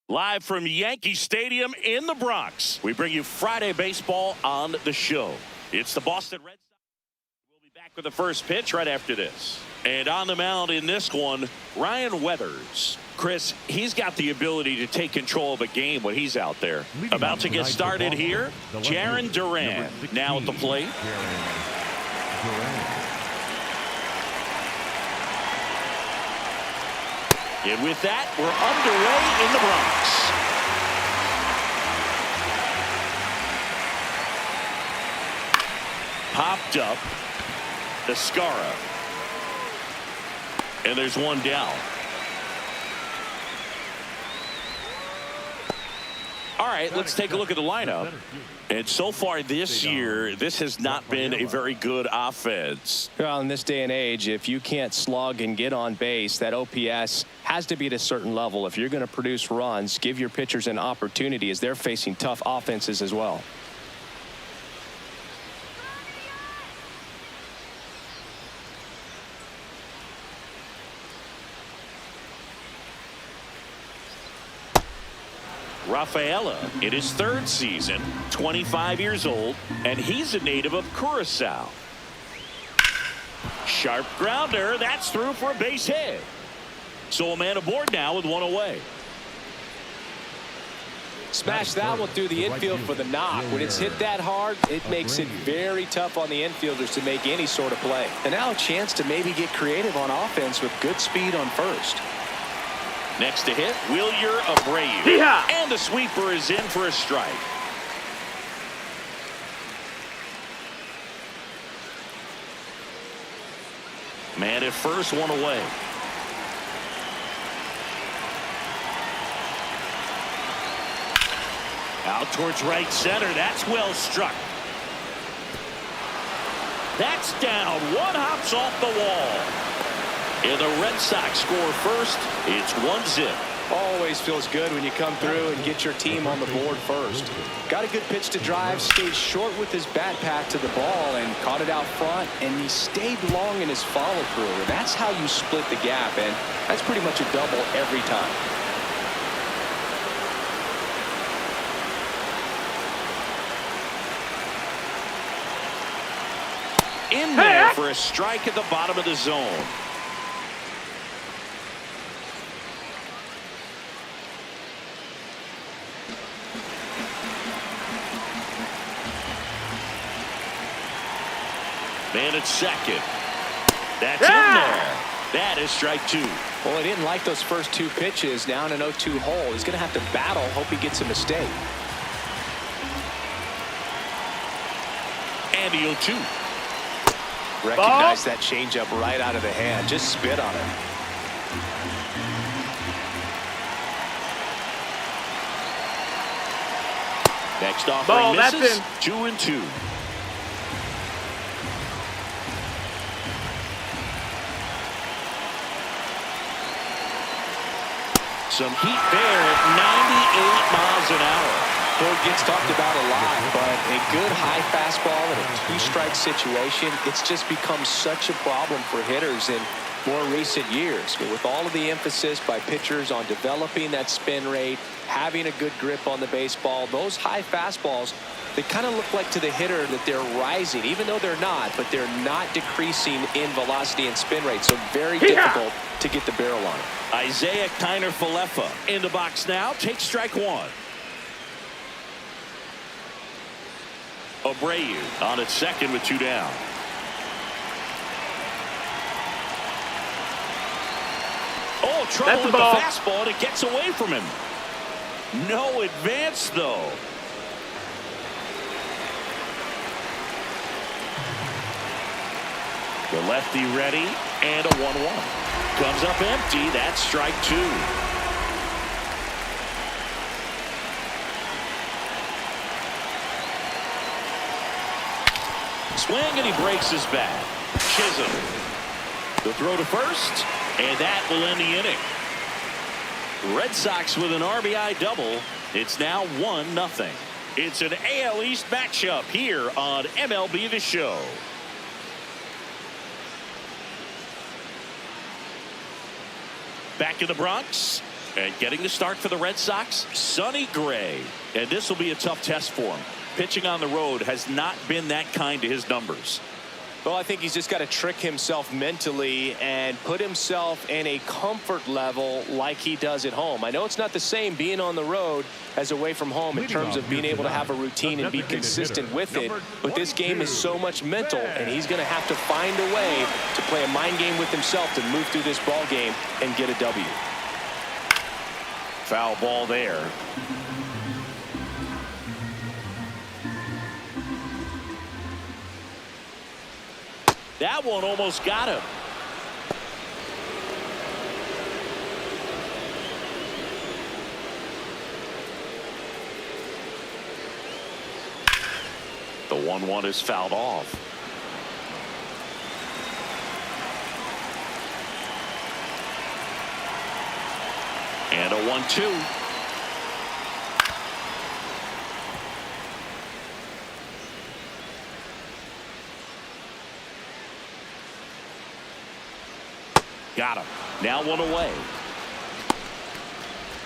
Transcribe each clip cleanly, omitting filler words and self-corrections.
Live from Yankee Stadium in the Bronx, we bring you Friday baseball on the show. It's the Boston Red Sox. We'll be back with the first pitch right after this. And on the mound in this one, Ryan Weathers. Chris, he's got the ability to take control of a game when he's out there. About to get started here, Jarren Duran now at the plate. And with that, we're underway in the Bronx. Popped up. Escara. And there's one down. All right, let's take a look at the lineup. And so far this year, this has not been a very good offense. Well, in this day and age, if you can't slug and get on base, that OPS has to be at a certain level. If you're going to produce runs, give your pitchers an opportunity as they're facing tough offenses as well. Rafaela in his third season, 25 years old, and he's a native of Curacao. Sharp grounder, that's through for a base hit. So a man aboard now with one away. Smash that one through the infield for the knock. When it's hit that hard, it makes it very tough on the infielders to make any sort of play. And now a chance to maybe get creative on offense with good speed on first. Next to hit, Wilyer Abreu. Yeah. And the sweeper is in for a strike. Man at first, one away. Out towards right center. That's well struck. That's down. One hops off the wall. And the Red Sox score first. It's 1-0. Always feels good when you come through and get your team on the board first. Got a good pitch to drive, stayed short with his bat pack to the ball and caught it out front, and he stayed long in his follow through. And that's how you split the gap, and that's pretty much a double every time. In there for a strike at the bottom of the zone. Man at second. That's in there. That is strike two. Well, he didn't like those first two pitches. Now in an 0-2 hole. He's going to have to battle. Hope he gets a mistake. And the 0-2. Recognize that changeup right out of the hand. Just spit on it. Next offering misses. 2-2. Some heat there at 98 miles an hour. It gets talked about a lot, but a good high fastball in a two-strike situation, it's just become such a problem for hitters in more recent years. But with all of the emphasis by pitchers on developing that spin rate, having a good grip on the baseball, those high fastballs, they kind of look like to the hitter that they're rising, even though they're not, but they're not decreasing in velocity and spin rate. So very difficult to get the barrel on it. Isaiah Kiner-Falefa in the box now. Takes strike one. Abreu on at second with two down. Oh, trouble with the fastball, and it gets away from him. No advance, though. The lefty ready, and a 1-1. Comes up empty. That's strike two. Swing, and he breaks his bat. Chisholm. The throw to first, and that will end the inning. Red Sox with an RBI double. It's now 1-0. It's an AL East matchup here on MLB The Show. Back in the Bronx, And getting the start for the Red Sox, Sonny Gray. And this will be a tough test for him. Pitching on the road has not been that kind to his numbers. Well, I think he's just got to trick himself mentally and put himself in a comfort level like he does at home. I know it's not the same being on the road as away from home in terms of being able to have a routine and be consistent with it. But this game is so much mental, and he's going to have to find a way to play a mind game with himself to move through this ball game and get a W. Foul ball there. That one almost got him. The 1-1 is fouled off. And a 1-2. Got him. Now one away.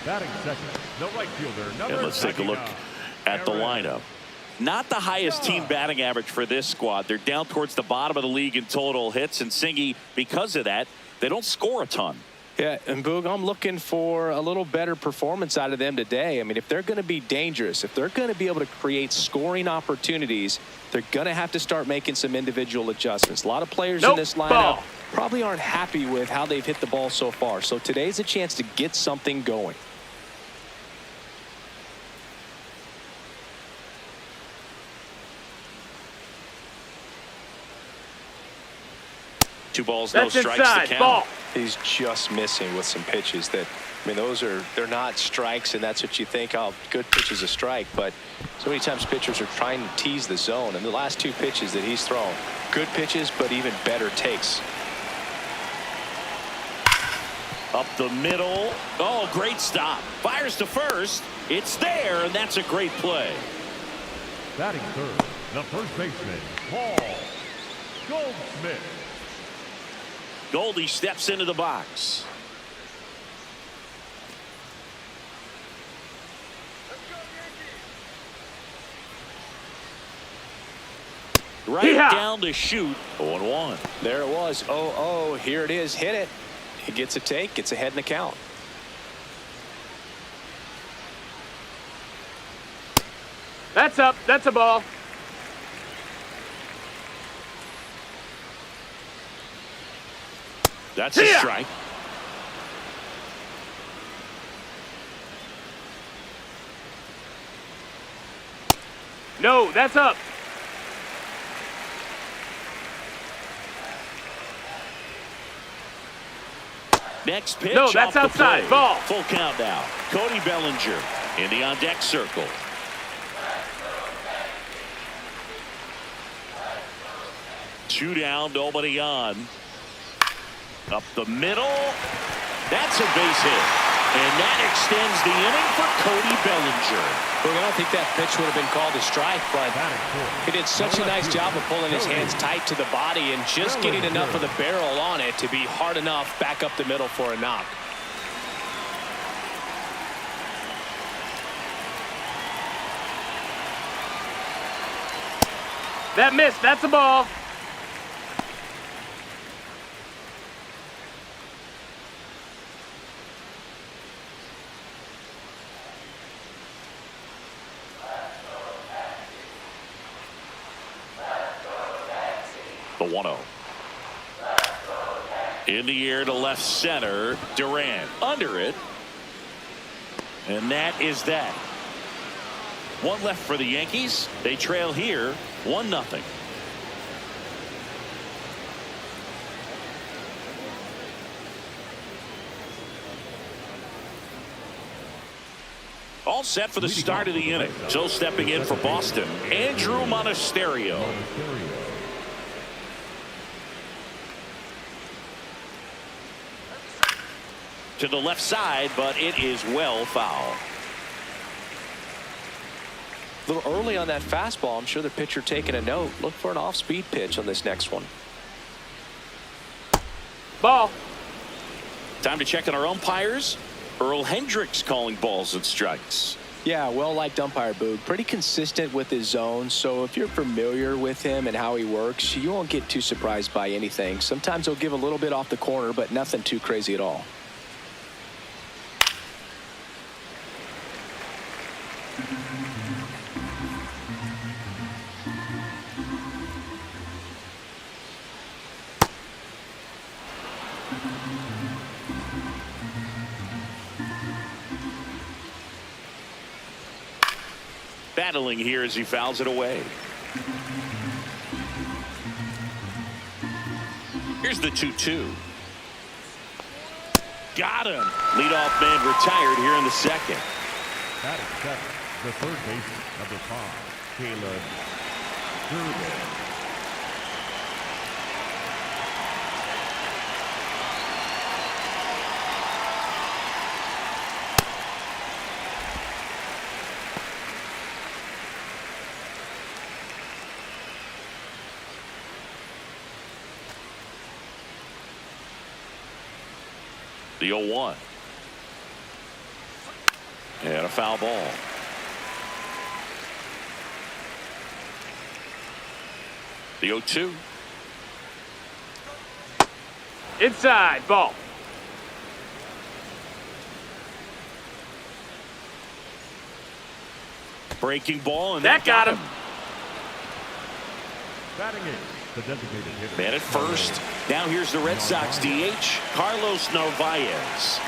Batting second, the right fielder. And let's take a look at the lineup. Not the highest team batting average for this squad. They're down towards the bottom of the league in total hits, and Singy, because of that, they don't score a ton. Yeah, and Boog, I'm looking for a little better performance out of them today. I mean, if they're going to be dangerous, if they're going to be able to create scoring opportunities, they're going to have to start making some individual adjustments. A lot of players in this lineup probably aren't happy with how they've hit the ball so far. So today's a chance to get something going. Two balls, no strikes to count. Ball. He's just missing with some pitches that, I mean, they're not strikes, and that's what you think, oh, good pitch is a strike. But so many times pitchers are trying to tease the zone, and the last two pitches that he's thrown, good pitches, but even better takes. Up the middle. Oh, great stop. Fires to first. It's there, and that's a great play. Batting third, the first baseman, Paul Goldschmidt. Goldie steps into the box. Right down to shoot. 0-1. There it was. Oh, here it is. Hit it. He gets a take. Gets ahead in the count. That's up. That's a ball. That's a strike. No, that's up. Next pitch. No, that's off the outside. plate. Ball. Full count now. Cody Bellinger in the on-deck circle. Two down, nobody on. Up the middle. That's a base hit. And that extends the inning for Cody Bellinger. Well, I don't think that pitch would have been called a strike, but he did such a nice job of pulling his hands tight to the body and just getting enough of the barrel on it to be hard enough back up the middle for a knock. That missed. That's a ball. The 1-0. In the air to left center. Durant under it. And that is that. One left for the Yankees. They trail here 1-0. All set for the start of the inning. So stepping in for Boston, Andrew Monasterio. To the left side, but it is well foul. A little early on that fastball. I'm sure the pitcher taking a note. Look for an off-speed pitch on this next one. Ball. Time to check on our umpires. Earl Hendricks calling balls and strikes. Yeah, well-liked umpire, Boog. Pretty consistent with his zone, so if you're familiar with him and how he works, you won't get too surprised by anything. Sometimes he'll give a little bit off the corner, but nothing too crazy at all. Battling here as he fouls it away. Here's the 2-2. Got him. Leadoff man retired here in the second. Batting seventh, the third baseman, number 5, Caleb Durbin. The 0-1. And a foul ball. The 0-2. Inside, ball. Breaking ball, and That got him. Batting in, the designated hitter. Man at first. Now here's the Red Sox DH, Carlos Narvaez.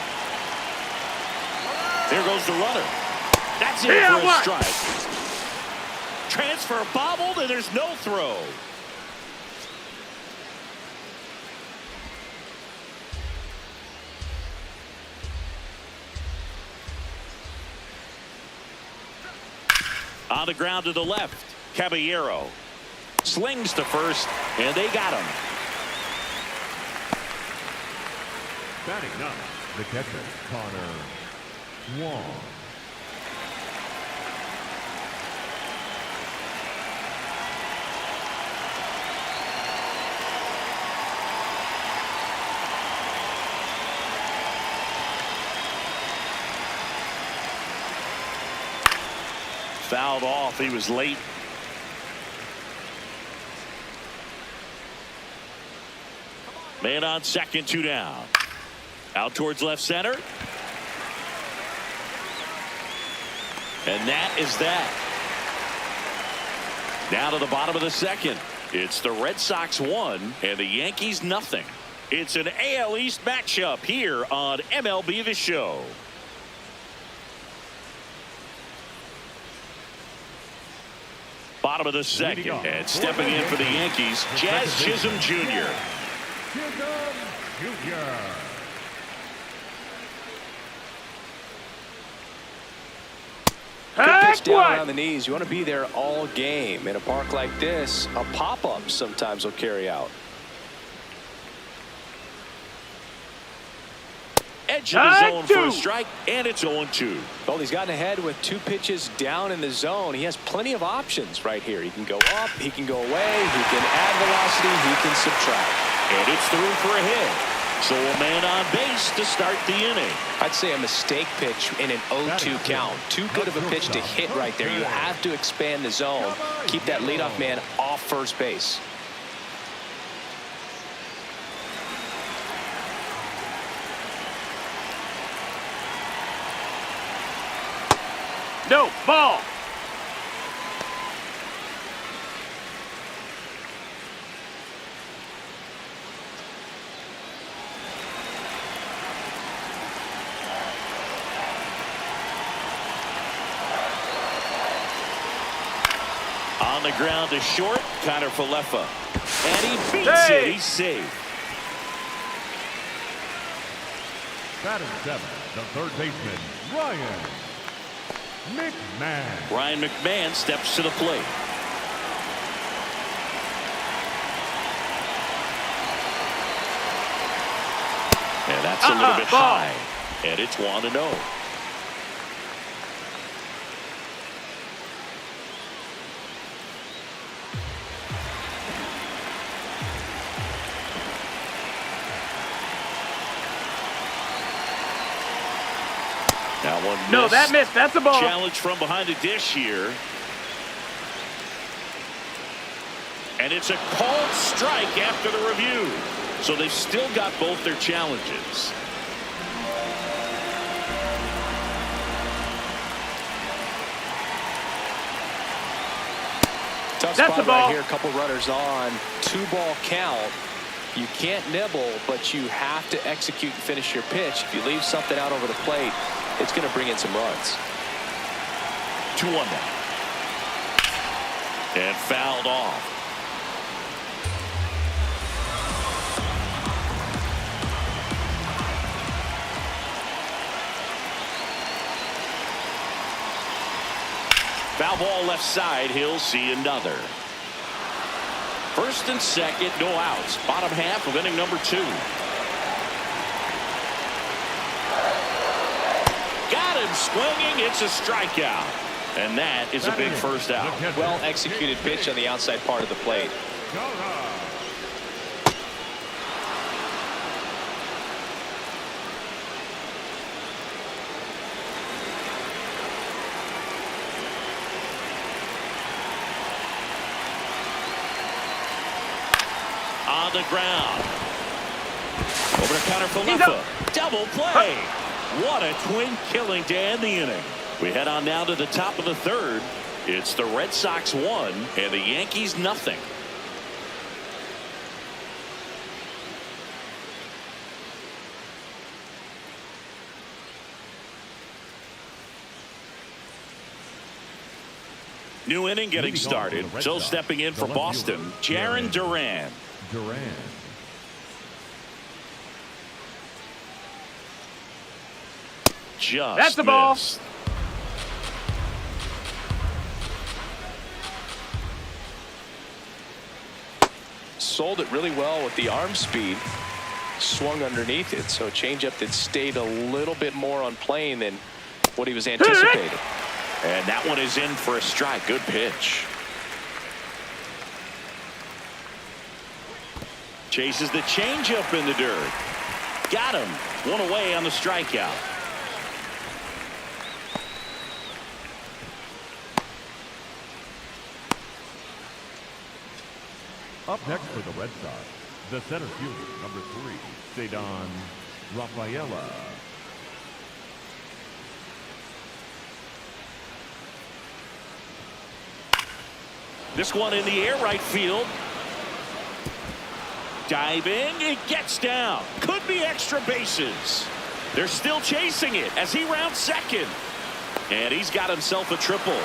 There goes the runner. That's it Yeah, for a what? strike. Transfer bobbled, and there's no throw. On the ground to the left, Caballero slings to first, and they got him. Batting ninth, the catcher, Connor Wong. Fouled off. He was late. Man on second, 2 down. Out towards left center. And that is that. Now to the bottom of the second. It's the Red Sox 1 and the Yankees nothing. It's an AL East matchup here on MLB The Show. Bottom of the second, and stepping in for the Yankees, Jazz Chisholm Jr. Chisholm Jr. Good pitch Heck, down what? around the knees. You want to be there all game. In a park like this, a pop-up sometimes will carry out. Edge of the zone for a strike, and it's 0-2. Well, he's gotten ahead with 2 pitches down in the zone. He has plenty of options right here. He can go up, he can go away, he can add velocity, he can subtract. And it's through for a hit. So a man on base to start the inning. I'd say a mistake pitch in an 0-2 count. Too good of a pitch to hit right there. You have to expand the zone. Keep that leadoff man off first base. No, ball. On the ground to short, Connor Falefa. And he beats it. He's safe. Batting seventh, the third baseman, Ryan McMahon. Ryan McMahon steps to the plate. And that's a little bit ball. high. And it's 1-0. one No, missed. that missed. That's a ball. Challenge from behind the dish here. And it's a called strike after the review. So they've still got both their challenges. Tough That's spot a ball. right here. A couple runners on. 2-ball count. You can't nibble, but you have to execute and finish your pitch. If you leave something out over the plate, it's going to bring in some runs. 2-1 now. And fouled off. Foul ball left side. He'll see another. First and second, no outs. Bottom half of inning number 2. Got him swinging. It's a strikeout. And that is a big first out. Well executed pitch on the outside part of the plate. On the ground. Over to counter for Leffa. Double play. What a twin killing to end the inning. We head on now to the top of the third. It's the Red Sox 1 and the Yankees nothing. New inning getting started. So stepping in for Boston, Jarren Duran. Just That's the ball. missed. Sold it really well with the arm speed. Swung underneath it, so changeup that stayed a little bit more on plane than what he was anticipating. And that one is in for a strike. Good pitch. Chases the changeup in the dirt. Got him. One away on the strikeout. Up next for the Red Sox, the center fielder, number 3, Cedon Rafaela. This one in the air, right field. Diving, it gets down. Could be extra bases. They're still chasing it as he rounds second. And he's got himself a triple.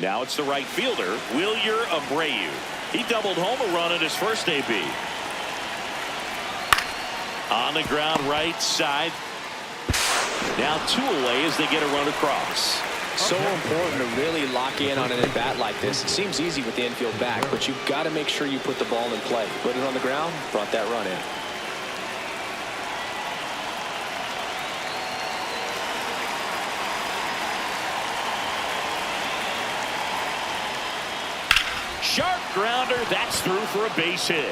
Now it's the right fielder, Wilyer Abreu. He doubled home a run in his first AB. On the ground right side. Now 2 away as they get a run across. So important to really lock in on an at-bat like this. It seems easy with the infield back, but you've got to make sure you put the ball in play. Put it on the ground, brought that run in. Sharp grounder, that's through for a base hit.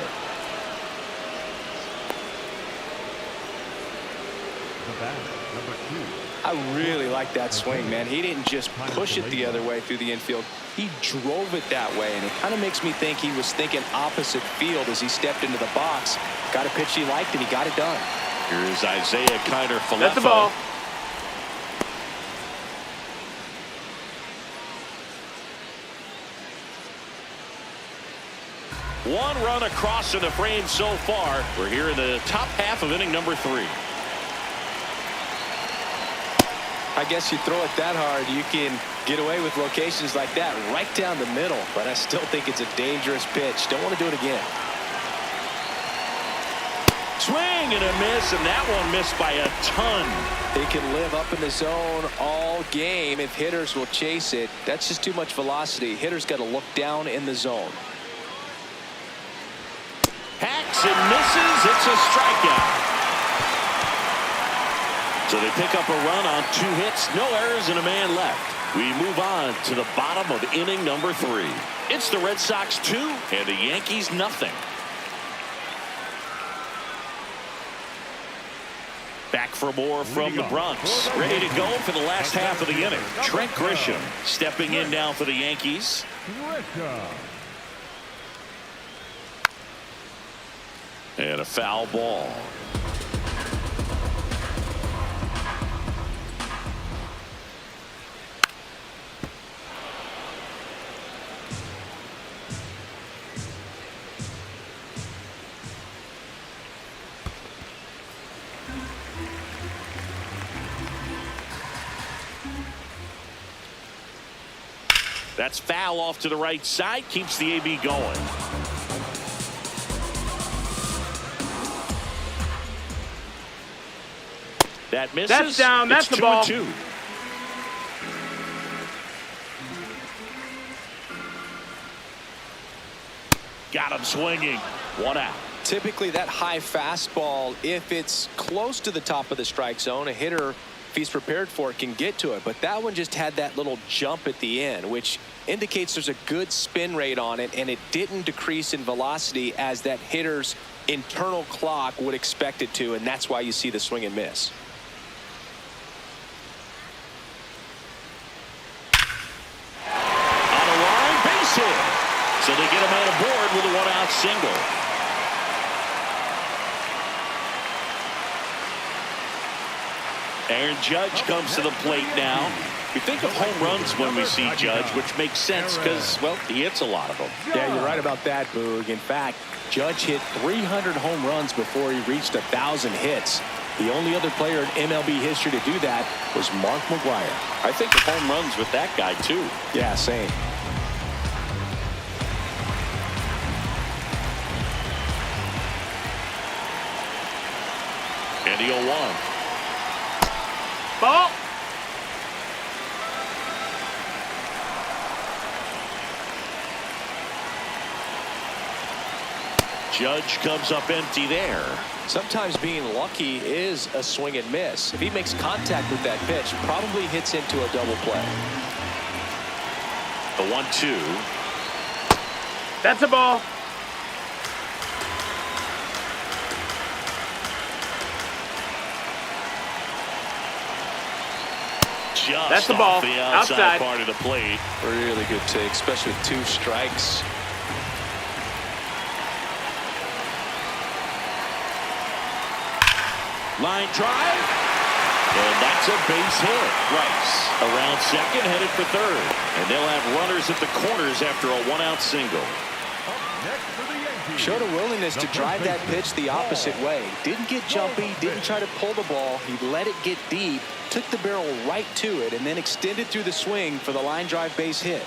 The batter, number 2. I really like that swing, man. He didn't just push it the other way through the infield. He drove it that way, and it kind of makes me think he was thinking opposite field as he stepped into the box. Got a pitch he liked, and he got it done. Here's Isaiah Kiner-Falefa. That's the ball. One run across in the frame so far. We're here in the top half of inning number 3. I guess you throw it that hard, you can get away with locations like that right down the middle. But I still think it's a dangerous pitch. Don't want to do it again. Swing and a miss, and that one missed by a ton. He can live up in the zone all game if hitters will chase it. That's just too much velocity. Hitters got to look down in the zone. Hack And misses. It's a strikeout. So they pick up a run on 2 hits, no errors, and a man left. We move on to the bottom of inning number 3. It's the Red Sox 2 and the Yankees nothing. Back for more from the Bronx. Ready to go for the last half of the inning. Trent Grisham stepping in now for the Yankees. And a foul ball. That's foul off to the right side. Keeps the AB going. That misses. That's down. That's the ball. 2-2. Got him swinging. 1 out. Typically that high fastball, if it's close to the top of the strike zone, a hitter, if he's prepared for it, can get to it. But that one just had that little jump at the end, which indicates there's a good spin rate on it, and it didn't decrease in velocity as that hitter's internal clock would expect it to, and that's why you see the swing and miss. On a line, base hit. So they get a man aboard with a 1-out single. Aaron Judge comes to the plate now. We think of home runs when we see Judge, which makes sense because, well, he hits a lot of them. Yeah, you're right about that, Boog. In fact, Judge hit 300 home runs before he reached 1,000 hits. The only other player in MLB history to do that was Mark McGwire. I think of home runs with that guy, too. Yeah, same. And the 0-1. Ball. Judge comes up empty there. Sometimes being lucky is a swing and miss. If he makes contact with that pitch, probably hits into a double play. The 1-2. That's a ball. Just That's the ball. off the outside Outside. part of the plate. Really good take, especially with 2 strikes. Line drive. And that's a base hit. Rice around second, headed for third. And they'll have runners at the corners after a 1-out single. Showed a willingness to drive that pitch the opposite way. Didn't get jumpy, didn't try to pull the ball. He let it get deep, took the barrel right to it, and then extended through the swing for the line drive base hit.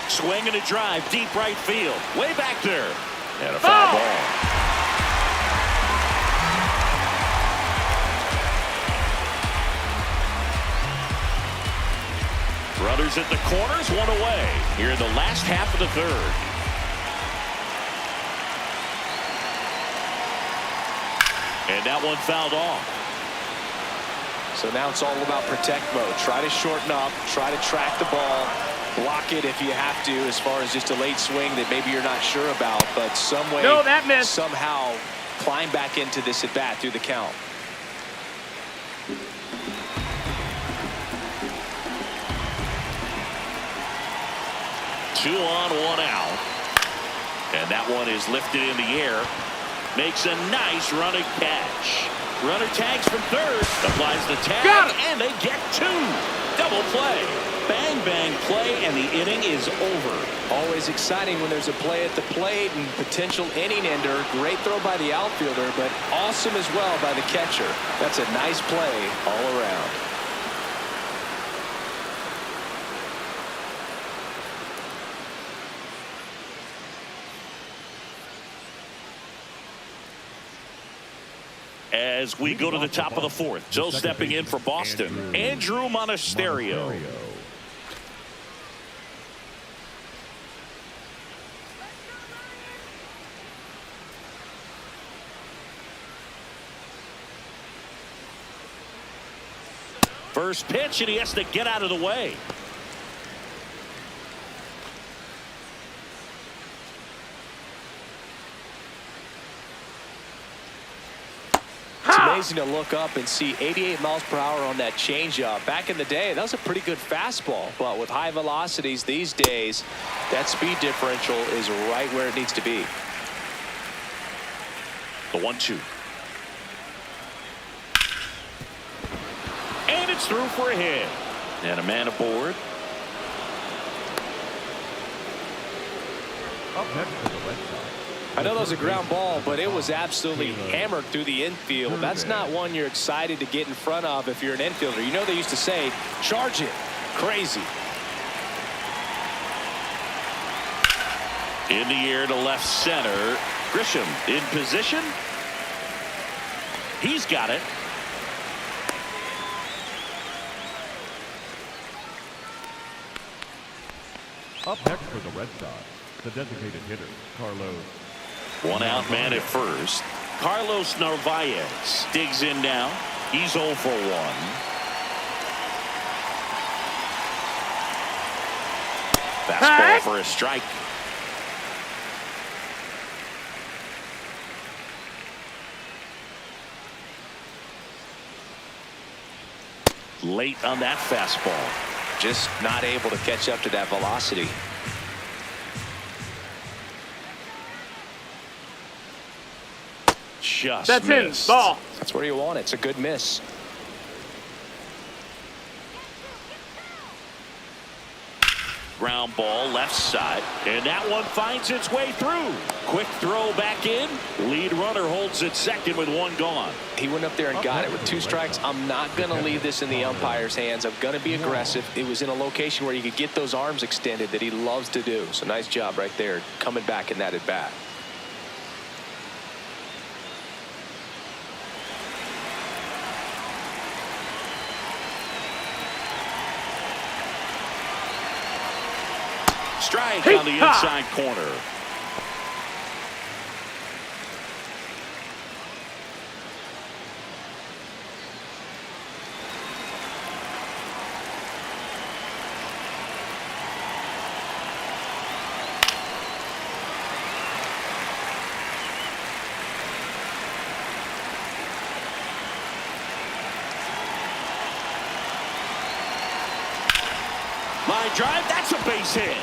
Swing and a drive, deep right field. Way back there. And a foul ball. Runners at the corners, 1 away. Here in the last half of the third. And that one fouled off. So now it's all about protect mode. Try to shorten up, try to track the ball, block it if you have to, as far as just a late swing that maybe you're not sure about, but some way, No, that missed. somehow climb back into this at bat through the count. Two on, 1 out. And that one is lifted in the air. Makes a nice running catch. Runner tags from third. Applies the tag. Got it. And they get 2. Double play. Bang, bang play, and the inning is over. Always exciting when there's a play at the plate and potential inning ender. Great throw by the outfielder, but awesome as well by the catcher. That's a nice play all around. as we go to the top of the fourth. So stepping in for Boston, Andrew Monasterio. First pitch, and he has to get out of the way. It's amazing to look up and see 88 miles per hour on that changeup. Back in the day, that was a pretty good fastball. But with high velocities these days, that speed differential is right where it needs to be. The 1-2. And it's through for a hit. And a man aboard. Up next for the Red Sox. I know that was a ground ball, but it was absolutely hammered through the infield. That's not one you're excited to get in front of if you're an infielder. You know they used to say, charge it. Crazy. In the air to left center. Grisham in position. He's got it. Up next for the Red Sox, the designated hitter, Carlos. One out man at first. Carlos Narvaez digs in now. He's 0 for 1. Fastball for a strike. Late on that fastball. Just not able to catch up to that velocity. Just That's missed. in. Ball. That's where you want it. It's a good miss. Ground ball left side, and that one finds its way through. Quick throw back in. Lead runner holds at second with 1 gone. He went up there and got it with 2 strikes. I'm not going to leave this in the umpire's hands. I'm going to be aggressive. It was in a location where you could get those arms extended that he loves to do. So nice job right there coming back in that at bat. Strike on the inside corner. Line drive, that's a base hit.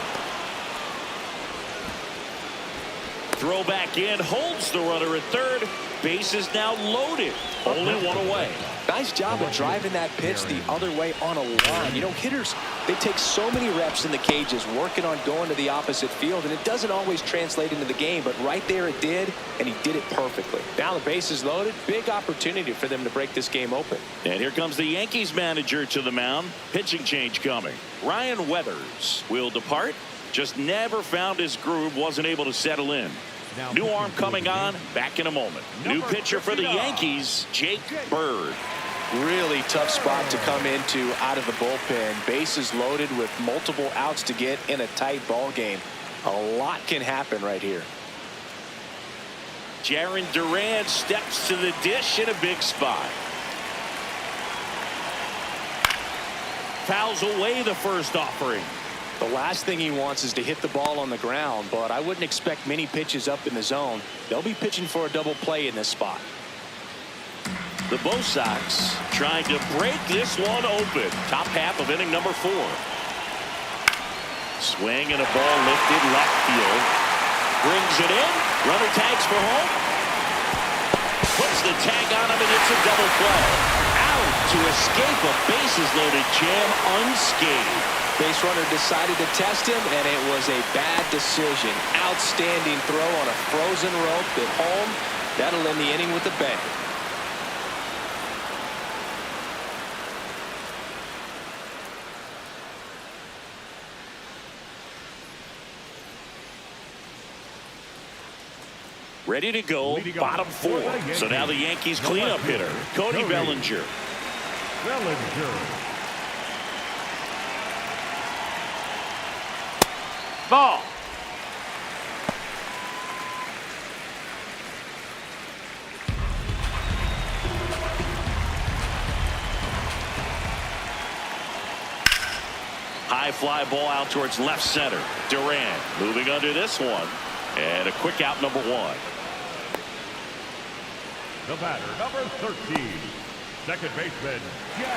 Throw back in, holds the runner at third. Base is now loaded. Only 1 away. Nice job of driving that pitch the other way on a line. You know, hitters, they take so many reps in the cages working on going to the opposite field, and it doesn't always translate into the game, but right there it did, and he did it perfectly. Now the base is loaded. Big opportunity for them to break this game open. And here comes the Yankees manager to the mound. Pitching change coming. Ryan Weathers will depart. Just never found his groove, wasn't able to settle in. New arm coming on, back in a moment. New pitcher for the Yankees, Jake Bird. Really tough spot to come into out of the bullpen. Bases loaded with multiple outs to get in a tight ball game. A lot can happen right here. Jarren Duran steps to the dish in a big spot. Fouls away the first offering. The last thing he wants is to hit the ball on the ground, but I wouldn't expect many pitches up in the zone. They'll be pitching for a double play in this spot. The Bo Sox trying to break this one open. Top half of inning number 4. Swing and a ball lifted left field. Brings it in. Runner tags for home. Puts the tag on him, and it's a double play. Out to escape a bases loaded jam unscathed. Base runner decided to test him, and it was a bad decision. Outstanding throw on a frozen rope at home. That'll end the inning with a bang. ready to go, bottom 4. So now the Yankees cleanup hitter, Cody Bellinger. Ball. High fly ball out towards left center. Durant moving under this one. And a quick out, number 1. The batter, number 13, second baseman, Junio.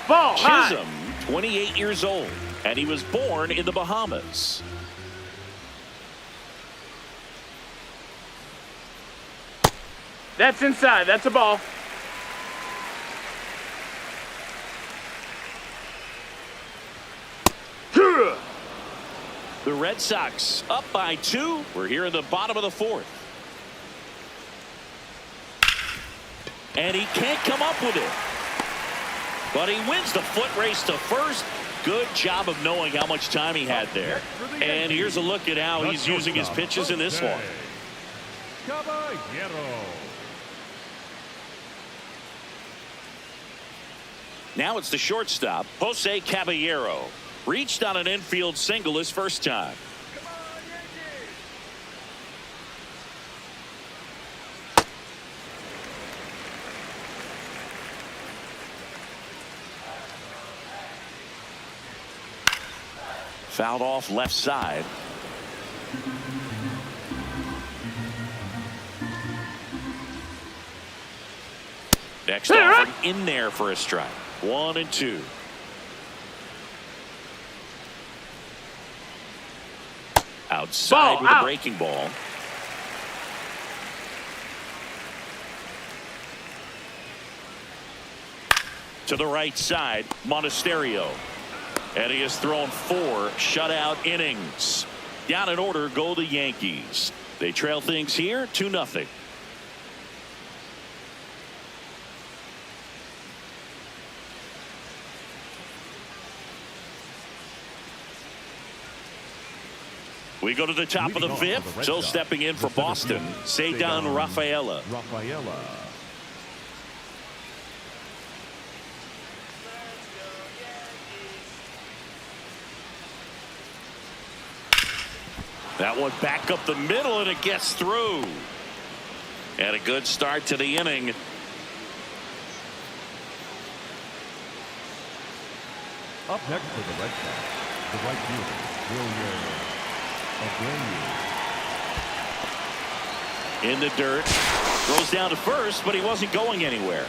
Ball. High. Chisholm, 28 years old, and he was born in the Bahamas. That's inside. That's a ball. The Red Sox up by 2. We're here in the bottom of the 4th. And he can't come up with it. But he wins the foot race to first. Good job of knowing how much time he had there. And here's a look at how he's using his pitches in this one. Now it's the shortstop, Jose Caballero. Reached on an infield single his first time. Fouled off left side. Next offering in there for a strike. 1-2. Outside Ball, with out. a breaking ball. To the right side, Monasterio. And he has thrown 4 shutout innings. Down in order go the Yankees. They trail things here 2-0. We go to the top of the 5th. So stepping in for Boston, Cedar Rafaela. That one back up the middle, and it gets through. And a good start to the inning. Up next for the Red Sox, the right fielder, In the dirt. Throws down to first, but he wasn't going anywhere.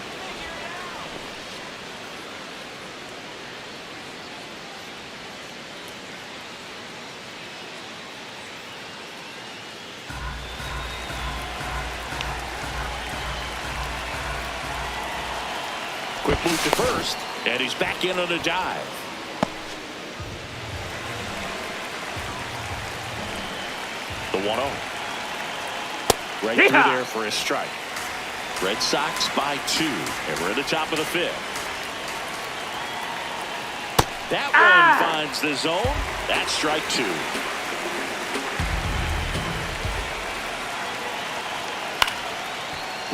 Quick move to first, and he's back in on a dive. The 1-0. Right through there for a strike. Red Sox by 2, and we're at the top of the 5th. That one finds the zone. That's strike 2.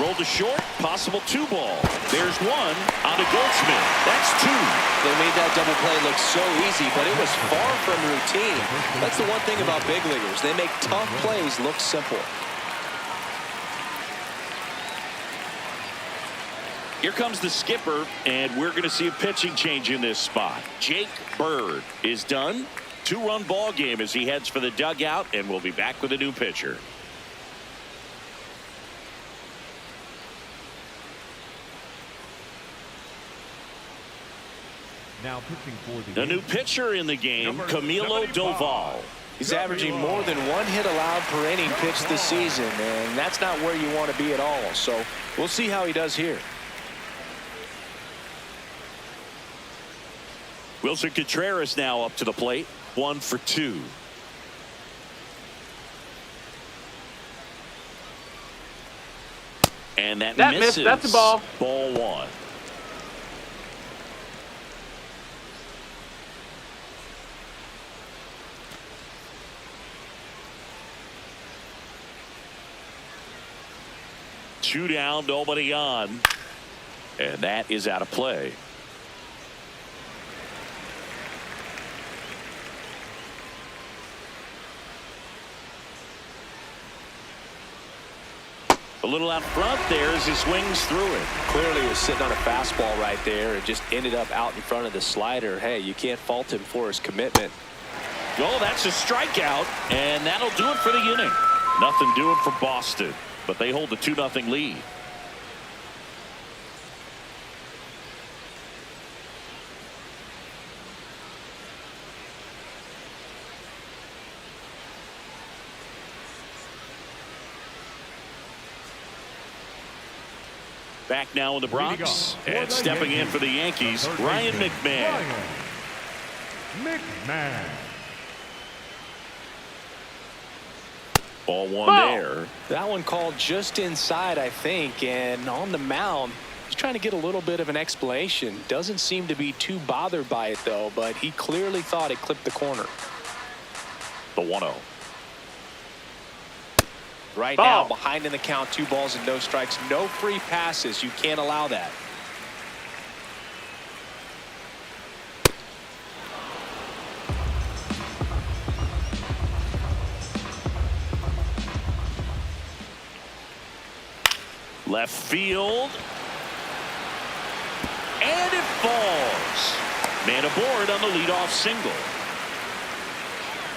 Rolled to short, possible 2-ball. There's 1 on a Goldsmith. That's 2. They made that double play look so easy, but it was far from routine. That's the one thing about big leaguers. They make tough plays look simple. Here comes the skipper, and we're going to see a pitching change in this spot. Jake Bird is done. 2-run ball game as he heads for the dugout, and we'll be back with a new pitcher. Now pitching for The new pitcher in the game, Camilo Doval. He's averaging more than 1 hit allowed per inning pitched this season, and that's not where you want to be at all. So we'll see how he does here. Wilson Contreras now up to the plate. 1 for 2. And that misses. That's a ball. Ball 1. 2 down, nobody on. And that is out of play. A little out front there as he swings through it. Clearly he was sitting on a fastball right there and just ended up out in front of the slider. Hey, you can't fault him for his commitment. Oh, that's a strikeout, and that'll do it for the inning. Nothing doing for Boston, but they hold the 2-0 lead. Back now in the Bronx, and stepping in for the Yankees, Ryan McMahon. Ball one there. That one called just inside, I think, and on the mound, he's trying to get a little bit of an explanation. Doesn't seem to be too bothered by it, though, but he clearly thought it clipped the corner. The 1-0. Right now, behind in the count, 2 balls and no strikes, no free passes. You can't allow that. Left field. And it falls. Man aboard on the leadoff single.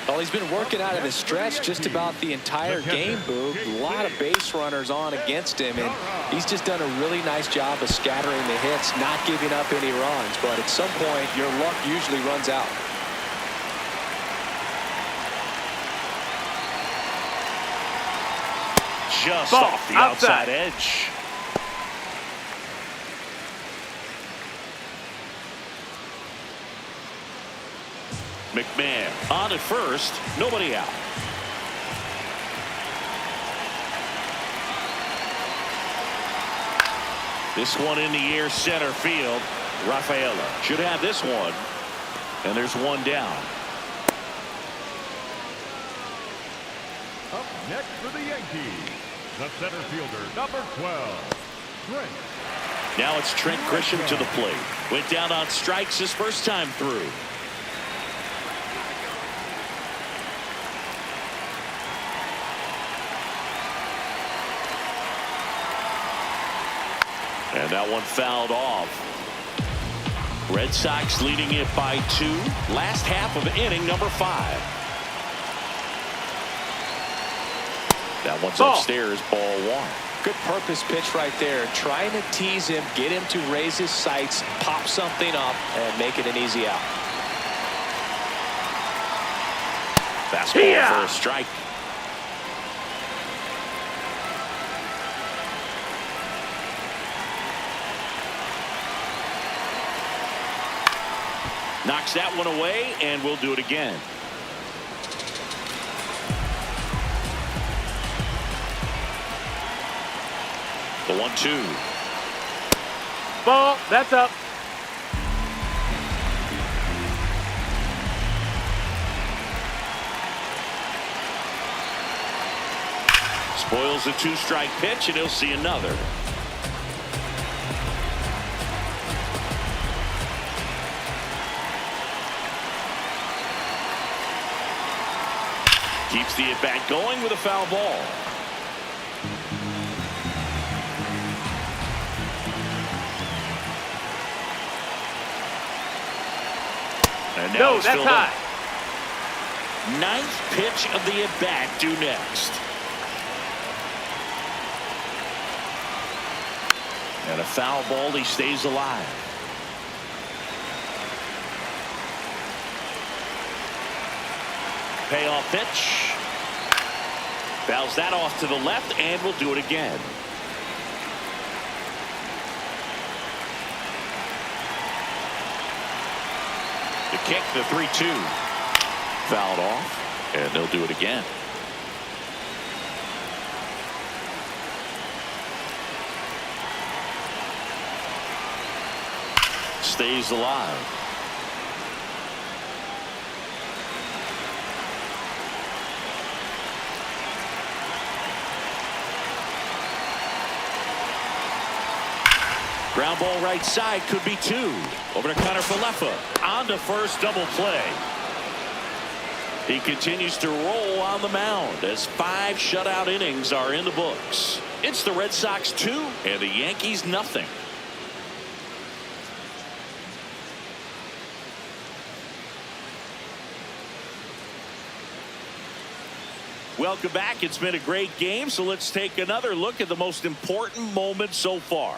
Well, he's been working out of the stretch just about the entire game, Boog. A lot of base runners on against him, and he's just done a really nice job of scattering the hits, not giving up any runs. But at some point, your luck usually runs out. Just off the outside edge. McMahon on at first, nobody out. This one in the air, center field. Rafaela should have this one, and there's one down. Up next for the Yankees, the center fielder, number 12, Trent. Now it's Trent Grisham to the plate. Went down on strikes his first time through. And that one fouled off. Red Sox leading it by 2. Last half of inning number 5. That one's upstairs, ball 1. Good purpose pitch right there. Trying to tease him, get him to raise his sights, pop something up, and make it an easy out. Fastball for a strike. Knocks that one away, and we'll do it again. The 1-2. Ball. That's up. Spoils a 2-strike pitch, and he'll see another. Keeps the at-bat going with a foul ball. And now he's that's filled high. up. 9th pitch of the at-bat due next. And a foul ball, he stays alive. Payoff pitch. Fouls that off to the left, and we'll do it again. The kick, the 3-2. Fouled off, and they'll do it again. Stays alive. Ground ball right side, could be 2. Over to Connor Falefa. On to first, double play. He continues to roll on the mound as 5 shutout innings are in the books. It's the Red Sox 2 and the Yankees nothing. Welcome back. It's been a great game, so let's take another look at the most important moment so far.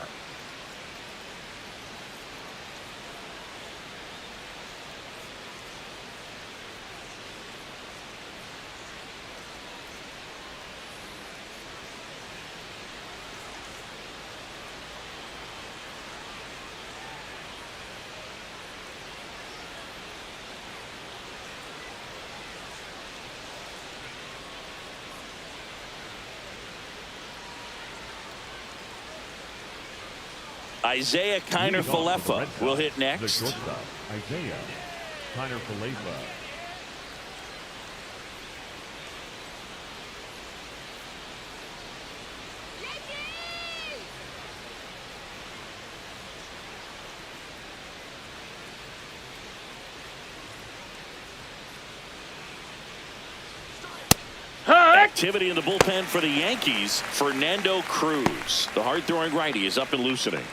Isaiah Kiner Falefa will hit next. The shortstop, Isaiah Kiner Falefa. Activity in the bullpen for the Yankees. Fernando Cruz, the hard-throwing righty, is up and loosening.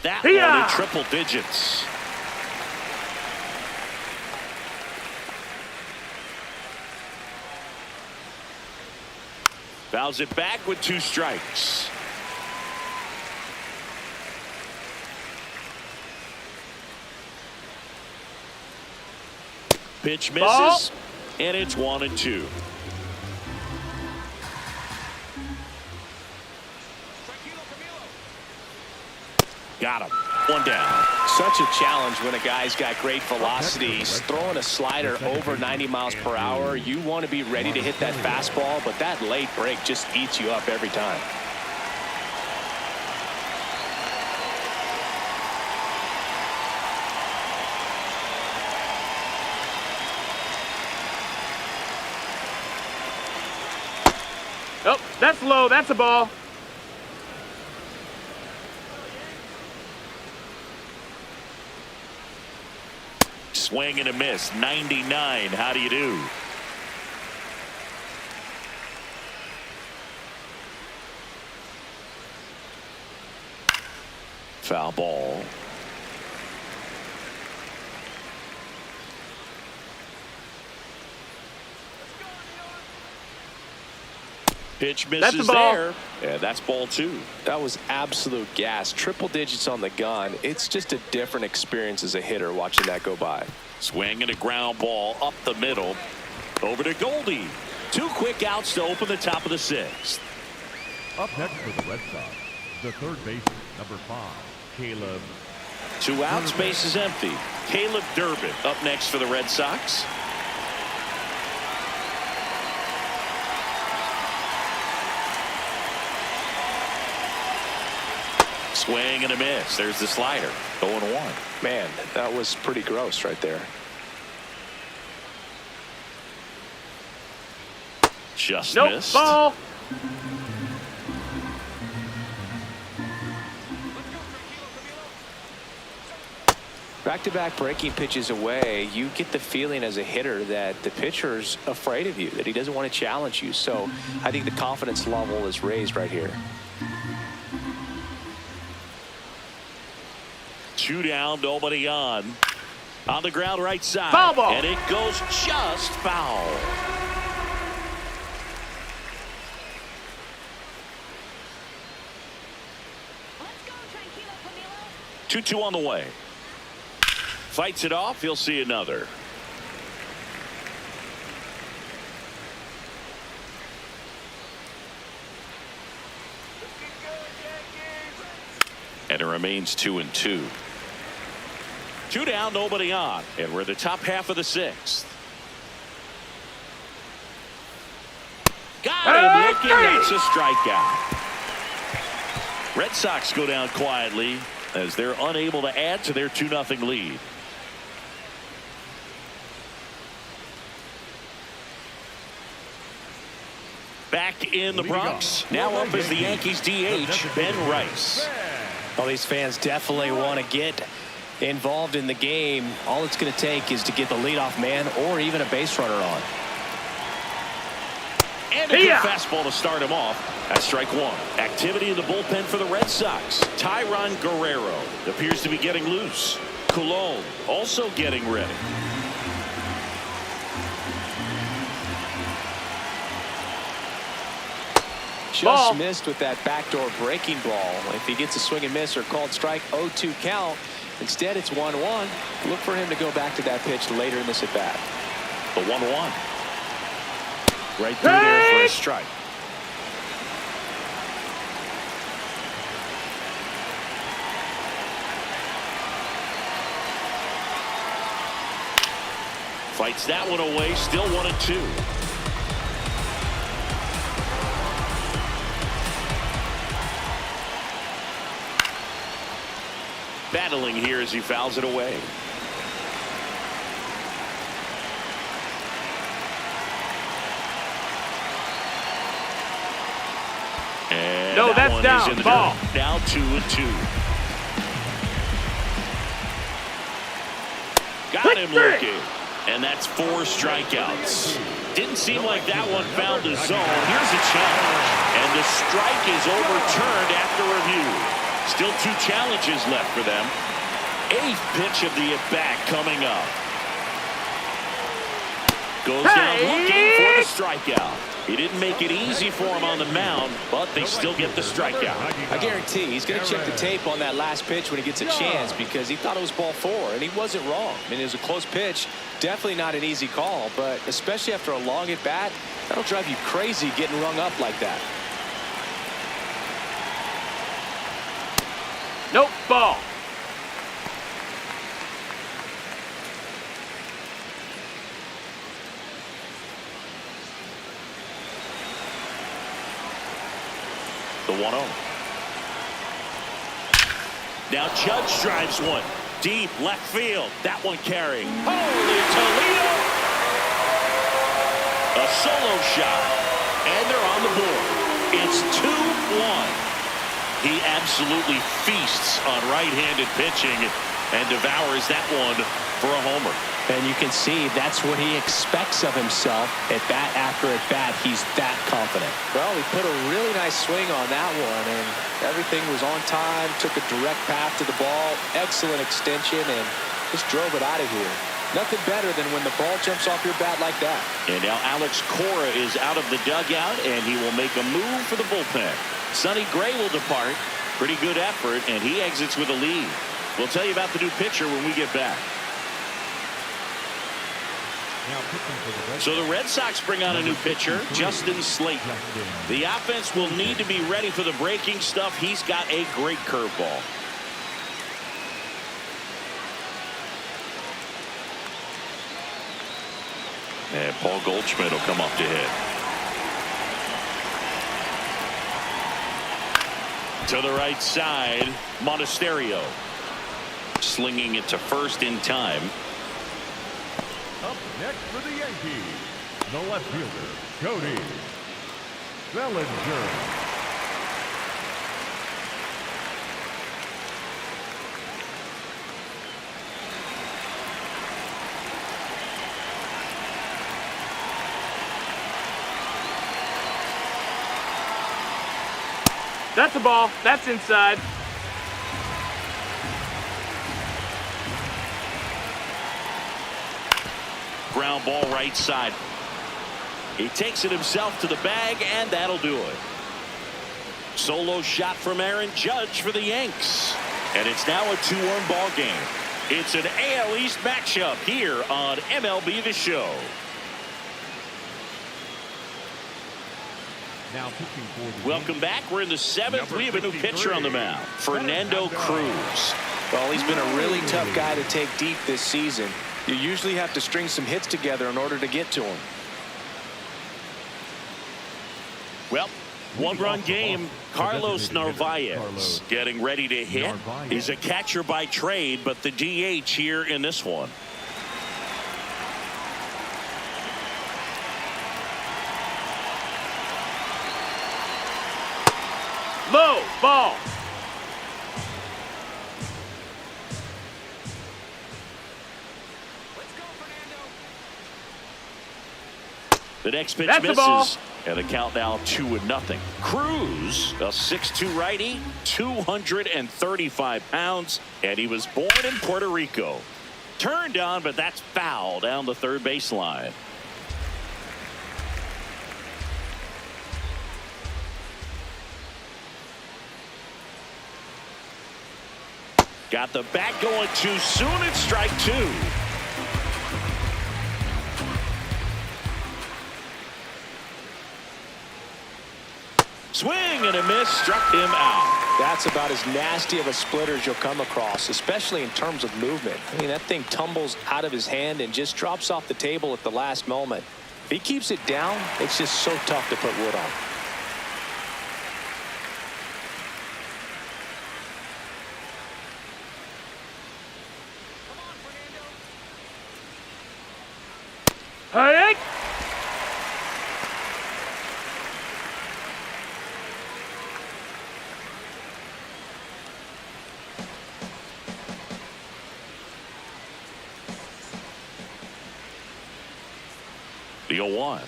That one in triple digits. Fouls it back with 2 strikes. Pitch misses, and it's 1-2. Got him. 1 down. Such a challenge when a guy's got great velocity. He's throwing a slider over 90 miles per hour. You want to be ready to hit that fastball, but that late break just eats you up every time. Oh, that's low. That's a ball. Swing and a miss. 99. How do you do? Foul ball. Pitch misses that's the ball. there. Yeah, that's ball 2. That was absolute gas. Triple digits on the gun. It's just a different experience as a hitter watching that go by. Swing and a ground ball up the middle. Over to Goldie. 2 quick outs to open the top of the 6th. Up next for the Red Sox, the third baseman, number 5, Caleb. 2 outs, base is empty. Caleb Durbin up next for the Red Sox. Swing and a miss. There's the slider. 0-1. Man, that was pretty gross right there. Just Nope, missed. ball. Back-to-back breaking pitches away, you get the feeling as a hitter that the pitcher's afraid of you, that he doesn't want to challenge you. So I think the confidence level is raised right here. 2 down, nobody on. On the ground right side. Foul ball. And it goes just foul. Let's go, tranquilo, Camilo. 2-2 on the way. Fights it off. He'll see another. And it remains 2-2. 2 down, nobody on. And we're the top half of the 6th. Got him looking. That's a strikeout. Red Sox go down quietly as they're unable to add to their 2-0 lead. back in the Bronx. Now up is the Yankees DH, Ben Rice. Well, these fans definitely want to get involved in the game. All it's going to take is to get the leadoff man or even a base runner on. And a good fastball to start him off. That's strike one. Activity in the bullpen for the Red Sox. Tyron Guerrero appears to be getting loose. Cologne also getting ready. Just missed with that backdoor breaking ball. If he gets a swing and miss or called strike, 0-2 count. Instead, it's 1-1. Look for him to go back to that pitch later in this at bat. The 1-1. Right through there for a strike. Fights that one away. Still 1-2. Battling here as he fouls it away. And no, that that's one down. is in the Ball. dirt. Now 2-2. Got him looking. And that's 4 strikeouts. Didn't seem like that one found the zone. Here's a challenge. And the strike is overturned after review. Still 2 challenges left for them. 8th pitch of the at-bat coming up. Goes down looking for the strikeout. He didn't make it easy for him on the mound, but they still get the strikeout. I guarantee he's going to check the tape on that last pitch when he gets a chance, because he thought it was ball 4, and he wasn't wrong. I mean, it was a close pitch. Definitely not an easy call, but especially after a long at-bat, that'll drive you crazy getting rung up like that. Nope, ball. The 1-0. Now Judge drives one deep left field. That one carrying. Holy Toledo! A solo shot, and they're on the board. It's 2-1. He absolutely feasts on right-handed pitching and devours that one for a homer. And you can see that's what he expects of himself at bat after at bat. He's that confident. Well, he put a really nice swing on that one, and everything was on time, took a direct path to the ball, excellent extension, and just drove it out of here. Nothing better than when the ball jumps off your bat like that. And now Alex Cora is out of the dugout, and he will make a move for the bullpen. Sonny Gray will depart. Pretty good effort, and he exits with a lead. We'll tell you about the new pitcher when we get back. So the Red Sox bring on a new pitcher, Justin Slayton. The offense will need to be ready for the breaking stuff. He's got a great curveball. And Paul Goldschmidt will come up to hit. To the right side, Monasterio. Slinging it to first in time. Up next for the Yankees, the left fielder, Cody Bellinger. That's a ball. That's inside. Ground ball right side. He takes it himself to the bag, and that'll do it. Solo shot from Aaron Judge for the Yanks. And it's now a 2-1 ball game. It's an AL East matchup here on MLB The Show. Now pitching for the Welcome back. We're in the 7th. We have a new pitcher on the mound, Fernando Cruz. Well, he's been a really tough guy to take deep this season. You usually have to string some hits together in order to get to him. Well, 1-run game. Carlos Narvaez getting ready to hit. He's a catcher by trade, but the DH here in this one. Ball. The next pitch That's the ball. misses. And the count now 2-0. Cruz, a 6'2 righty, 235 pounds, and he was born in Puerto Rico. Turned on, but that's foul down the third baseline. Got the bat going too soon. It's strike two. Swing and a miss, struck him out. That's about as nasty of a splitter as you'll come across, especially in terms of movement. I mean, that thing tumbles out of his hand and just drops off the table at the last moment. If he keeps it down, it's just so tough to put wood on. Hey! The 0-1.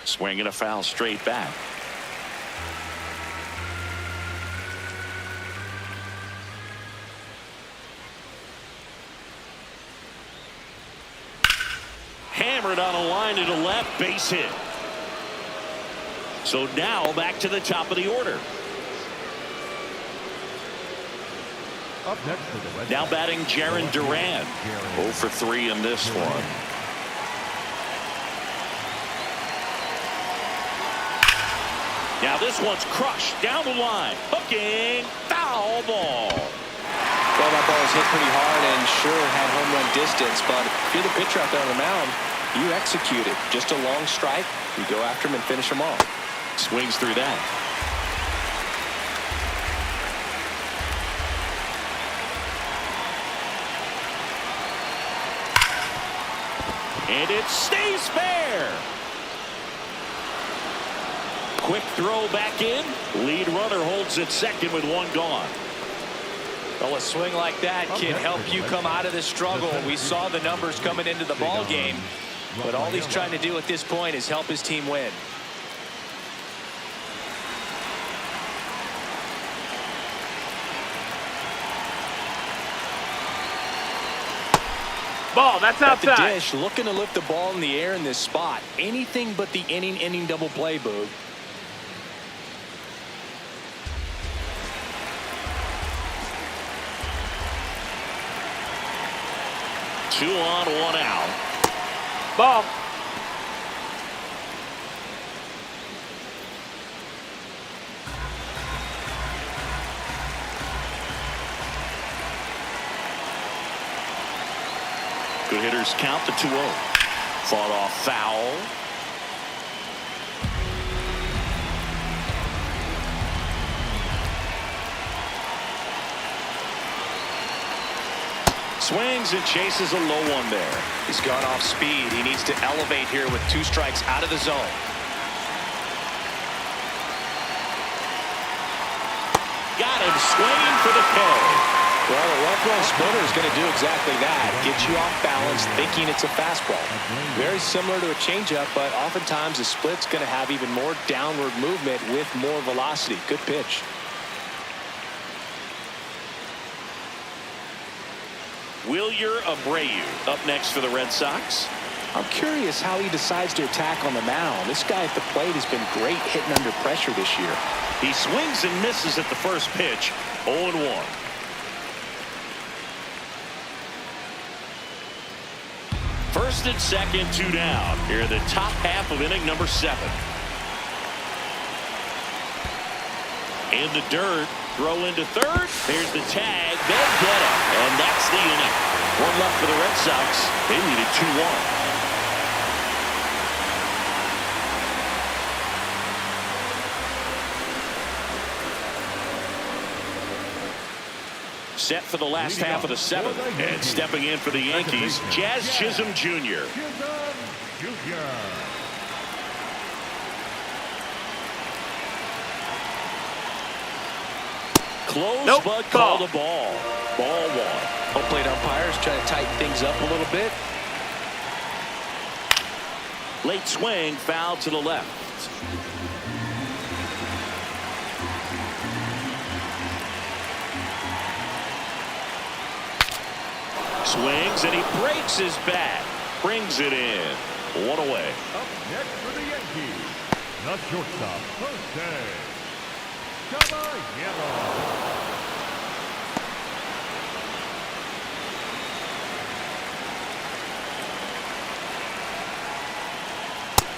Swing and a foul straight back. Hammered on a line to the left, base hit. So now back to the top of the order. Up next for the Red Now Sox, batting Jaron Duran. 0 for 3 in this one. Now this one's crushed down the line. Hooking, foul ball. Well, that ball was hit pretty hard and sure had home run distance, but if you're the pitcher out there on the mound, you execute it. Just a long strike, you go after him and finish him off. Swings through that. And it stays fair. Quick throw back in. Lead runner holds at second with one gone. Well, a swing like that can help you come out of this struggle. We saw the numbers coming into the ball game, but all he's trying to do at this point is help his team win. Ball, that's At the outside. dish, looking to lift the ball in the air in this spot. Anything but the inning double play, Boog. 2 on, 1 out. Ball. Good hitters count the 2-0. Fought off foul. Swings and chases a low one there. He's gone off speed. He needs to elevate here with 2 strikes out of the zone. Got him swinging for the K. Well, a well-thrown splitter is going to do exactly that. Get you off balance, thinking it's a fastball. Very similar to a changeup, but oftentimes a split's going to have even more downward movement with more velocity. Good pitch. Wilyer Abreu up next for the Red Sox. I'm curious how he decides to attack on the mound. This guy at the plate has been great hitting under pressure this year. He swings and misses at the first pitch. 0-1. First and second, 2 down. Here in the top half of inning number 7. In the dirt, throw into third. There's the tag. They'll get it. And that's the inning. 1 left for the Red Sox. They needed 2-1. Set for the last half of the 7th. And stepping in for the Yankees, Jazz Chisholm Jr. Jr. Close, Nope. but called a ball. Ball one. Home plate umpires trying to tighten things up a little bit. Late swing, foul to the left. Swings, and he breaks his bat. Brings it in. One away. Up next for the Yankees, the shortstop, Este.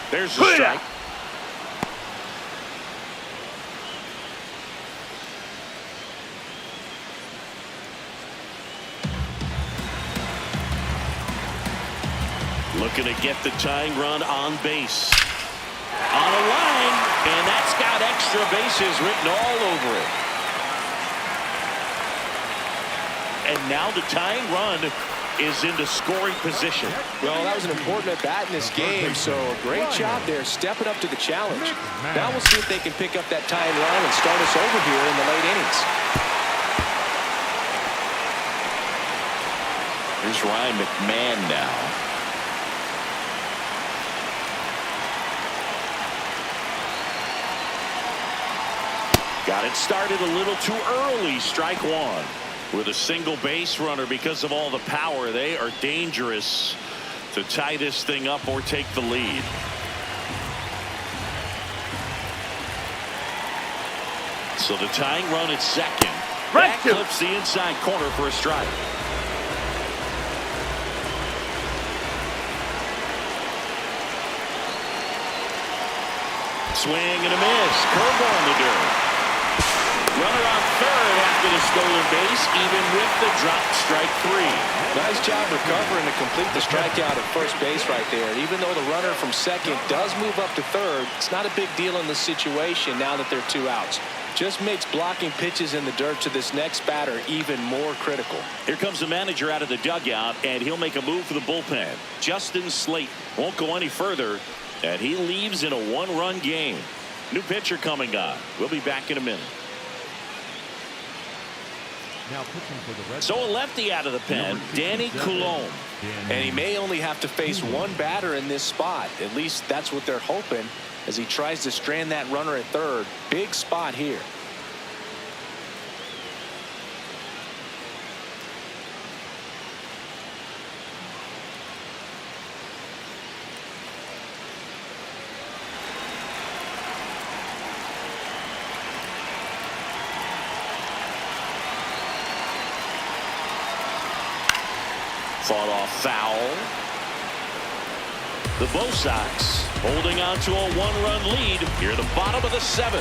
There's the strike. Looking to get the tying run on base. On a line, and that's got extra bases written all over it. And now the tying run is into scoring position. Well, that was an important at-bat in this game, so a great job there stepping up to the challenge. Now we'll see if they can pick up that tying run and start us over here in the late innings. Here's Ryan McMahon now. Got it started a little too early. Strike one. With a single base runner, because of all the power, they are dangerous to tie this thing up or take the lead. So the tying run at second. That clips the inside corner for a strike. Swing and a miss. Curveball in the dirt. Runner on third after the stolen base, even with the dropped strike three. Nice job recovering to complete the strikeout at first base right there. Even though the runner from second does move up to third, it's not a big deal in this situation now that there are 2 outs. Just makes blocking pitches in the dirt to this next batter even more critical. Here comes the manager out of the dugout, and he'll make a move for the bullpen. Justin Slate won't go any further, and he leaves in a 1-run game. New pitcher coming on. We'll be back in a minute. Now pitching for the Red So a Sox, lefty out of the pen, Danny Coulombe. And he may only have to face one batter in this spot. At least that's what they're hoping as he tries to strand that runner at third. Big spot here. Fought off foul. The Bo Sox holding on to a 1-run lead here at the bottom of the 7th.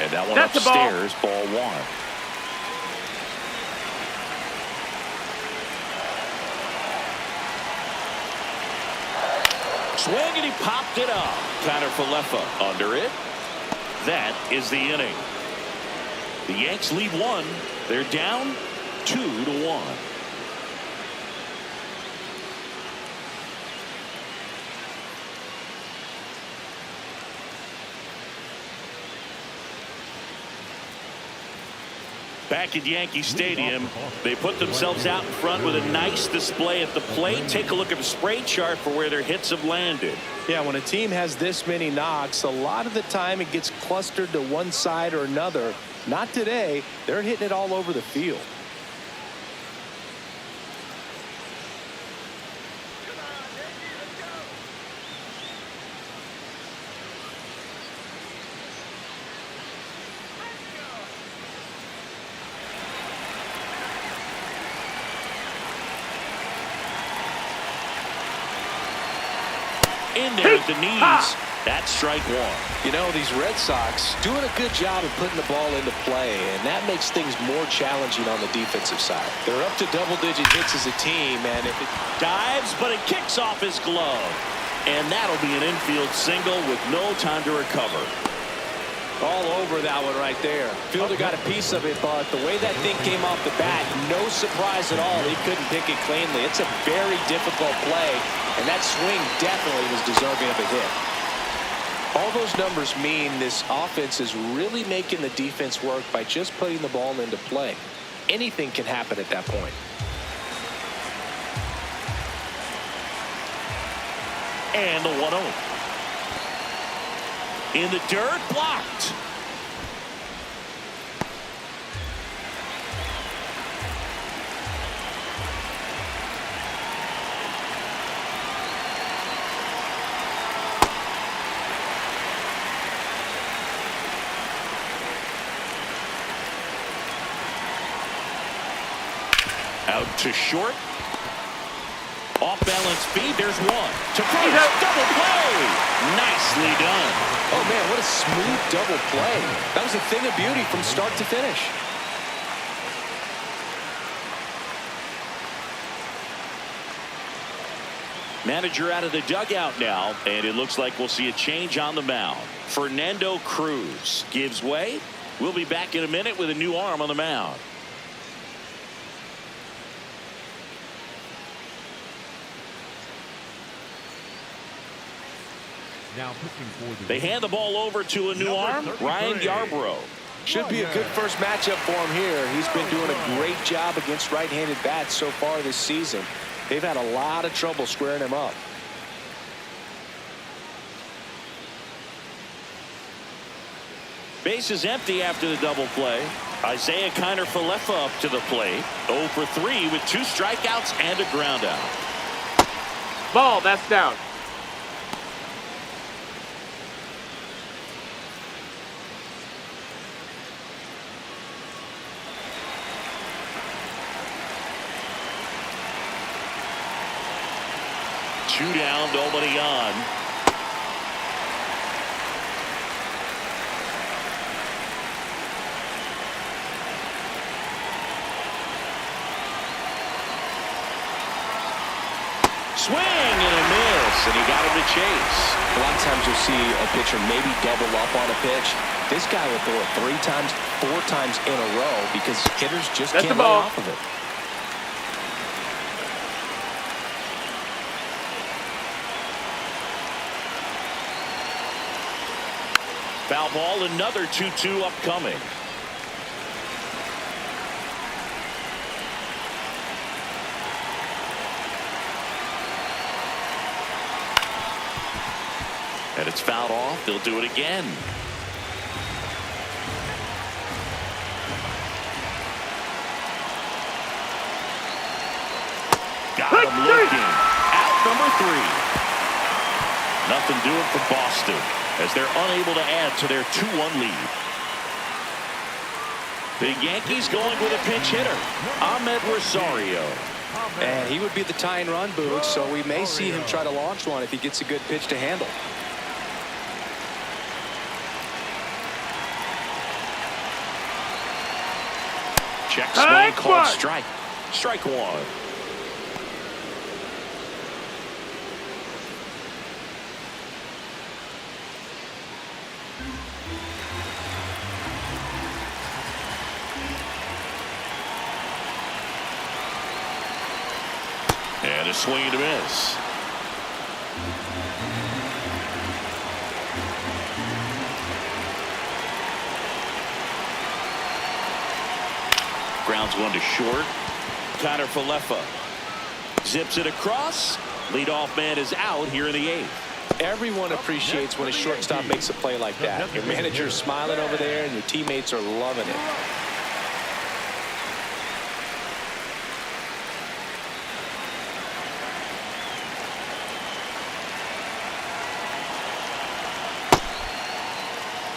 And that one That's upstairs, ball one. Swing, and he popped it up. Tanner Falefa under it. That is the inning. The Yanks lead 1. They're down 2-1. Back at Yankee Stadium, they put themselves out in front with a nice display at the plate. Take a look at the spray chart for where their hits have landed. Yeah, when a team has this many knocks, a lot of the time it gets clustered to one side or another. Not today. They're hitting it all over the field. In there at the knees. That's strike one. You know, these Red Sox doing a good job of putting the ball into play, and that makes things more challenging on the defensive side. They're up to double-digit hits as a team, and if it Dives, but it kicks off his glove. And that'll be an infield single with no time to recover. All over that one right there. Fielder got a piece of it, but the way that thing came off the bat, no surprise at all. He couldn't pick it cleanly. It's a very difficult play, and that swing definitely was deserving of a hit. All those numbers mean this offense is really making the defense work by just putting the ball into play. Anything can happen at that point. And the 1-0. In the dirt, blocked. Out to short. Off balance feed. There's one. To first. Double play. Nicely done. Oh, man, what a smooth double play. That was a thing of beauty from start to finish. Manager out of the dugout now, and it looks like we'll see a change on the mound. Fernando Cruz gives way. We'll be back in a minute with a new arm on the mound. Now pitching for the They hand the ball over to a new arm, Ryan Yarbrough. Should be a good first matchup for him here. He's been doing a great job against right-handed bats so far this season. They've had a lot of trouble squaring him up. Base is empty after the double play. Isaiah Kiner-Falefa up to the plate. 0 for 3 with 2 strikeouts and a ground out. Ball, that's down. Two down, nobody on. Swing and a miss, and he got him to chase. A lot of times you'll see a pitcher maybe double up on a pitch. This guy will throw it 3 times, 4 times in a row because hitters just That's can't the lay ball. off of it. Foul ball, another 2-2 upcoming. And it's fouled off. They'll do it again. Got him looking. Out number 3. Nothing doing for Boston as they're unable to add to their 2-1 lead. The Yankees going with a pinch hitter, Ahmed Rosario. And he would be the tying run, Boog, so we may see him try to launch one if he gets a good pitch to handle. Check swing called strike. Strike 1. And a swing and a miss. Grounds one to short. Kiner-Falefa zips it across. Leadoff man is out here in the 8th. Everyone appreciates when a shortstop makes a play like that. Your manager's smiling over there and your teammates are loving it.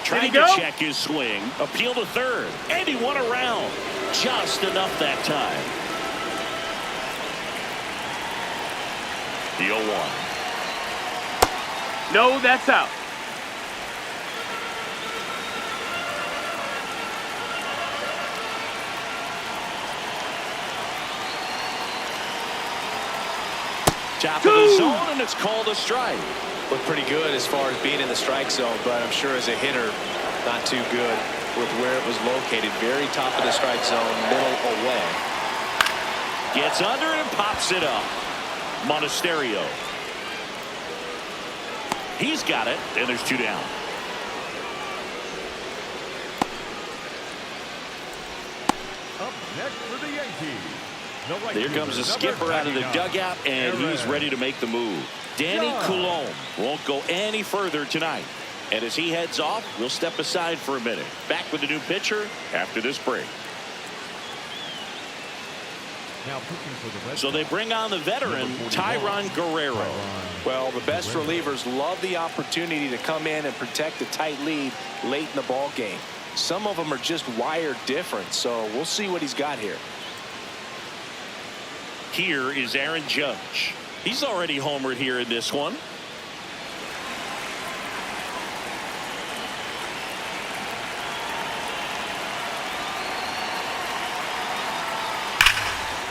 Trying to check his swing. Appeal to third. And he won around. Just enough that time. The 0-1. No, that's out. Top of the zone, and it's called a strike. Looked pretty good as far as being in the strike zone, but I'm sure as a hitter, Not too good with where it was located. Very top of the strike zone, middle away. Gets under it and pops it up. Monasterio. He's got it, and there's 2 down. Up next for the Yankees. The right Here comes the fielder, skipper out of the dugout, and he's ready to make the move. Danny Coulomb won't go any further tonight. And as he heads off, we'll step aside for a minute. Back with the new pitcher after this break. Now pitching for the Red So they bring on the veteran, Tyron Guerrero. Well, the best relievers love the opportunity to come in and protect a tight lead late in the ball game. Some of them are just wired different, so we'll see what he's got here. Here is Aaron Judge. He's already homered here in this one.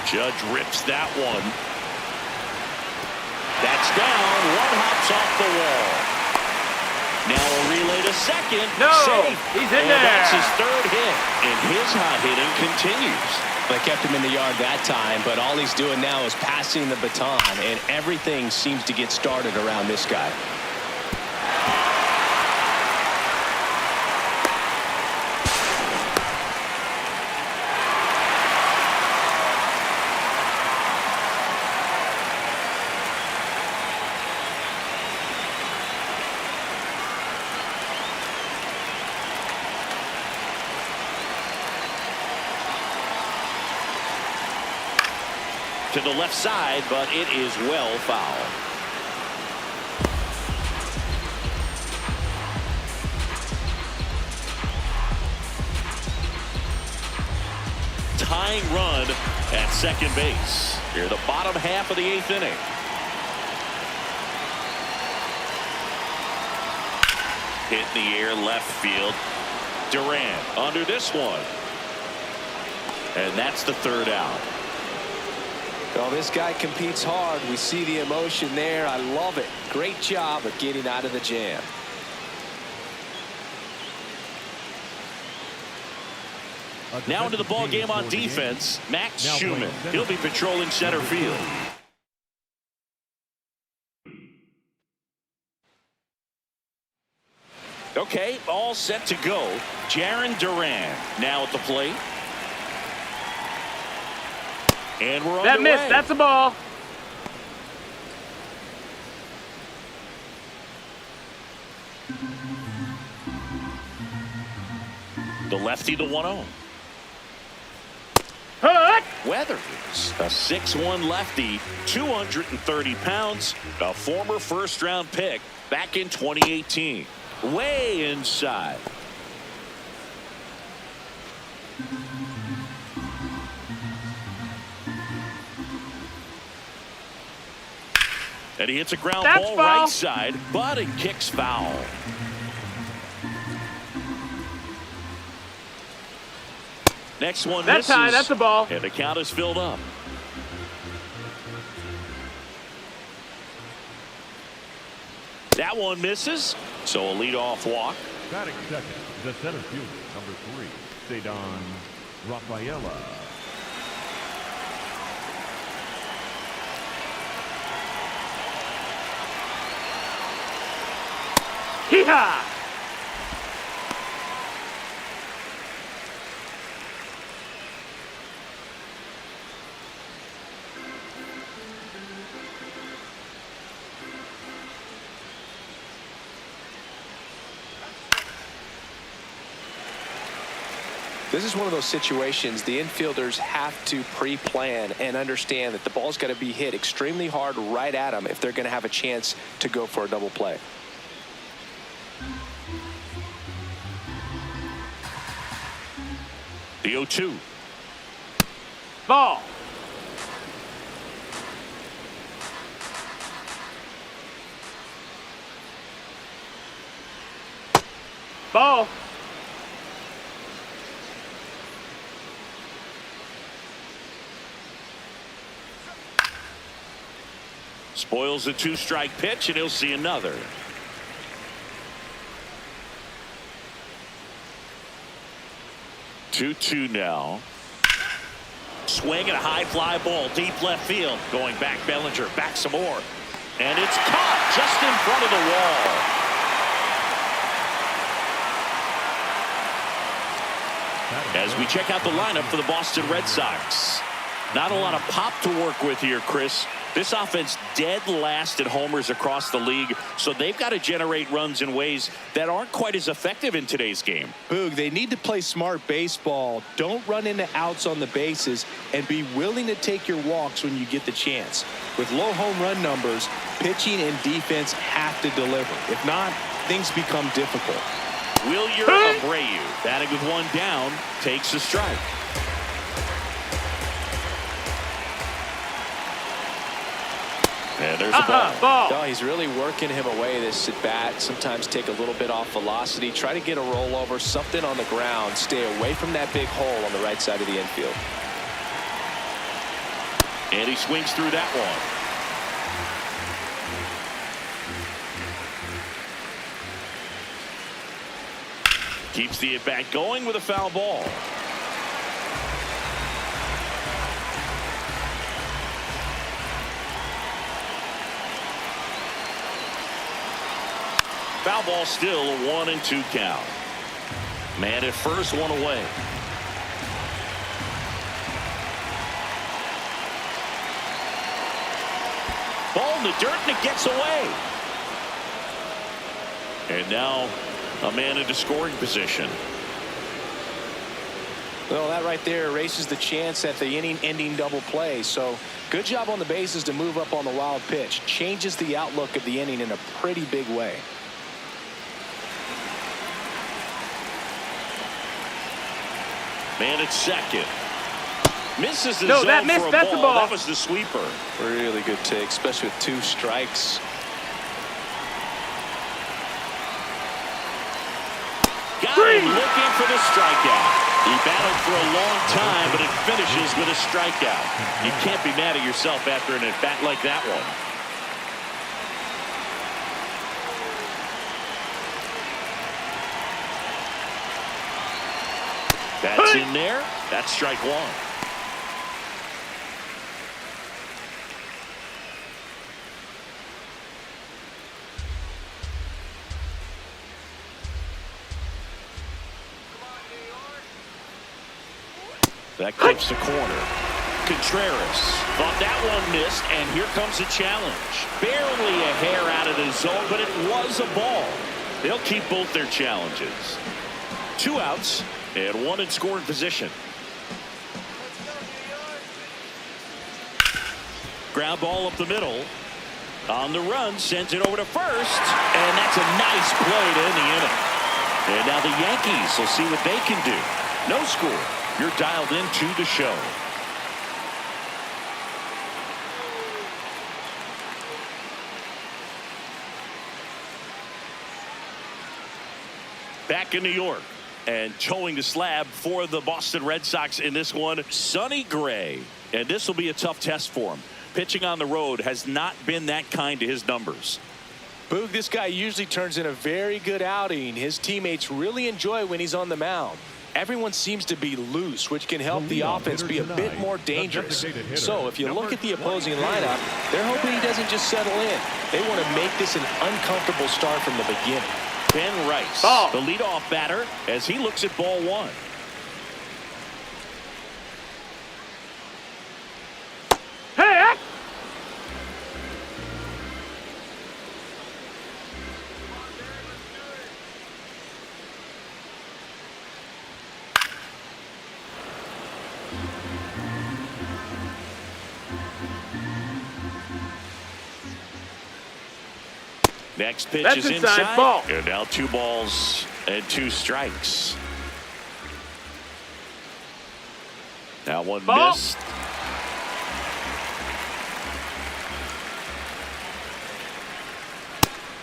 Judge rips that one. That's down. One hops off the wall. Now a relay to second. No, safe. he's in And there. that's his 3rd hit, and his hot hitting continues. They kept him in the yard that time, but all he's doing now is passing the baton, and everything seems to get started around this guy. To the left side, but it is well fouled. Tying run at second base. Here, the bottom half of the 8th inning. Hit in the air, left field. Durant under this one. And that's the 3rd out. Well, this guy competes hard. We see the emotion there. I love it. Great job of getting out of the jam. Now into the ball game on defense, Max Schumann. He'll be patrolling center field. Okay, all set to go. Jarren Duran now at the plate. And we're That underway. missed. That's a ball. The lefty, the 1-0. Hook. Weathers, a 6'1 lefty, 230 pounds, a former 1st-round pick back in 2018. Way inside. And he hits a ground That's ball foul. right side, but it kicks foul. Next one That's misses. high. That's a ball. And the count is filled up. That one misses, so a leadoff walk. Batting second, the center fielder, number 3, Cedon Rafaela. Hee-haw. This is one of those situations the infielders have to pre-plan and understand that the ball's got to be hit extremely hard right at them if they're going to have a chance to go for a double play. The 0-2. Ball. Ball. Spoils the 2-strike pitch, and he'll see another. 2-2 now. Swing and a high fly ball, deep left field. Going back, Bellinger, back some more. And it's caught just in front of the wall. As we check out the lineup for the Boston Red Sox. Not a lot of pop to work with here, Chris. This offense dead last in homers across the league, so they've got to generate runs in ways that aren't quite as effective in today's game. Boog, they need to play smart baseball. Don't run into outs on the bases, and be willing to take your walks when you get the chance. With low home run numbers, pitching and defense have to deliver. If not, things become difficult. Wilyer Abreu, batting with one down, takes a strike. And there's a ball. No, he's really working him away, this at bat. Sometimes take a little bit off velocity. Try to get a rollover, something on the ground. Stay away from that big hole on the right side of the infield. And he swings through that one. Keeps the at-bat going with a foul ball. Foul ball, still a 1-2 count. Man at first, one away. Ball in the dirt, and it gets away. And now a man into scoring position. Well, that right there erases the chance at the inning-ending double play. So good job on the bases to move up on the wild pitch. Changes the outlook of the inning in a pretty big way. Man at second. Misses the No, zone that missed. for a That's ball. a ball. That was the sweeper. Really good take, especially with 2 strikes. Got him looking for the strikeout. He battled for a long time, but it finishes with a strikeout. You can't be mad at yourself after an at-bat like that one. That's in there. That's strike one. That clips the corner. Contreras thought that one missed, and here comes a challenge. Barely a hair out of the zone, but it was a ball. They'll keep both their challenges. 2 outs and 1 in scoring position. Ground ball up the middle. On the run, sends it over to first, and that's a nice play to end the inning. And now the Yankees will see what they can do. No score. You're dialed into the show. Back in New York, and towing the slab for the Boston Red Sox in this one, Sonny Gray. And this will be a tough test for him. Pitching on the road has not been that kind to his numbers. Boog, this guy usually turns in a very good outing. His teammates really enjoy when he's on the mound. Everyone seems to be loose, which can help the offense be a bit more dangerous. So if you look at the opposing lineup, they're hoping he doesn't just settle in. They want to make this an uncomfortable start from the beginning. Ben Rice, ball. the leadoff batter, as he looks at ball one. Hey! Next pitch That's is inside, ball. And now 2 balls and 2 strikes. Now one Ball. missed.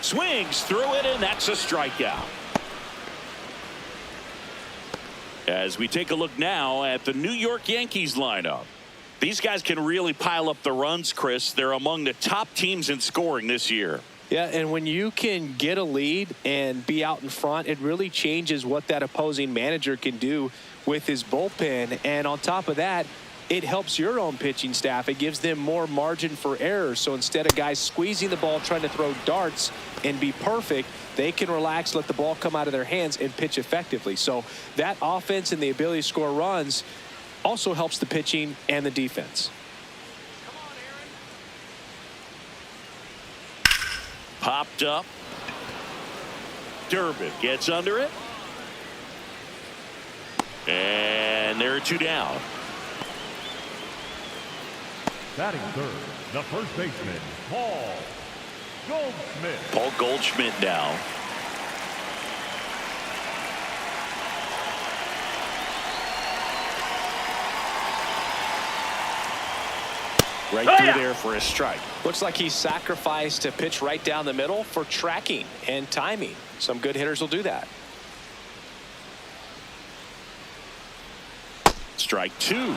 Swings through it, and that's a strikeout. As we take a look now at the New York Yankees lineup. These guys can really pile up the runs, Chris. They're among the top teams in scoring this year. Yeah, and when you can get a lead and be out in front, it really changes what that opposing manager can do with his bullpen. And on top of that, it helps your own pitching staff. It gives them more margin for error. So instead of guys squeezing the ball, trying to throw darts and be perfect, they can relax, let the ball come out of their hands, and pitch effectively. So that offense and the ability to score runs also helps the pitching and the defense. Popped up. Durbin gets under it. And there are 2 down. Batting third, the first baseman, Paul Goldschmidt. Paul Goldschmidt now. Right through there for a strike. Looks like he sacrificed a pitch right down the middle for tracking and timing. Some good hitters will do that. Strike 2.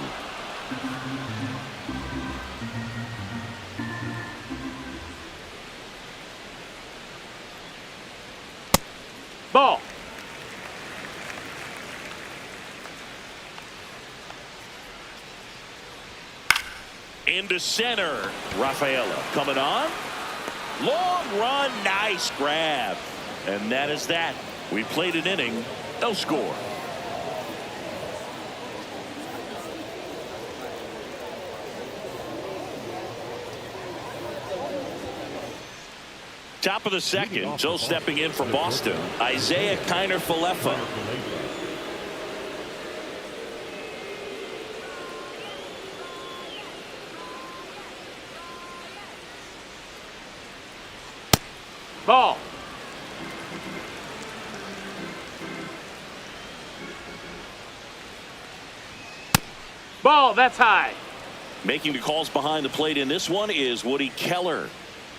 Ball. Into center. Rafaela coming on. Long run. Nice grab. And that is that. We played an inning. No score. Top of the second. So stepping in for Boston, Isaiah Kiner-Falefa. Ball. Ball, that's high. Making the calls behind the plate in this one is Woody Keller.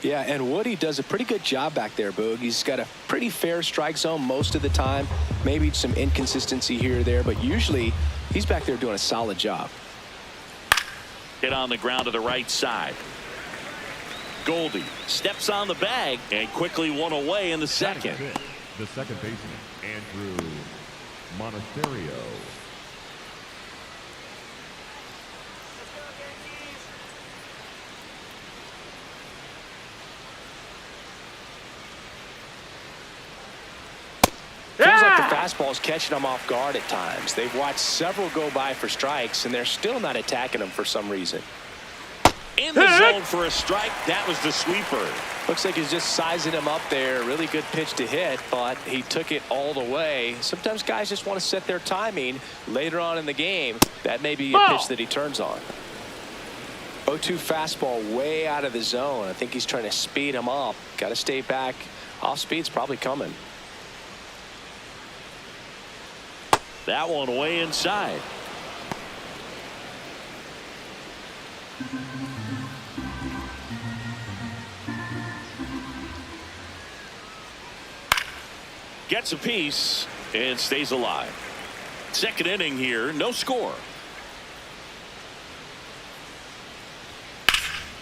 Yeah, and Woody does a pretty good job back there, Boog. He's got a pretty fair strike zone most of the time. Maybe some inconsistency here or there, but usually he's back there doing a solid job. Hit on the ground to the right side. Goldie steps on the bag and quickly one away in the second. The second baseman, Andrew Monasterio. Feels like the fastball is catching them off guard at times. They've watched several go by for strikes, and they're still not attacking them for some reason. In the zone for a strike. That was the sweeper. Looks like he's just sizing him up there. Really good pitch to hit, but he took it all the way. Sometimes guys just want to set their timing later on in the game. That may be a pitch that he turns on. 0-2 fastball way out of the zone. I think he's trying to speed him up. Got to stay back. Off speed's probably coming. That one way inside. Gets a piece and stays alive. Second inning here, no score.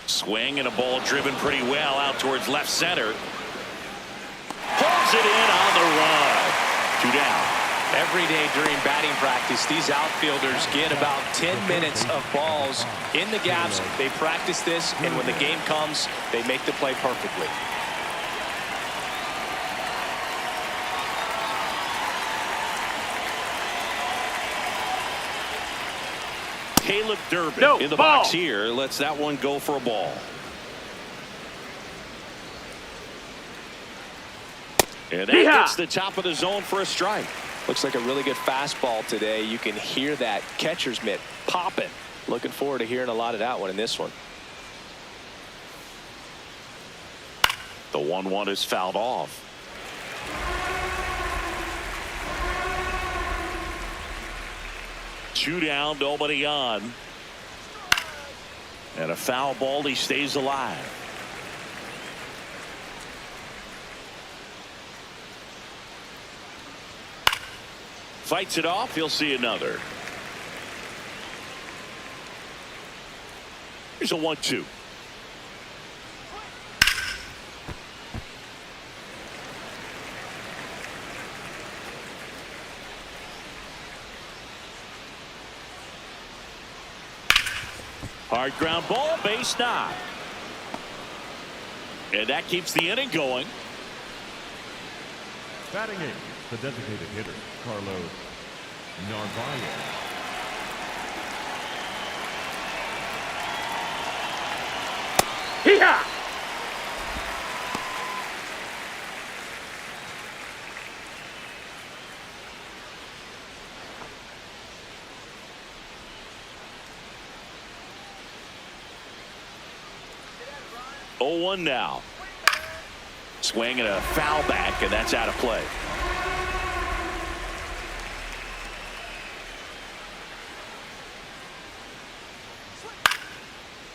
Swing and a ball driven pretty well out towards left center. Pulls it in on the run. 2 down. Every day during batting practice, these outfielders get about 10 minutes of balls in the gaps. They practice this, and when the game comes, they make the play perfectly. Caleb Durbin in the box here. Lets that one go for a ball. And that gets the top of the zone for a strike. Looks like a really good fastball today. You can hear that catcher's mitt popping. Looking forward to hearing a lot of that one in this one. The 1-1 is fouled off. Two down, nobody on. And a foul ball, he stays alive. Fights it off, he'll see another. Here's a 1-2. Hard ground ball, base knock. And that keeps the inning going. Batting eighth, the designated hitter, Carlos Narvaez. Hee-haw! Oh, 1 now. Swing and a foul back, and that's out of play.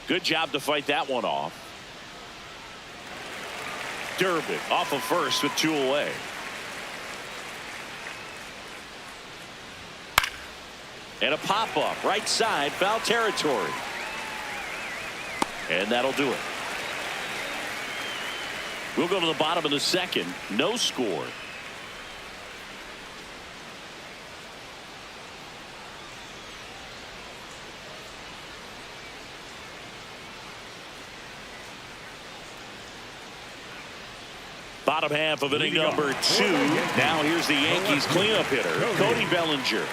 Good job to fight that one off. Durbin off of first with 2 away. And a pop-up right side, foul territory. And that'll do it. We'll go to the bottom of the second. No score. Bottom half of inning number 2. Now here's the Yankees cleanup hitter, Cody Bellinger.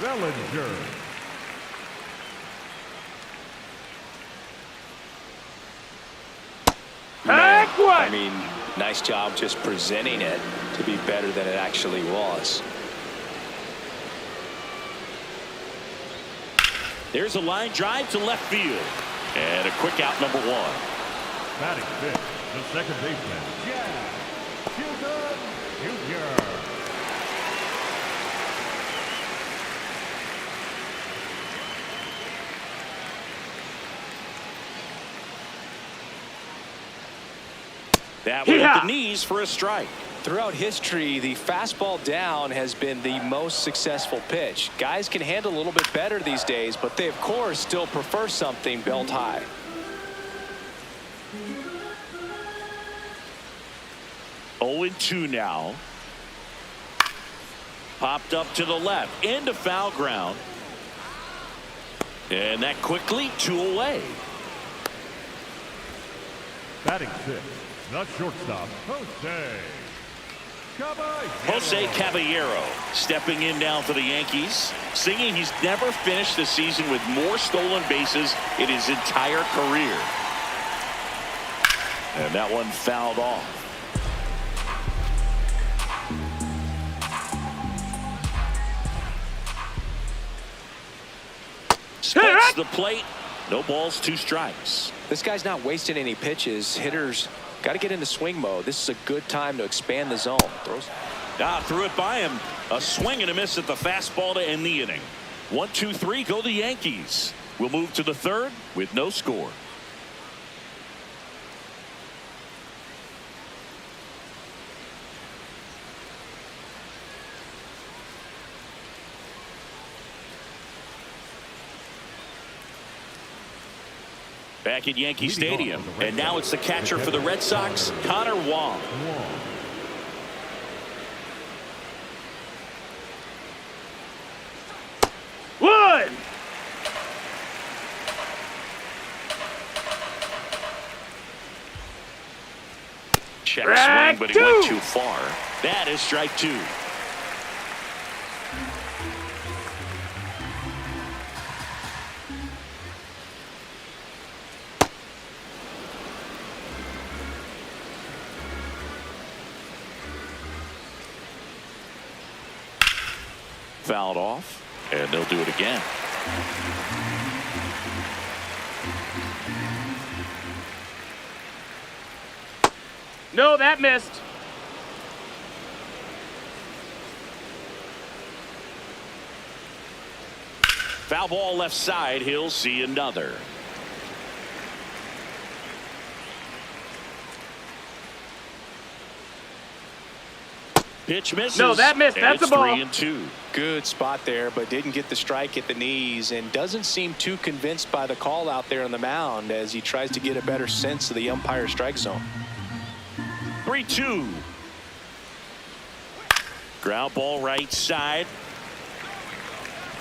Bellinger. What? I mean, nice job just presenting it to be better than it actually was. There's a line drive to left field. And a quick out, number 1. Batting fifth, the second baseman, Junio. That one at the knees for a strike. Throughout history, the fastball down has been the most successful pitch. Guys can handle a little bit better these days, but they, of course, still prefer something belt high. Oh, 2 now. Popped up to the left, into foul ground. And that quickly 2 away. Batting sixth, the shortstop, Jose Caballero stepping in now for the Yankees, singing he's never finished the season with more stolen bases in his entire career. And that one fouled off. Splits the plate. No balls, 2 strikes. This guy's not wasting any pitches. Hitters got to get into swing mode. This is a good time to expand the zone. Threw it by him. A swing and a miss at the fastball to end the inning. 1, 2, 3, go the Yankees. We'll move to the third with no score. Back at Yankee Stadium, and now it's the catcher for the Red Sox, Connor Wong. One. Check swing, but he went too far. That is strike 2. Fouled off, and they'll do it again. No, that missed. Foul ball left side. He'll see another. Pitch misses. No, that missed. That's a ball. 3-2. Good spot there, but didn't get the strike at the knees and doesn't seem too convinced by the call out there on the mound as he tries to get a better sense of the umpire strike zone. 3-2. Ground ball right side.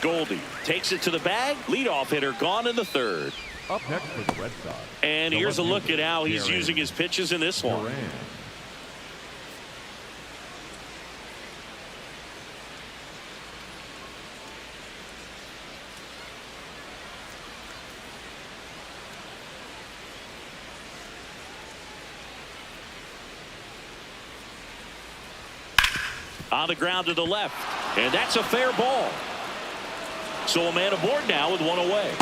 Goldie takes it to the bag. Leadoff hitter gone in the third. Up next for the Red Sox. And here's a look at how he's using his pitches in this one. On the ground to the left, and that's a fair ball. So a man aboard now with one away.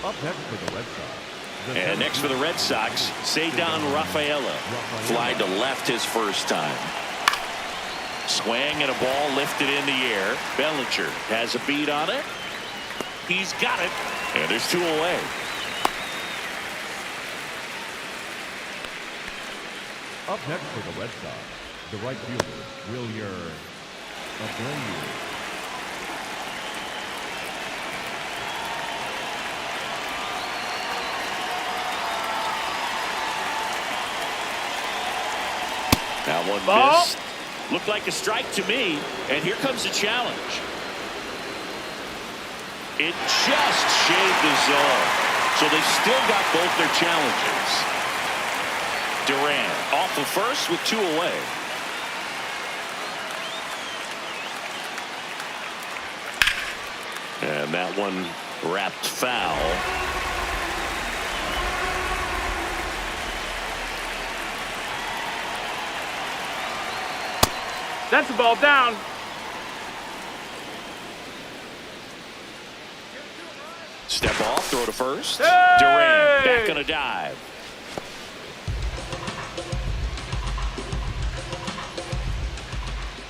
Up next for the Red Sox. And next for the Red Sox, Ceddanne Rafaela. Fly to left his first time. Swing and a ball lifted in the air. Bellinger has a beat on it. He's got it, and there's two away. Up next for the Red Sox, the right fielder, Wilyer Abreu. That one missed. Looked like a strike to me, and here comes the challenge. It just shaved the zone, so they still got both their challenges. Duran off of first with two away. And that one wrapped foul. That's the ball down. Step off, throw to first. Hey! Duran back on a dive.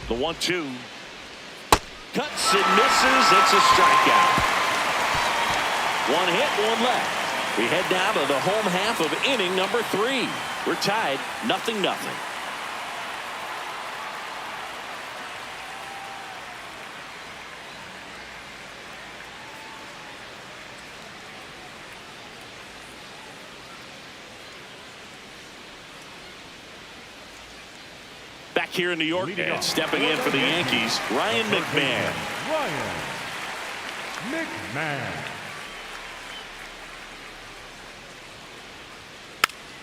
The 1-2. Cuts and misses. It's a strikeout. One hit, one left. We head down to the home half of inning number 3. We're tied 0-0. Back here in New York, and stepping in for the Yankees, Ryan McMahon. Ryan McMahon.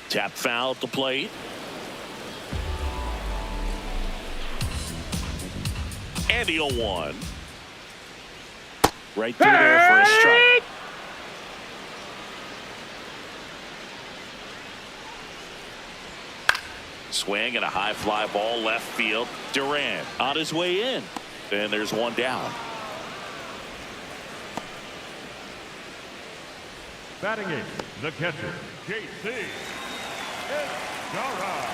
Tap foul at the plate. And the 0-1. Right through there for a strike. Swing and a high fly ball left field. Duran on his way in. And there's one down. Batting in, the catcher, J.C. Escara.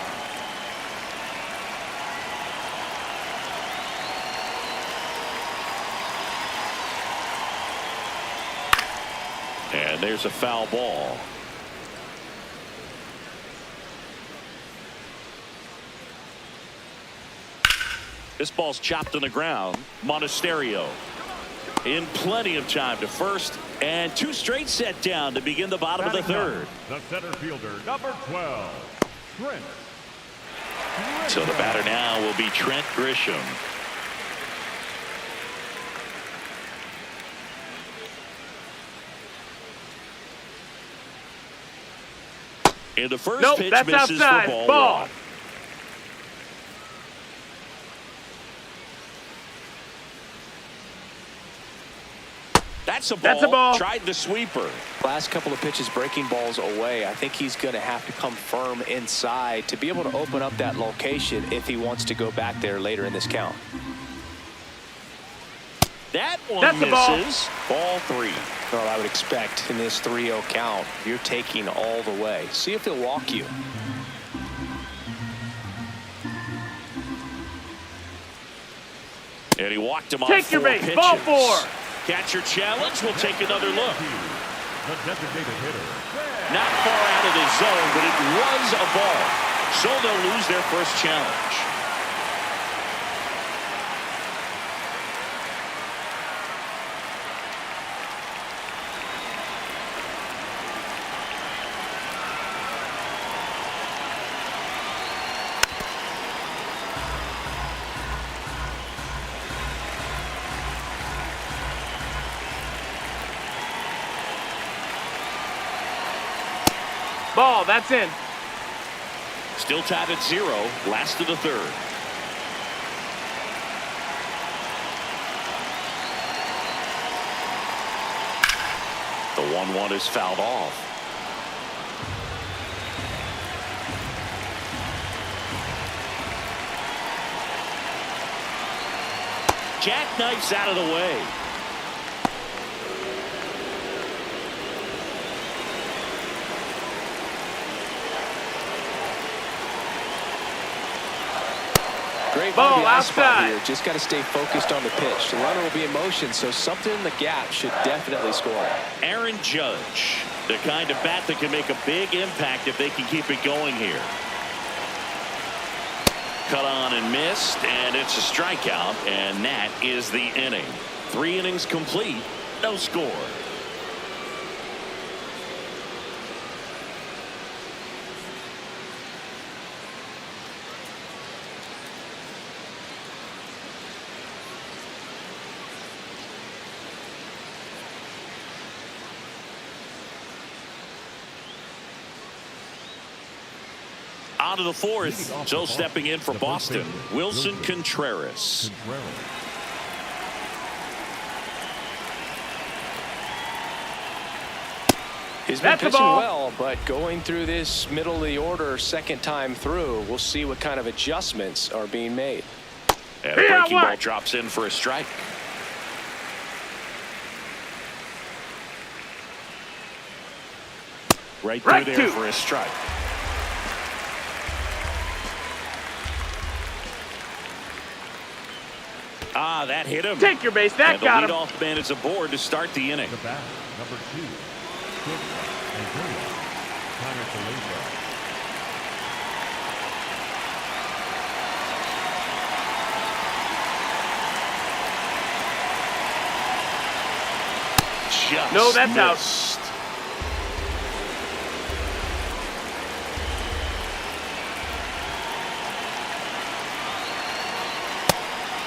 And there's a foul ball. This ball's chopped on the ground. Monasterio in plenty of time to first, and 2 straight set down to begin the bottom of the third. The center fielder, number 12, Trent. So the batter now will be Trent Grisham. In the first Nope, pitch, that's misses outside. for Ball. 1. That's a ball. That's a ball. Tried the sweeper. Last couple of pitches breaking balls away. I think he's going to have to come firm inside to be able to open up that location if he wants to go back there later in this count. That one That's a ball. misses. Ball 3. Well, I would expect in this 3-0 count, you're taking all the way. See if he'll walk you. And he walked him on Take 4 your base. pitches. Ball 4. Catcher challenge. We'll take another look. The designated hitter. Not far out of the zone, but it was a ball. So they'll lose their first challenge. Ball, that's in. Still tied at 0, last of the third. The 1-1 is fouled off. Jackknifes out of the way. Great ball RBI spot outside. here. Just got to stay focused on the pitch. The runner will be in motion, so something in the gap should definitely score. Aaron Judge, the kind of bat that can make a big impact if they can keep it going here. Cut on and missed, and it's a strikeout, and that is the inning. 3 innings complete, no score. On to the fourth. So stepping in for Boston, Wilson Contreras. He's been That's the pitching ball. well, but going through this middle of the order second time through, we'll see what kind of adjustments are being made. And a breaking ball drops in for a strike. Right through Right there to. for a strike. Ah, that hit him. Take your base. That And the got him. leadoff man is aboard to start the inning. The bat, number 2, and Junio. Connor Felicia. Just No, that's out. missed.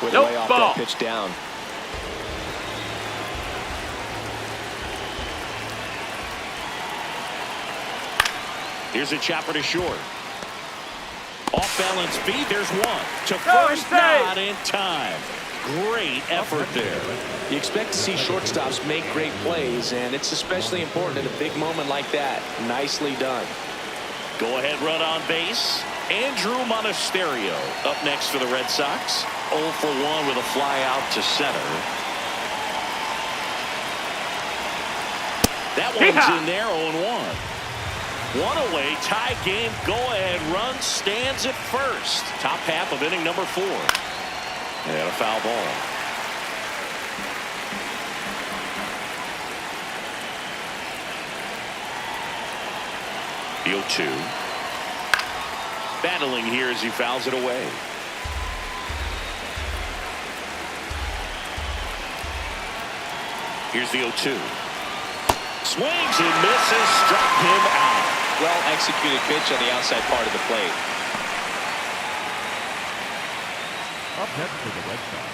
With Nope, lay off ball. that pitch down. Here's a chopper to short. Off balance feed. There's one. To Go first, inside. not in time. Great effort there. You expect to see shortstops make great plays, and it's especially important at a big moment like that. Nicely done. Go ahead run on base. Andrew Monasterio up next for the Red Sox. 0 for 1 with a fly out to center. That one's Yeehaw. in there, 0-1. One away, tie game, go ahead run stands at first. Top half of inning number 4. And a foul ball. The 0-2. Battling here as he fouls it away. Here's the 0-2. Swings and misses, struck him out. Well executed pitch on the outside part of the plate. Up next for the Red Sox,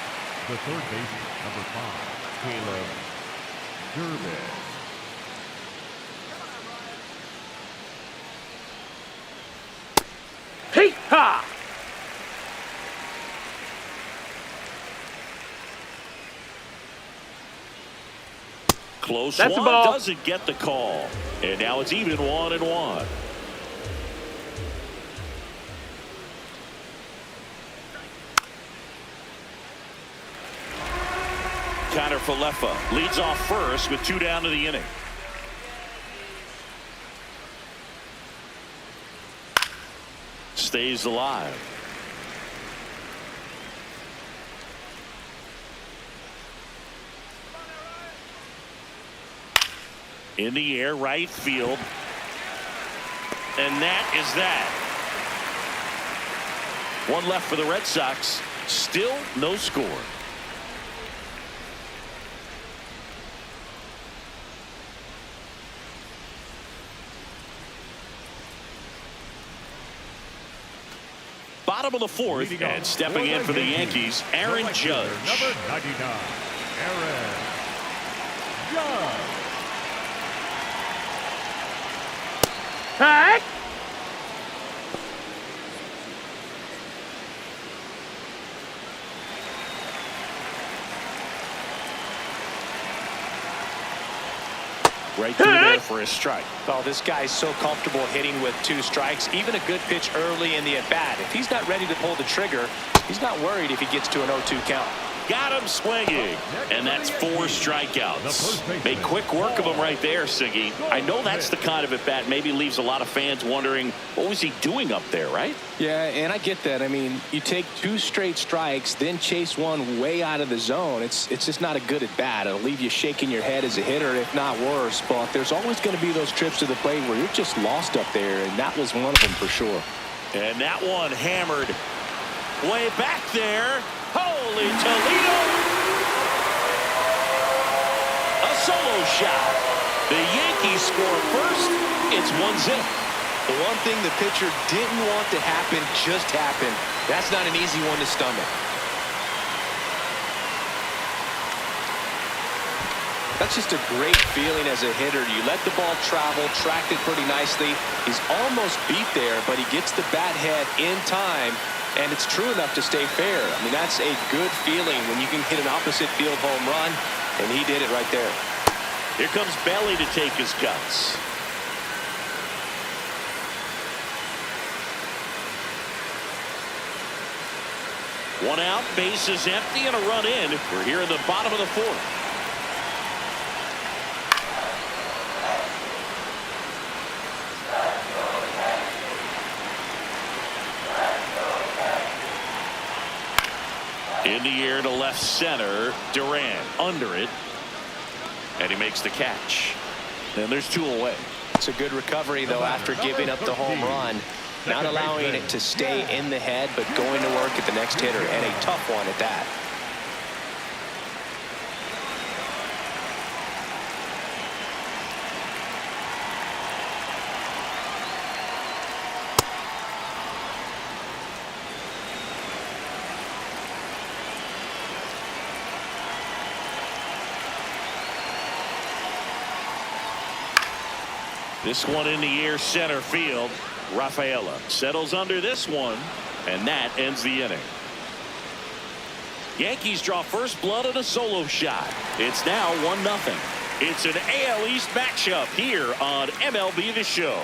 the third baseman, number 5, Caleb Durbin. Hee-ha! Close That's a one, ball. doesn't get the call. And now it's even 1-1. Connor Falefa leads off first with 2 down to the inning. Stays alive. In the air, right field. And that is that. One left for the Red Sox. Still no score. Bottom of the 4th, Leading and off stepping in for the Yankees, Aaron right Judge. fielder, number 99, Aaron Judge. Hey! Right through there for a strike. Oh, this guy's so comfortable hitting with 2 strikes. Even a good pitch early in the at-bat. If he's not ready to pull the trigger, he's not worried if he gets to an 0-2 count. Got him swinging. And that's 4 strikeouts. Made quick work of him right there, Siggy. I know that's the kind of at-bat maybe leaves a lot of fans wondering, what was he doing up there, right? Yeah, and I get that. I mean, you take 2 straight strikes, then chase one way out of the zone. It's just not a good at-bat. It'll leave you shaking your head as a hitter, if not worse. But there's always going to be those trips to the plate where you're just lost up there, and that was one of them for sure. And that one hammered way back there. Holy Toledo! A solo shot. The Yankees score first. It's 1-0. The one thing the pitcher didn't want to happen just happened. That's not an easy one to stomach. That's just a great feeling as a hitter. You let the ball travel, tracked it pretty nicely. He's almost beat there, but he gets the bat head in time, and it's true enough to stay fair. I mean, that's a good feeling when you can hit an opposite field home run, and he did it right there. Here comes Belly to take his cuts. One out, base is empty, and a run in. We're here in the bottom of the 4th. In the air to left center. Durant under it. And he makes the catch. And there's 2 away. It's a good recovery, though, after giving up the home run. Not allowing it to stay in the head, but going to work at the next hitter, and a tough one at that. This one in the air center field. Rafaela settles under this one, and that ends the inning. Yankees draw first blood on a solo shot. It's now 1-0. It's an AL East matchup here on MLB The Show.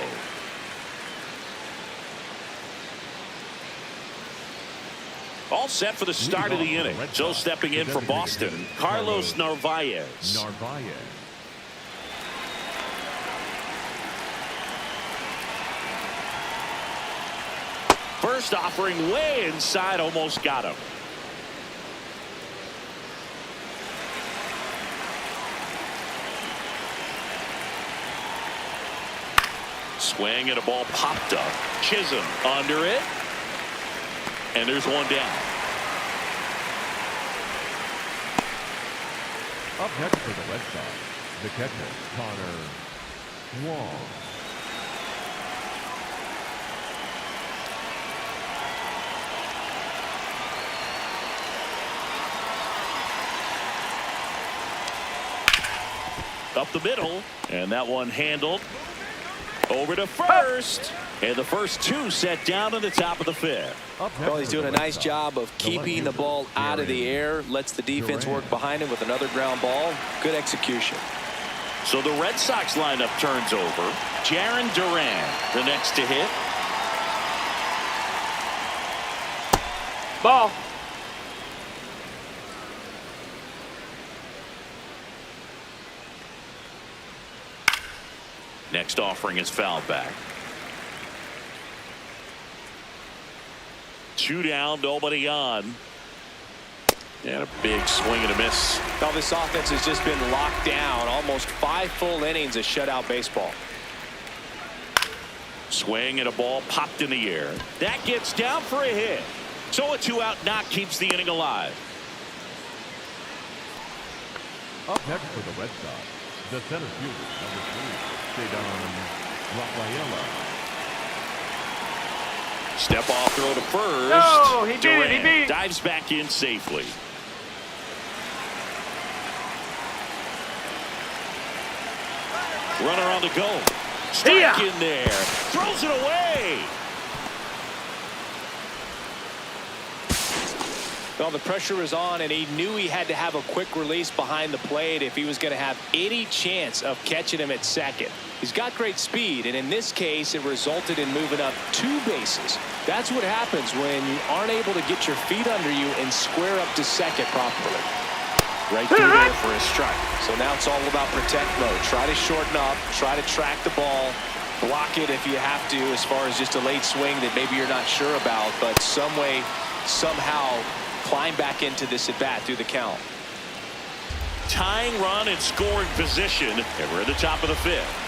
All set for the start of the inning. So stepping in for Boston, Carlos Narvaez. First offering way inside, almost got him. Swing and a ball popped up. Chisholm under it. And there's one down. Up next for the Red Sox, the catcher, Connor Wong. Up the middle, and that one handled over to first, and the first 2 set down in the top of the 5th. Well, he's doing a nice job of keeping the ball out of the air, lets the defense work behind him with another ground ball. Good execution. So the Red Sox lineup turns over. Jarren Duran, the next to hit. Ball. Next offering is fouled back. 2 down, nobody on. And a big swing and a miss. Now this offense has just been locked down. Almost 5 full innings of shutout baseball. Swing and a ball popped in the air. That gets down for a hit. So a 2-out knock keeps the inning alive. Up next for the Red Sox, the center fielder, number 3, Rafaela. Step off throw to first. No, he did it. He Durant beat. dives back in safely. Runner on the go. Strike in there. Throws it away. Well, the pressure was on, and he knew he had to have a quick release behind the plate if he was going to have any chance of catching him at second. He's got great speed, and in this case, it resulted in moving up 2 bases. That's what happens when you aren't able to get your feet under you and square up to second properly. Right through there for a strike. So now it's all about protect mode. Try to shorten up, try to track the ball, block it if you have to, as far as just a late swing that maybe you're not sure about, but some way, somehow, climb back into this at bat through the count. Tying run in scoring position, and we're at the top of the 5th.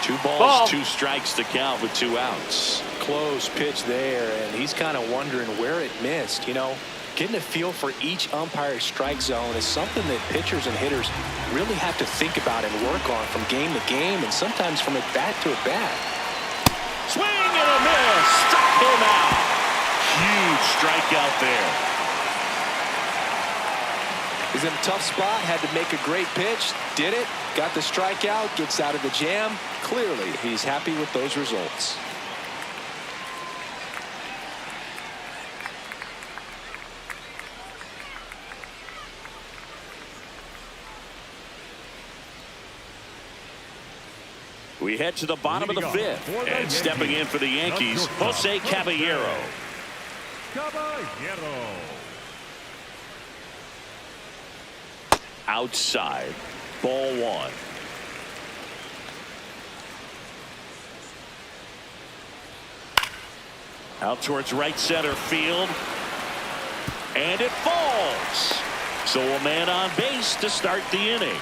Two balls, 2 strikes to count with 2 outs. Close pitch there, and he's kind of wondering where it missed. You know, getting a feel for each umpire's strike zone is something that pitchers and hitters really have to think about and work on from game to game, and sometimes from at bat to at bat. Swing and a miss. Struck him out. Huge strikeout there. He's in a tough spot, had to make a great pitch, did it, got the strikeout, gets out of the jam. Clearly, he's happy with those results. We head to the bottom of the 5th, and stepping in for the Yankees, Jose Caballero. Outside, ball 1. Out towards right center field, and it falls. So a man on base to start the inning.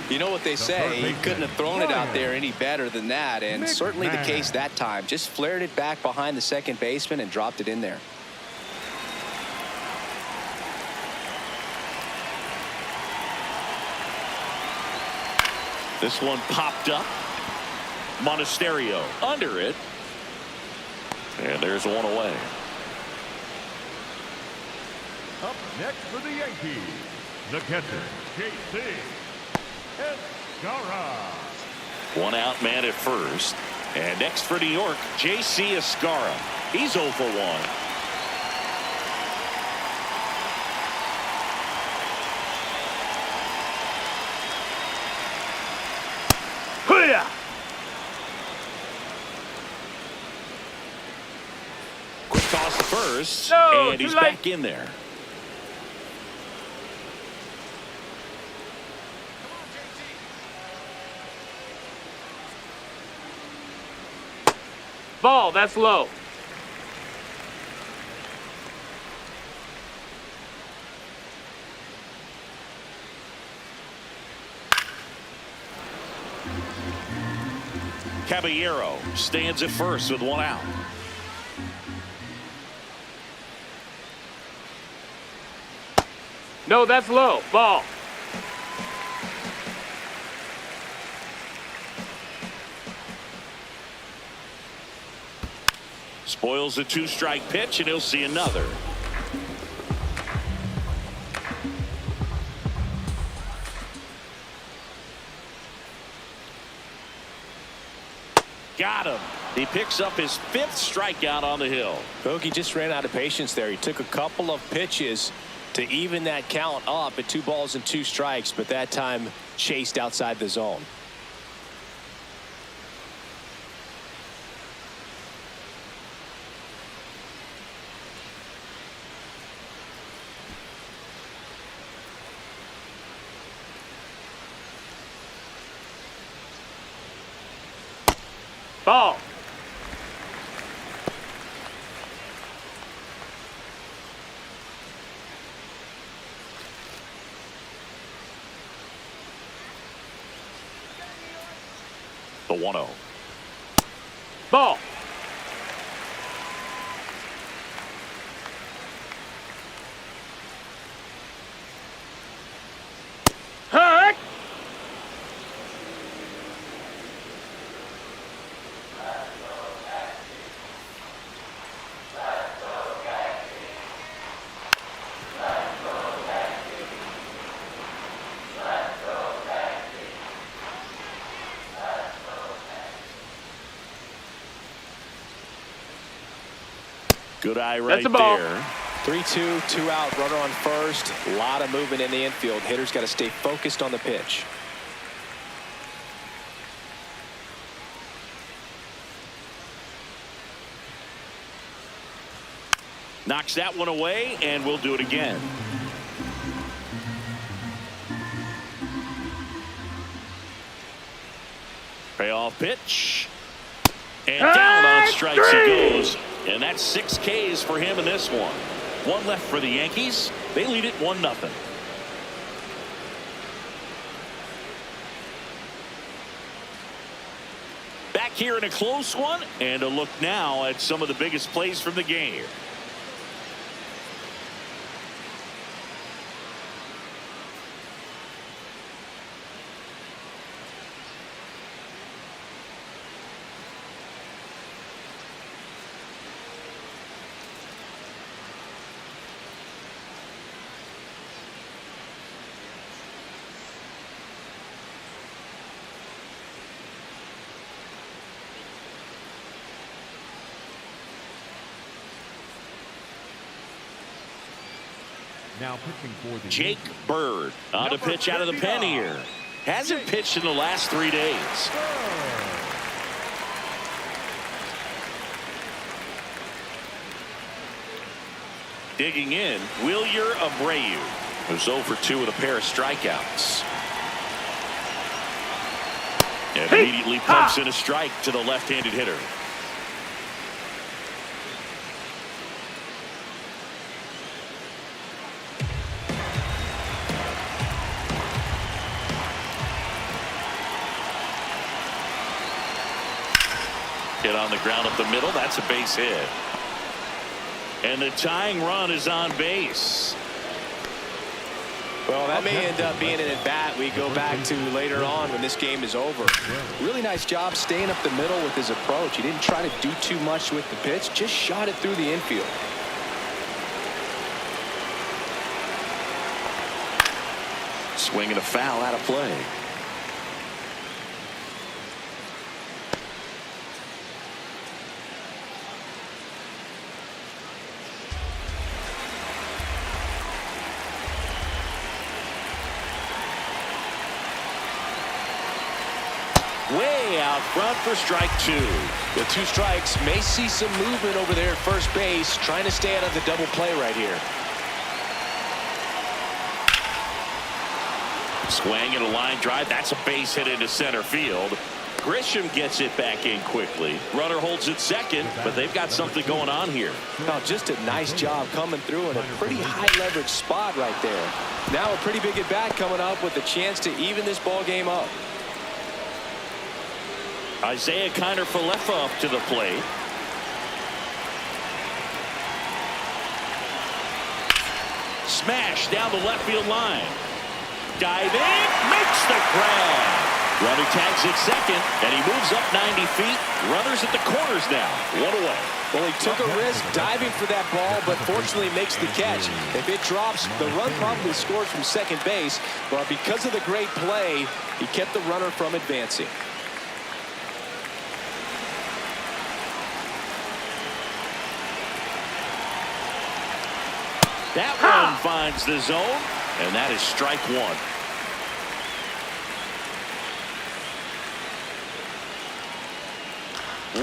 You know what they say, he couldn't have thrown it out there any better than that, and certainly the case that time. Just flared it back behind the second baseman and dropped it in there. This one popped up. Monasterio under it. And there's one away. Up next for the Yankees, the catcher, J.C. Escarra. One out man at first. And next for New York, J.C. Escarra. He's 0 for 1. Quick toss to first, and he's back in there. Ball, that's low. Caballero stands at first with 1 out. No, that's low. Ball. Spoils the 2-strike pitch, and he'll see another. Got him. He picks up his 5th strikeout on the hill. Bogey just ran out of patience there. He took a couple of pitches to even that count up at 2 balls and 2 strikes, but that time chased outside the zone. Ball. The 1-0. Ball. Good eye right That's a ball. there. 3-2, 2 out, runner on first. A lot of movement in the infield. Hitter's got to stay focused on the pitch. Knocks that one away, and we'll do it again. Payoff pitch. And down on strikes he goes. And that's 6 Ks for him in this one. One left for the Yankees. They lead it 1-0. Back here in a close one, and a look now at some of the biggest plays from the game. Now pitching for the Jake Bird on to pitch out of the pen here. Hasn't pitched in the last 3 days. Digging in, Wilyer Abreu, who's 0 for 2 with a pair of strikeouts. And immediately pumps in a strike to the left-handed hitter. Hit on the ground up the middle. That's a base hit. And the tying run is on base. Well, that may end up being an at-bat we go back to later on when this game is over. Really nice job staying up the middle with his approach. He didn't try to do too much with the pitch, just shot it through the infield. Swing and a foul out of play. Way out front for strike 2. With 2 strikes, may see some movement over there at first base, trying to stay out of the double play right here. Swing and a line drive. That's a base hit into center field. Grisham gets it back in quickly. Runner holds it second, but they've got something going on here. Now, just a nice job coming through in a pretty high leverage spot right there. Now a pretty big at bat coming up with a chance to even this ball game up. Isaiah Kiner-Falefa up to the plate. Smash down the left field line. Diving, makes the grab. Runner tags at second, and he moves up 90 feet. Runners at the corners now. 1 away. Well, he took a risk diving for that ball, but fortunately makes the catch. If it drops, the run probably scores from second base, but because of the great play, he kept the runner from advancing. That one finds the zone, and that is strike 1.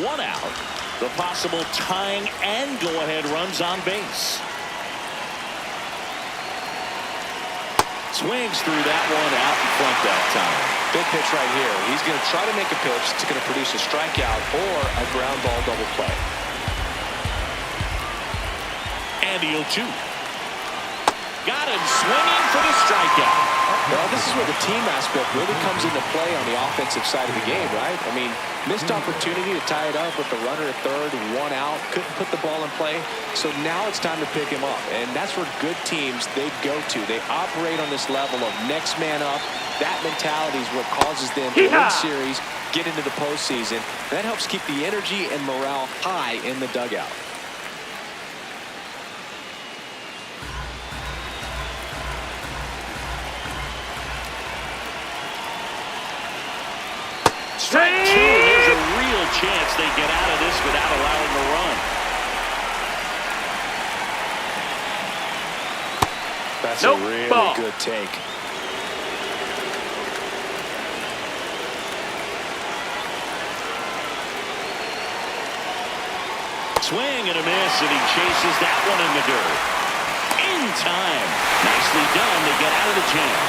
One out. The possible tying and go-ahead runs on base. Swings through that one out in front that time. Big pitch right here. He's going to try to make a pitch that's going to produce a strikeout or a ground ball double play. And the 0-2. Got him swinging for the strikeout. Well, this is where the team aspect really comes into play on the offensive side of the game, right? I mean, missed opportunity to tie it up with the runner at third, 1 out, couldn't put the ball in play. So now it's time to pick him up, and that's where good teams, they go to. They operate on this level of next man up. That mentality is what causes them to win series, get into the postseason. That helps keep the energy and morale high in the dugout. Strike 2. There's a real chance they get out of this without allowing the run. That's Nope, a really ball. good take. Swing and a miss, and he chases that one in the dirt. In time. Nicely done to get out of the jam.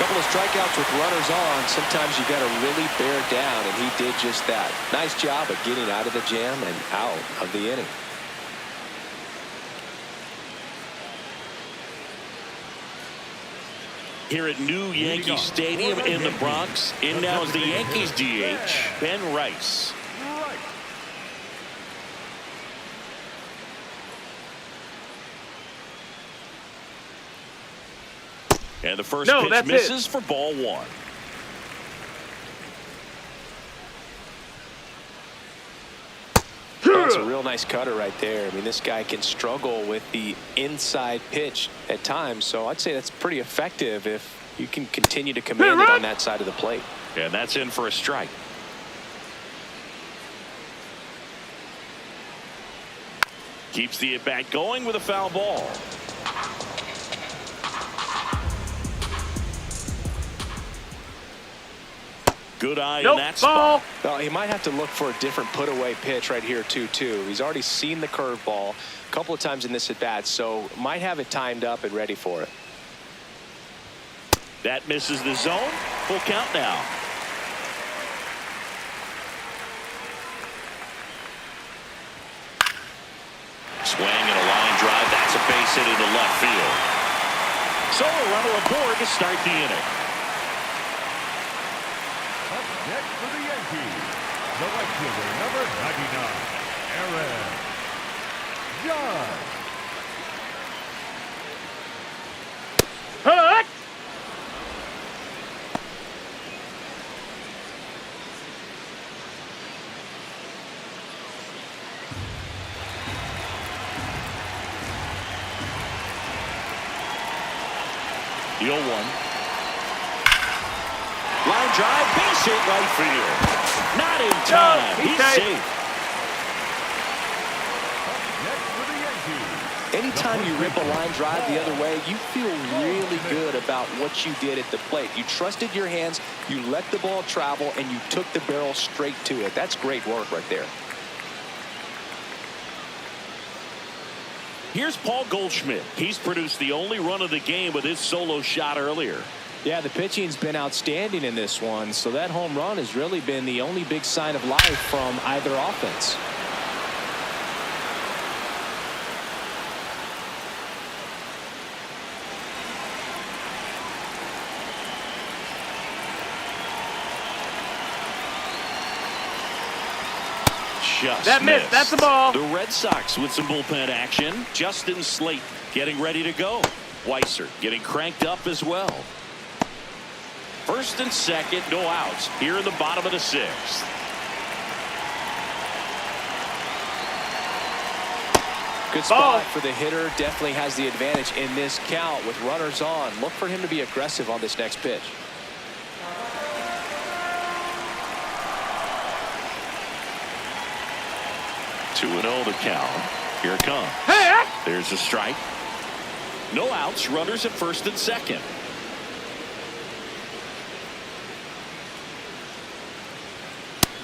Couple of strikeouts with runners on. Sometimes you got to really bear down, and he did just that. Nice job of getting out of the jam and out of the inning. Here at new Yankee Stadium in the Bronx, in now is the Yankees DH, Ben Rice. And the first pitch misses for ball one. That's a real nice cutter right there. I mean, this guy can struggle with the inside pitch at times, so I'd say that's pretty effective if you can continue to command it on that side of the plate. And that's in for a strike. Keeps the at-bat going with a foul ball. Good eye in that spot. Well, he might have to look for a different put-away pitch right here, too. He's already seen the curveball a couple of times in this at-bat, so might have it timed up and ready for it. That misses the zone. Full count now. Swing and a line drive. That's a base hit into left field. So a runner aboard to start the inning. Up next for the Yankees, the right fielder, number 99, Aaron Judge. Hut! The 0-1. Line drive, base hit right field. Not in time. He's safe. Anytime you rip a line drive the other way, you feel really good about what you did at the plate. You trusted your hands, you let the ball travel, and you took the barrel straight to it. That's great work right there. Here's Paul Goldschmidt. He's produced the only run of the game with his solo shot earlier. Yeah, the pitching's been outstanding in this one, so that home run has really been the only big sign of life from either offense. That missed. That's the ball. The Red Sox with some bullpen action. Justin Slate getting ready to go. Weiser getting cranked up as well. First and second, no outs here in the bottom of the sixth. Good spot for the hitter. Definitely has the advantage in this count with runners on. Look for him to be aggressive on this next pitch. 2-0 the count. Here it comes. There's a strike. No outs. Runners at first and second.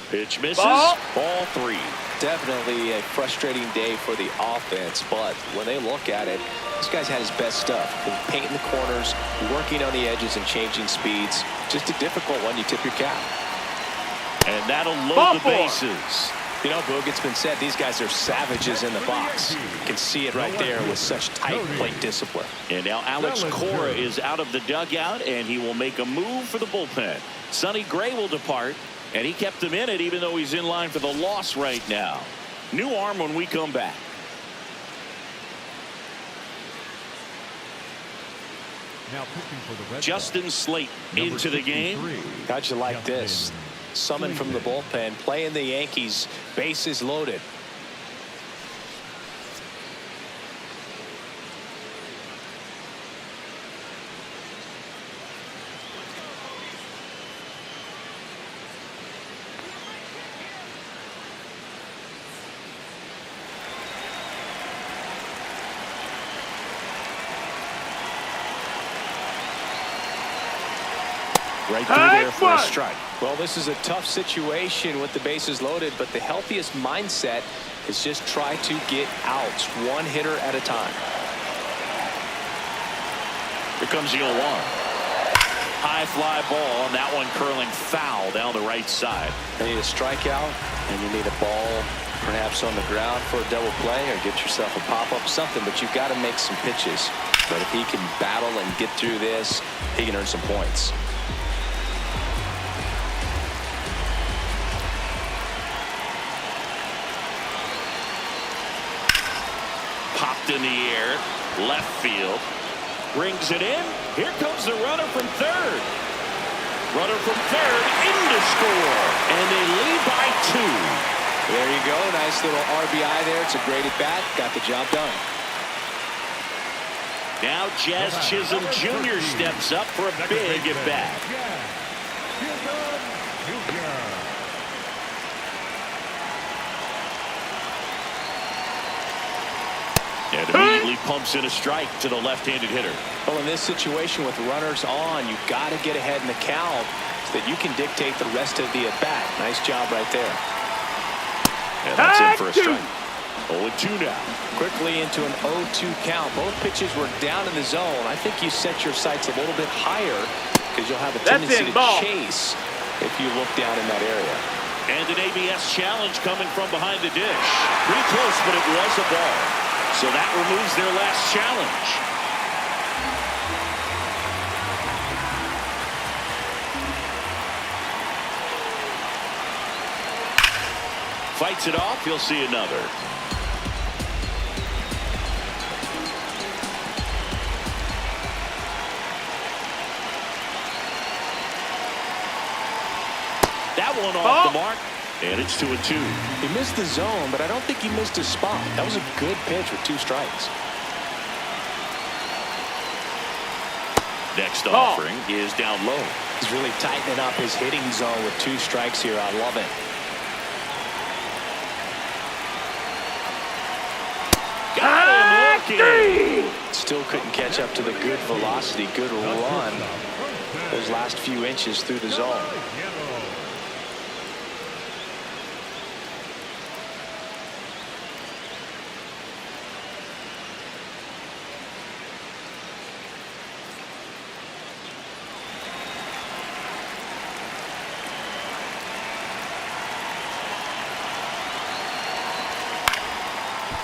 Pitch misses. Ball 3. Definitely a frustrating day for the offense, but when they look at it, this guy's had his best stuff. Been painting the corners, working on the edges, and changing speeds. Just a difficult one. You tip your cap. And that'll load the bases. You know, Boog, it's been said these guys are savages in the box. You can see it right there with such tight plate discipline. And now Alex Cora is out of the dugout, and he will make a move for the bullpen. Sonny Gray will depart, and he kept him in it even though he's in line for the loss right now. New arm when we come back. Now pitching for the Red Justin Slate into the game. How'd you like this? Summoned from the bullpen, playing the Yankees, bases loaded. Right through there for a strike. Well, this is a tough situation with the bases loaded, but the healthiest mindset is just try to get outs, one hitter at a time. Here comes the 0-1. High fly ball, and that one curling foul down the right side. You need a strikeout, and you need a ball perhaps on the ground for a double play, or get yourself a pop-up, something, but you've got to make some pitches. But if he can battle and get through this, he can earn some points. Popped in the air, left field. Brings it in. Here comes the runner from third. Runner from third in to score. And they lead by 2. There you go. Nice little RBI there. It's a great at-bat. Got the job done. Now Jazz Chisholm Jr. steps up for a big at-bat. And immediately pumps in a strike to the left-handed hitter. Well, in this situation with runners on, you've got to get ahead in the count so that you can dictate the rest of the at-bat. Nice job right there. And that's in for a strike. 0-2 now. Quickly into an 0-2 count. Both pitches were down in the zone. I think you set your sights a little bit higher because you'll have a tendency to chase if you look down in that area. And an ABS challenge coming from behind the dish. Pretty close, but it was a ball. So that removes their last challenge. Fights it off. You'll see another. That one off the mark. And it's 2-2. He missed the zone, but I don't think he missed his spot. That was a good pitch with 2 strikes. Next offering is down low. He's really tightening up his hitting zone with 2 strikes here. I love it. Got him looking. Still couldn't catch up to the good velocity, good run. Those last few inches through the zone.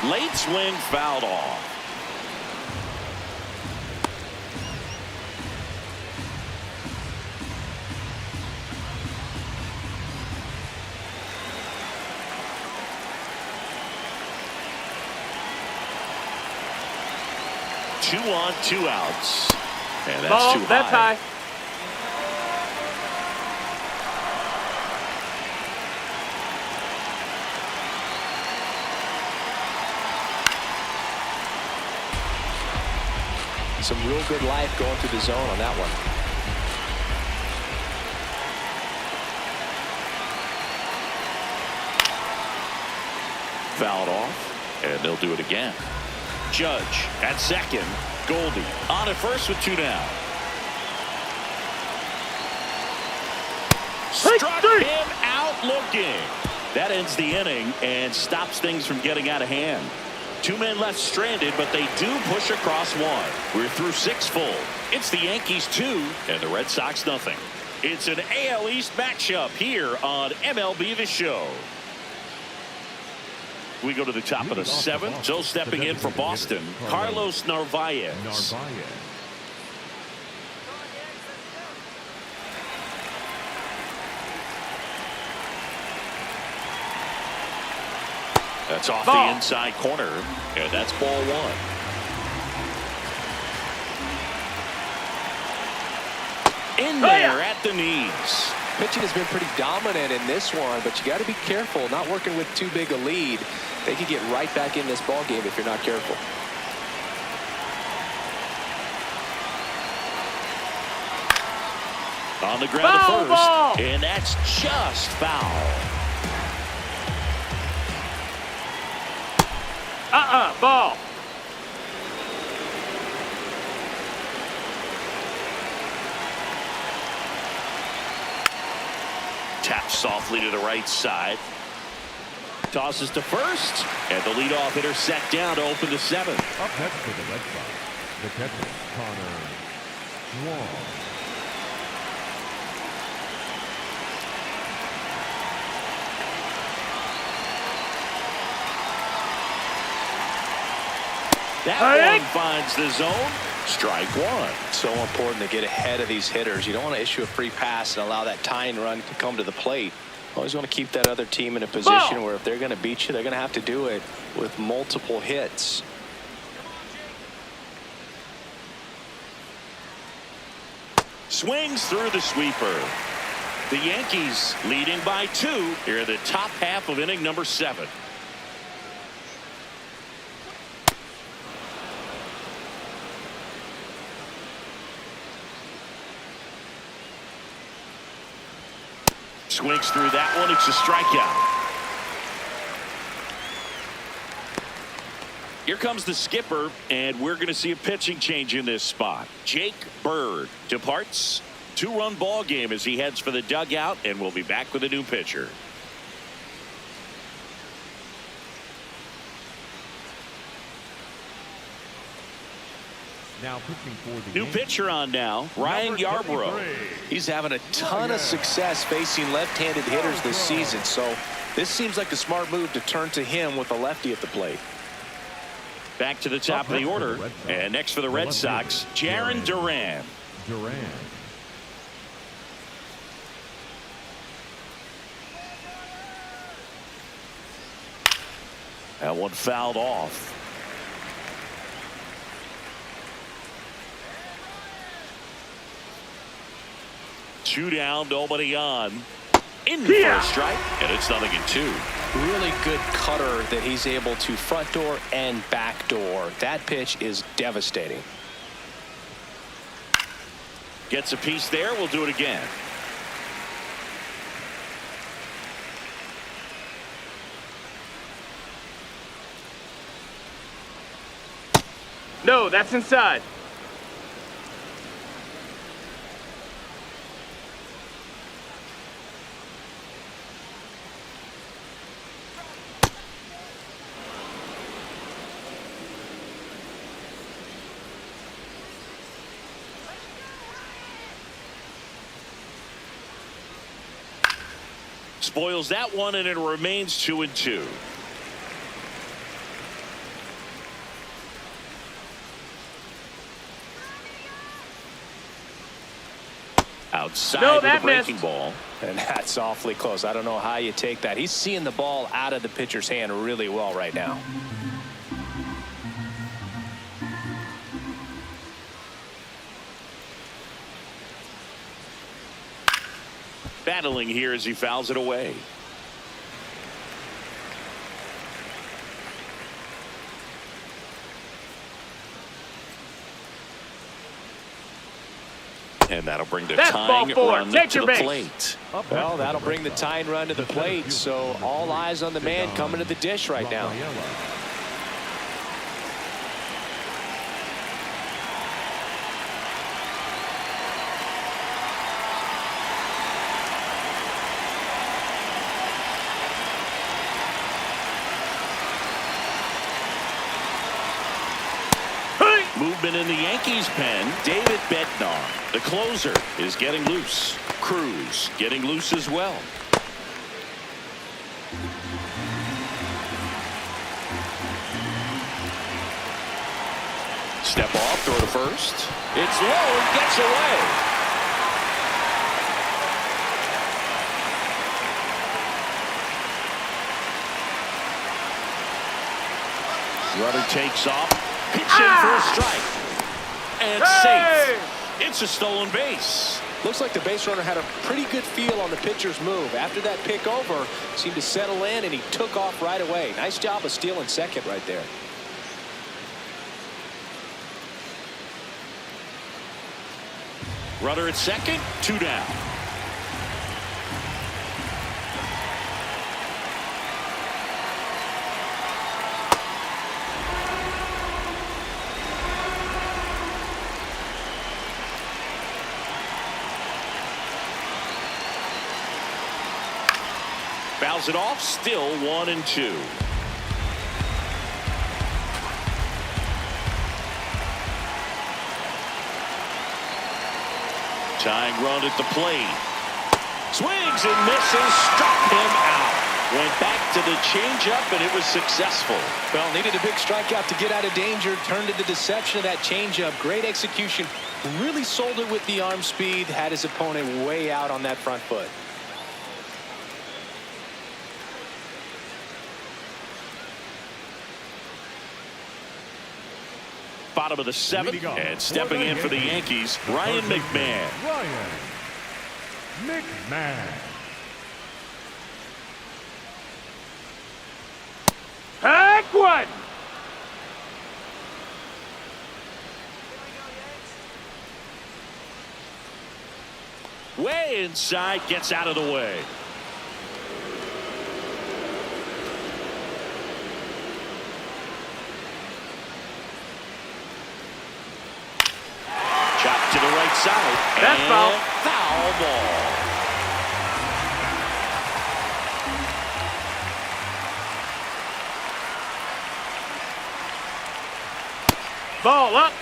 Late swing fouled off. Two on, 2 outs. And that's too high. That's high. Some real good life going through the zone on that one. Fouled off, and they'll do it again. Judge at second. Goldie on at first with 2 down. Struck him out looking. That ends the inning and stops things from getting out of hand. 2 men left stranded, but they do push across 1. We're through 6 full. It's the Yankees 2 and the Red Sox nothing. It's an AL East matchup here on MLB The Show. We go to the top of the 7th. So stepping in for Boston, Carlos Narvaez. That's off the inside corner, and that's ball 1. In there at the knees. Pitching has been pretty dominant in this one, but you got to be careful, not working with too big a lead. They could get right back in this ball game if you're not careful. On the ground to first, and that's just foul. Ball. Taps softly to the right side. Tosses to first. And the leadoff hitter set down to open the 7th. Up next for the Red Sox, the catcher, Connor Wong. That one finds the zone. Strike 1. So important to get ahead of these hitters. You don't want to issue a free pass and allow that tying run to come to the plate. Always want to keep that other team in a position where if they're going to beat you, they're going to have to do it with multiple hits. Swings through the sweeper. The Yankees leading by 2 here in the top half of inning number 7. Swings through that one. It's a strikeout. Here comes the skipper, and we're going to see a pitching change in this spot. Jake Bird departs. 2-run ball game as he heads for the dugout, and we'll be back with a new pitcher. Now pitching for the New Yankees, pitcher on now, Ryan Yarbrough. He's having a ton of success facing left-handed hitters this season, so this seems like a smart move to turn to him with a lefty at the plate. Back to the top of the order, and next for the Red Sox, Jarren Duran. That one fouled off. Two down, nobody on. In for a strike, and it's 0-2. Really good cutter that he's able to front door and back door. That pitch is devastating. Gets a piece there. We'll do it again. No, that's inside. Spoils that one, and it remains 2-2. Outside with a breaking ball. And that's awfully close. I don't know how you take that. He's seeing the ball out of the pitcher's hand really well right now. Battling here as he fouls it away. And that'll bring the tying run to the plate. Well, that'll bring the tying run to the plate. So all eyes on the man coming to the dish right now. Movement in the Yankees pen. David Bednar, the closer, is getting loose. Cruz getting loose as well. Step off, throw to first. It's low and gets away. Runner takes off. Pitch in for a strike. And safe. It's a stolen base. Looks like the base runner had a pretty good feel on the pitcher's move. After that pick over, seemed to settle in, and he took off right away. Nice job of stealing second right there. Runner at second, 2 down. Fouls it off, still 1-2. Tying run at the plate. Swings and misses, struck him out. Went back to the changeup, and it was successful. Well, needed a big strikeout to get out of danger. Turned to the deception of that changeup. Great execution. Really sold it with the arm speed. Had his opponent way out on that front foot. Bottom of the seventh, and stepping in for the Yankees, Ryan McMahon. Ryan McMahon. Heck one! Way inside, gets out of the way. Chopped to the right side. That's foul. Foul ball. Ball up.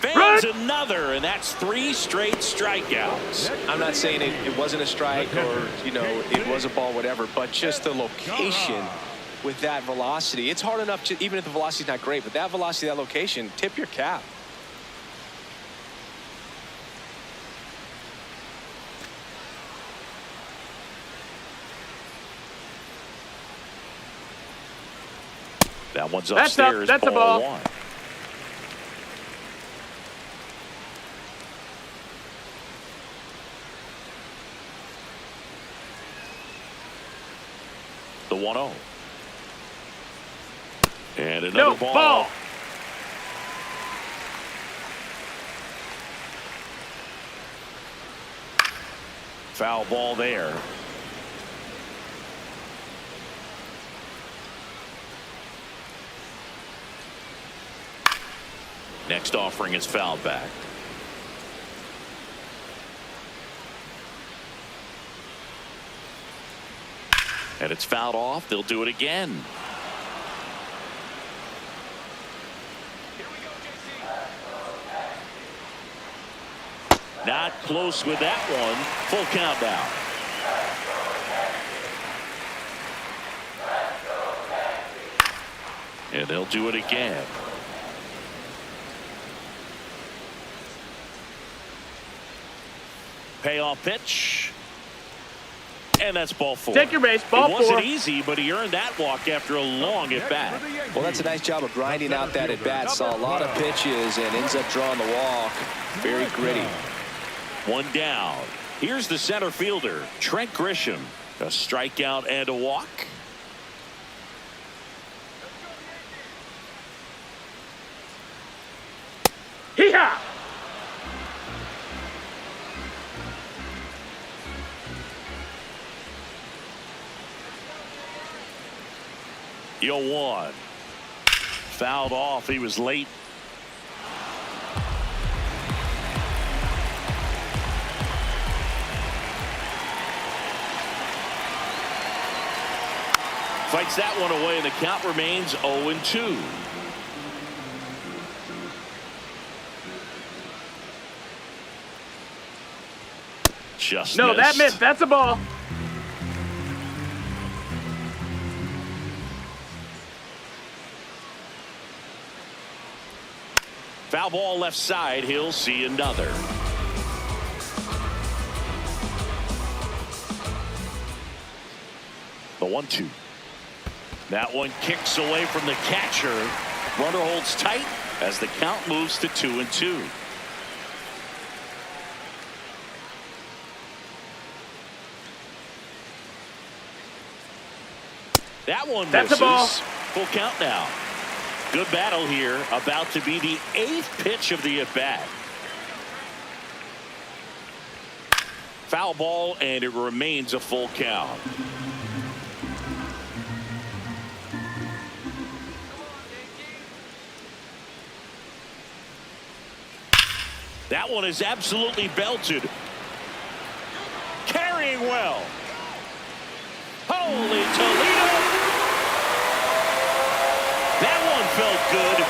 Fans another, and that's 3 straight strikeouts. I'm not saying it wasn't a strike or, you know, it was a ball, whatever, but just the location with that velocity. It's hard enough to, even if the velocity's not great, but that velocity, that location, tip your cap. That one's That's up. upstairs. That's a ball. 1. The 1-0. And another No, ball. ball. Foul ball there. Next offering is fouled back. And it's fouled off. They'll do it again. Not close with that one. Full count now. And they'll do it again. Payoff pitch. And that's ball 4. Take your base. Ball 4. It wasn't easy, but he earned that walk after a long at-bat. Well, that's a nice job of grinding out that at-bat. Saw a lot of pitches and ends up drawing the walk. Very gritty. 1 down. Here's the center fielder, Trent Grisham. A strikeout and a walk. Hee-haw! Yo 1. Fouled off. He was late. Fights that one away, and the count remains 0-2. Just No, missed. that missed. That's a ball. Foul ball left side. He'll see another. The 1-2. That one kicks away from the catcher. Runner holds tight as the count moves to 2-2. That one That's misses. a ball. Full count now. Good battle here. About to be the 8th pitch of the at-bat. Foul ball, and it remains a full count. That one is absolutely belted. Carrying well. Holy Toledo. That one felt good.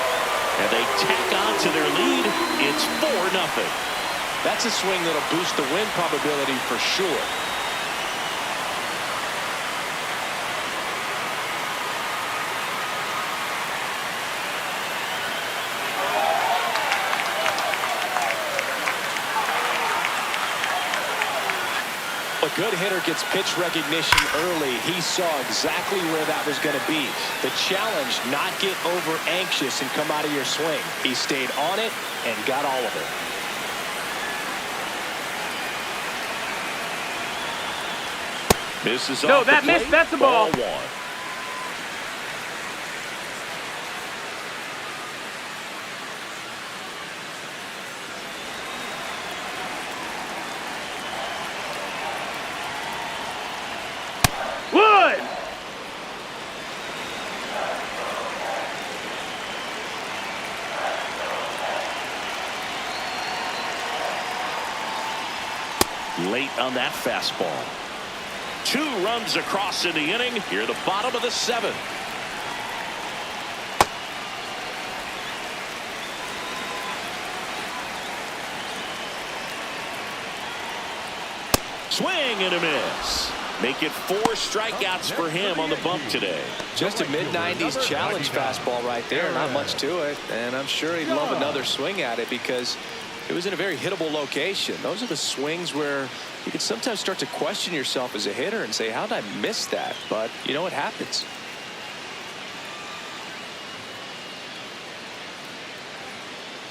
And they tack on to their lead. It's 4-0. That's a swing that'll boost the win probability for sure. A good hitter gets pitch recognition early. He saw exactly where that was going to be. The challenge, not get over anxious and come out of your swing. He stayed on it and got all of it. Misses No, off the that plate. missed. That's a ball. One. Wood! Late on that fastball. 2 runs across in the inning. Here, the bottom of the 7th. Swing and a miss. Make it 4 strikeouts for him on the bump today. Just a mid-90s challenge fastball right there. Not much to it. And I'm sure he'd love another swing at it because it was in a very hittable location. Those are the swings where you can sometimes start to question yourself as a hitter and say, how did I miss that? But, you know, it happens.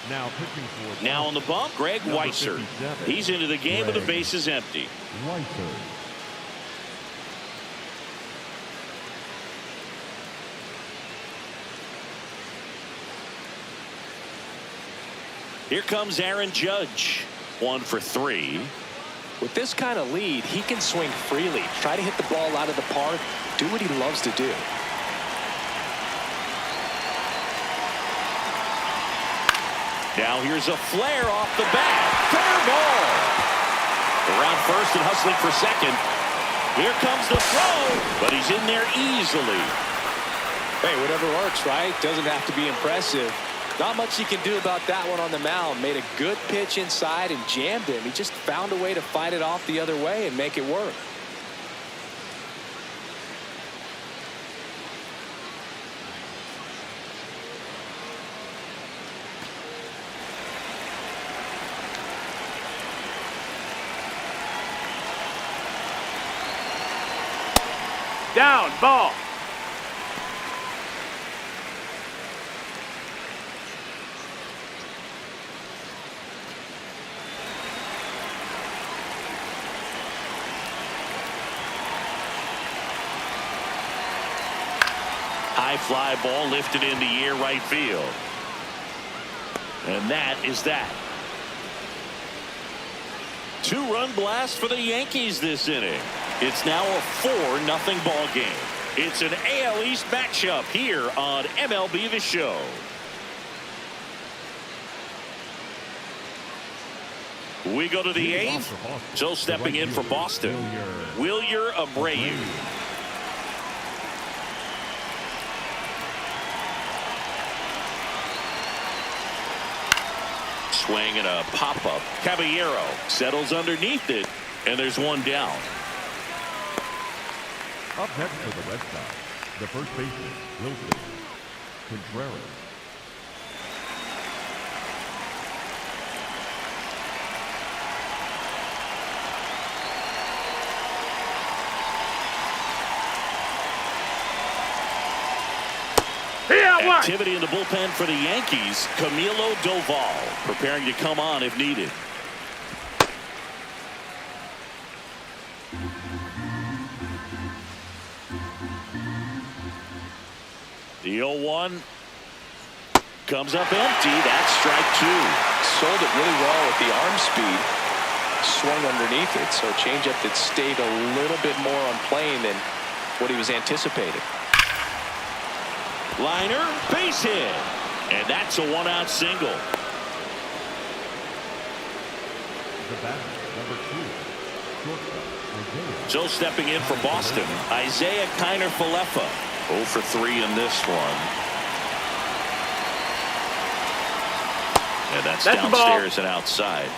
Now pitching for Now on the bump, Greg Number Weisser. 57, He's into the game with the Greg bases empty. Weisser. Here comes Aaron Judge. 1 for 3. With this kind of lead, he can swing freely, try to hit the ball out of the park, do what he loves to do. Now here's a flare off the bat. Fair ball. Around first and hustling for second. Here comes the throw, but he's in there easily. Hey, whatever works, right? Doesn't have to be impressive. Not much he can do about that one on the mound. Made a good pitch inside and jammed him. He just found a way to fight it off the other way and make it work. Down, ball. High fly ball lifted in the air right field. And that is that. 2-run blast for the Yankees this inning. It's now a 4-0 ball game. It's an AL East matchup here on MLB The Show. We go to the 8th. So stepping in for Boston, Wilyer Abreu. Swing and a pop-up. Caballero settles underneath it, and there's one down. Up next for the Red Sox, the first baseman, Wilson Contreras. Activity in the bullpen for the Yankees. Camilo Doval preparing to come on if needed. The 0-1 comes up empty. That's strike 2. Sold it really well with the arm speed. Swung underneath it, so changeup that stayed a little bit more on plane than what he was anticipating. Liner, base hit. And that's a 1-out single. The batter, number 2, shortstop, Isaiah. So stepping in for Boston, Isaiah Kiner-Falefa. 0 for 3 in this one. And that's downstairs and outside.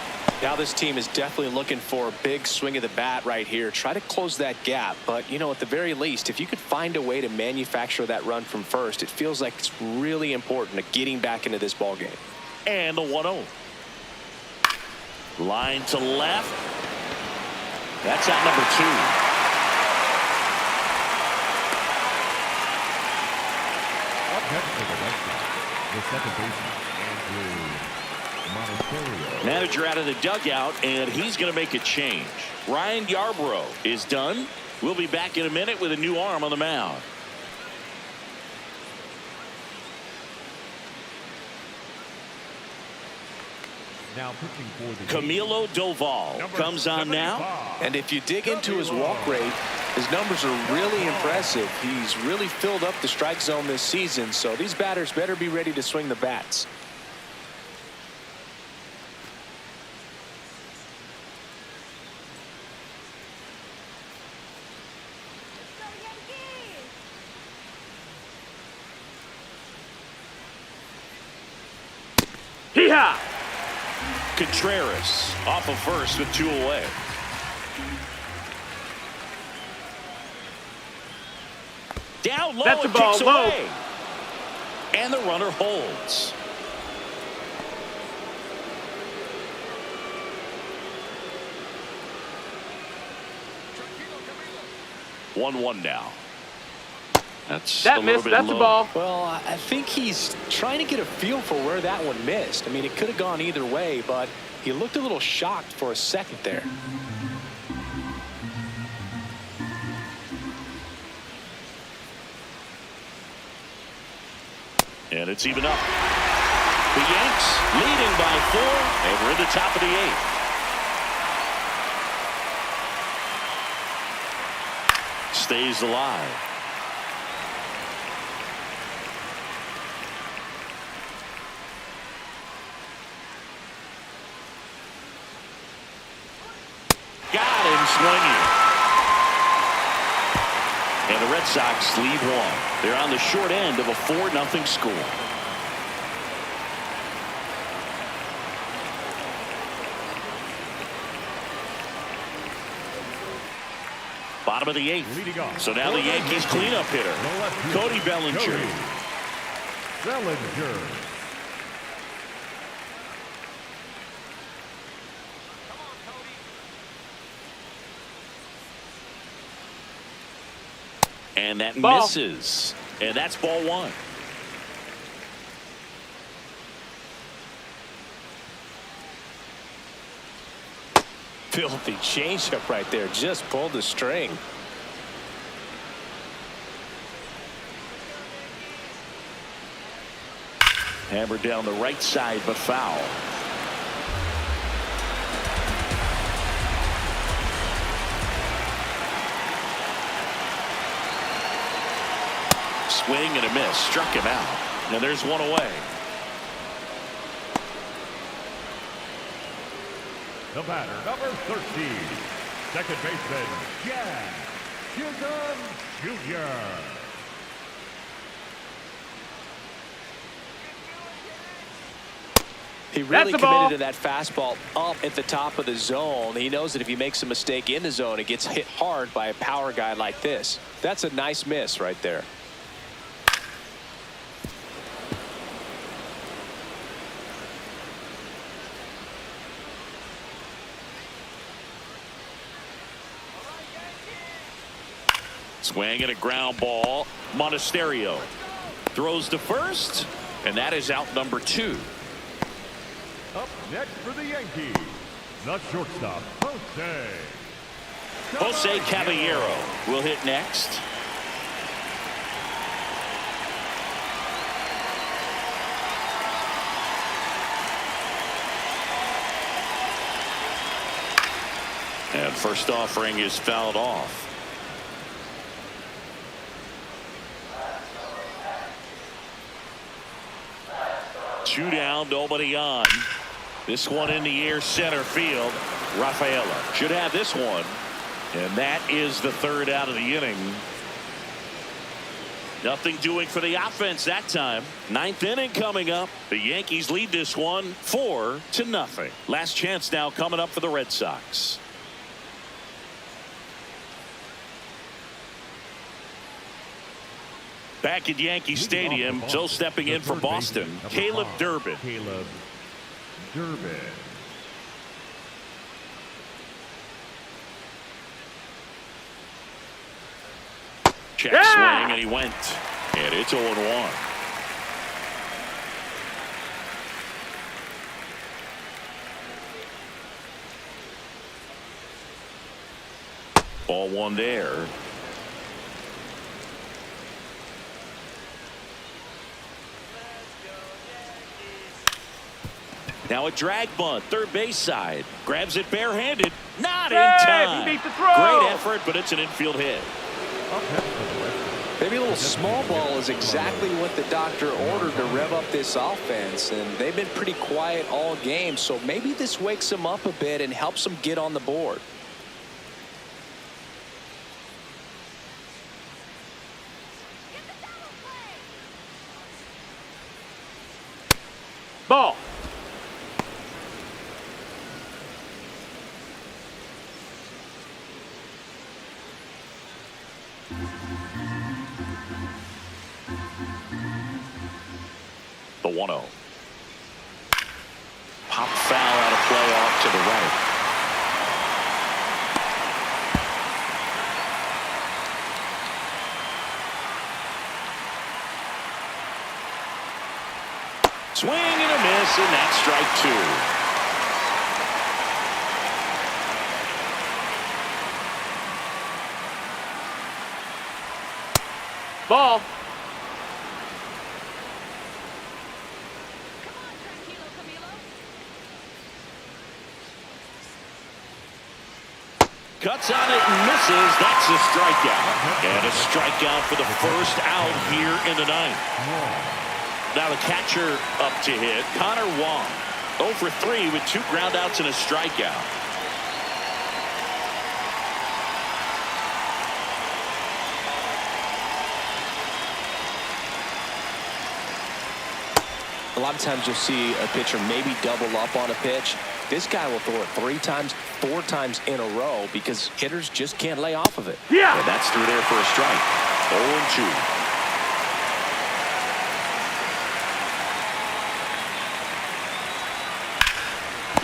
Now this team is definitely looking for a big swing of the bat right here. Try to close that gap. But, you know, at the very least, if you could find a way to manufacture that run from first, it feels like it's really important to getting back into this ball game. And the 1-0. Line to left. That's out number 2. Up next for the Red Sox, the second baseman, Andrew Monasterio. Manager out of the dugout, and he's going to make a change. Ryan Yarbrough is done. We'll be back in a minute with a new arm on the mound. Now pitching for the Camilo Doval comes on now. And if you dig into his walk rate, his numbers are really impressive. He's really filled up the strike zone this season, so these batters better be ready to swing the bats. Go Yankees! Hee-haw! Contreras off of first with 2 away. Down low, That's a and ball, kicks low. away. And the runner holds. One now. That's a That little missed. bit That's low. a ball. Well, I think he's trying to get a feel for where that one missed. I mean, it could have gone either way, but he looked a little shocked for a second there. And it's even up. The Yanks leading by 4, and we're in the top of the 8th. Stays alive. Got him swinging. And the Red Sox lead 1. They're on the short end of a 4-0 score. Bottom of the 8th. Leading off. So now the Yankees cleanup hitter, Cody Bellinger. Bellinger. And that Ball. misses. And that's ball 1. Filthy changeup right there. Just pulled the string. Hammered down the right side, but foul. Swing and a miss. Struck him out. And there's 1 away. The batter, number 13, second baseman, Jack Chisholm Jr. He really That's a ball. committed to that fastball up at the top of the zone. He knows that if he makes a mistake in the zone, it gets hit hard by a power guy like this. That's a nice miss right there. Swing and a ground ball. Monasterio throws to first, and that is out number 2. Up next for the Yankees, the shortstop, Jose Caballero will hit next. And first offering is fouled off. Two down, nobody on. This one in the air, center field. Rafaela should have this one. And that is the third out of the inning. Nothing doing for the offense that time. Ninth inning coming up. The Yankees lead this one 4-0. Last chance now coming up for the Red Sox. Back at Yankee Stadium, so stepping in for Boston, Caleb Durbin. Caleb Durbin. Check swing, and he went. And it's 0-1. Ball one there. Now a drag bunt, third base side. Grabs it barehanded. Not in time. He beat the throw. Great effort, but it's an infield hit. Maybe a little small ball is exactly what the doctor ordered to rev up this offense, and they've been pretty quiet all game, so maybe this wakes them up a bit and helps them get on the board. Ball. The 1-0. Pop foul out of play off to the right. Swing and a miss, and that's strike two. Ball. Cuts on it and misses. That's a strikeout. And a strikeout for the first out here in the ninth. Now the catcher up to hit, Connor Wong. 0 for 3 with 2 groundouts and a strikeout. A lot of times you'll see a pitcher maybe double up on a pitch. This guy will throw it 3 times, 4 times in a row because hitters just can't lay off of it. Yeah. And that's through there for a strike. 0-2.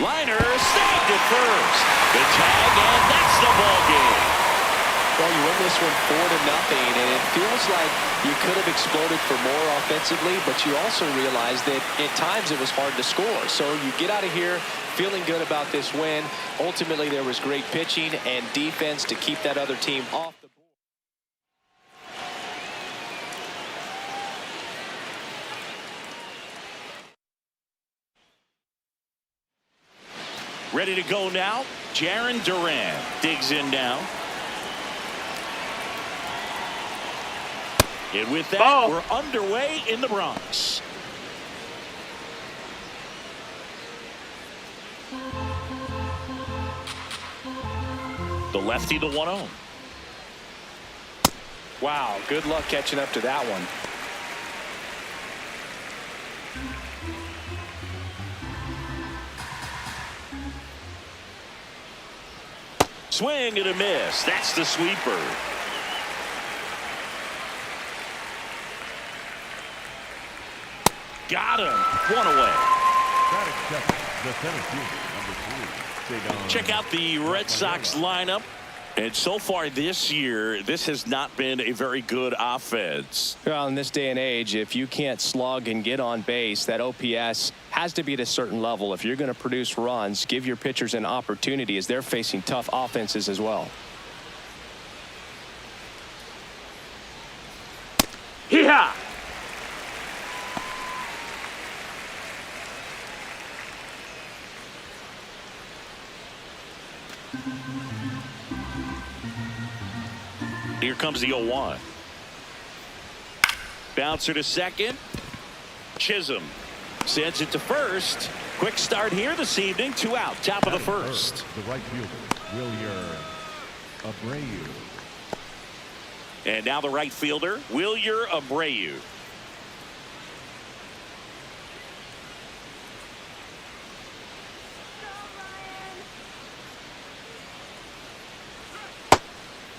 Liner snagged at first. The tag, and that's the ball game. Well, you win this one 4-0, and it feels like you could have exploded for more offensively, but you also realize that at times it was hard to score. So you get out of here feeling good about this win. Ultimately, there was great pitching and defense to keep that other team off the board. Ready to go now. Jaron Duran digs in now. And with that, we're underway in the Bronx. The lefty, the 1-0. Wow, good luck catching up to that one. Swing and a miss. That's the sweeper. Got him. 1 away. The center fielder, number 3. Check out the Red Sox lineup. And so far this year, this has not been a very good offense. Well, in this day and age, if you can't slug and get on base, that OPS has to be at a certain level. If you're going to produce runs, give your pitchers an opportunity as they're facing tough offenses as well. Hee-haw! Here comes the 0-1. Bouncer to second. Chisholm Sends it to first. Quick start here this evening. 2 out. Top of the first. The right fielder, Wilyer Abreu. And now the right fielder, Wilyer Abreu.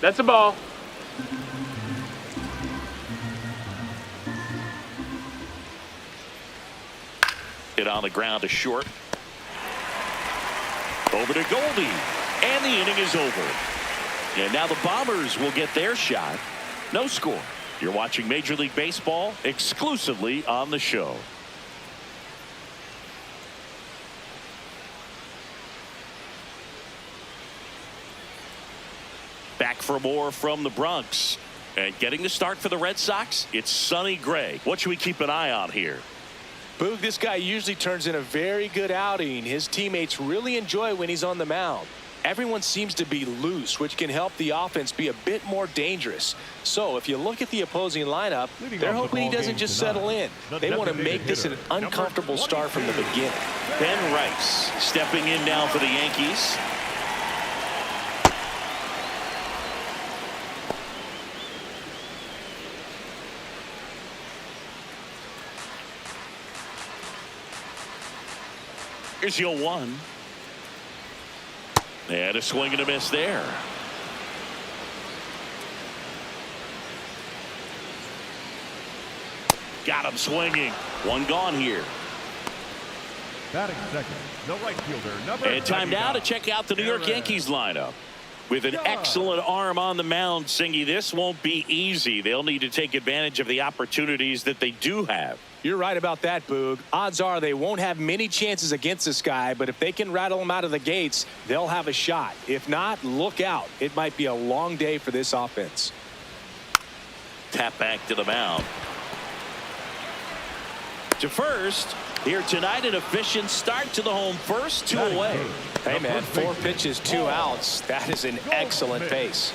That's a ball. Hit on the ground to short. Over to Goldie. And the inning is over. And now the Bombers will get their shot. No score. You're watching Major League Baseball exclusively on the show. Back for more from the Bronx. And getting the start for the Red Sox, it's Sonny Gray. What should we keep an eye on here? Boog, this guy usually turns in a very good outing. His teammates really enjoy when he's on the mound. Everyone seems to be loose, which can help the offense be a bit more dangerous. So if you look at the opposing lineup, they're hoping he doesn't just settle in. They want to make this an uncomfortable start from the beginning. Ben Rice stepping in now for the Yankees. Here's your 1. And a swing and a miss there. Got him swinging. 1 gone here. Batting second, the right fielder, number And time now to 99. check out the New York Yankees lineup. With an excellent arm on the mound, Singy, this won't be easy. They'll need to take advantage of the opportunities that they do have. You're right about that, Boog. Odds are they won't have many chances against this guy, but if they can rattle him out of the gates, they'll have a shot. If not, look out. It might be a long day for this offense. Tap back to the mound. To first. Here tonight, an efficient start to the home first. 2 away. Hey, man, 4 pitches, 2 outs. That is an excellent pace.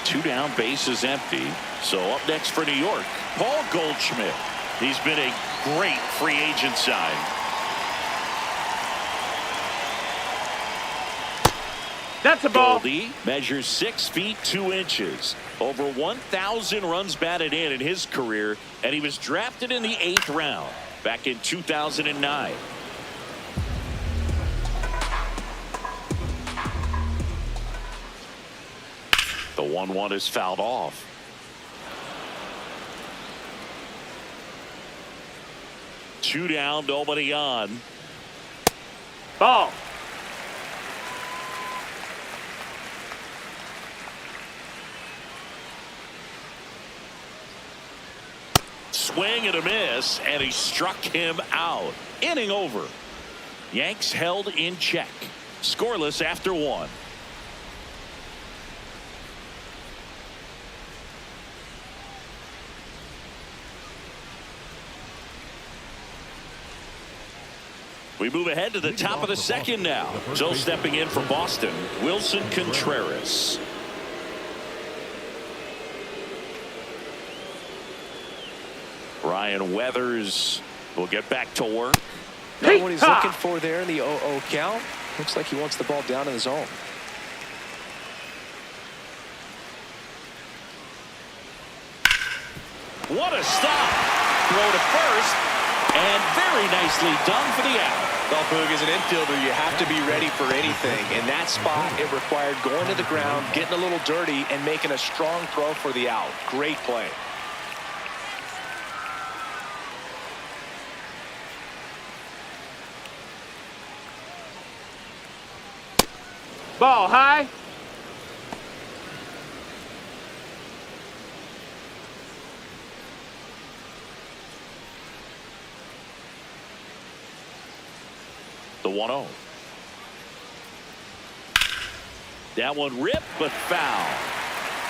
2 down, base is empty. So up next for New York, Paul Goldschmidt. He's been a great free agent sign. That's a ball. Goldie measures 6 feet 2 inches. Over 1,000 runs batted in his career, and he was drafted in the 8th round back in 2009. The 1-1 is fouled off. Two down, nobody on. Ball. Swing and a miss, and he struck him out. Inning over. Yanks held in check. Scoreless after 1. We move ahead to the top of the second now. So stepping in for Boston, Wilson Contreras. Ryan Weathers will get back to work. Not what he's looking for there in the 0-0 count. Looks like he wants the ball down in the zone. What a stop. Throw to first. And very nicely done for the out. Well, Boog, as an infielder, you have to be ready for anything. In that spot, it required going to the ground, getting a little dirty, and making a strong throw for the out. Great play. Ball high. The 1-0. That one ripped, but foul.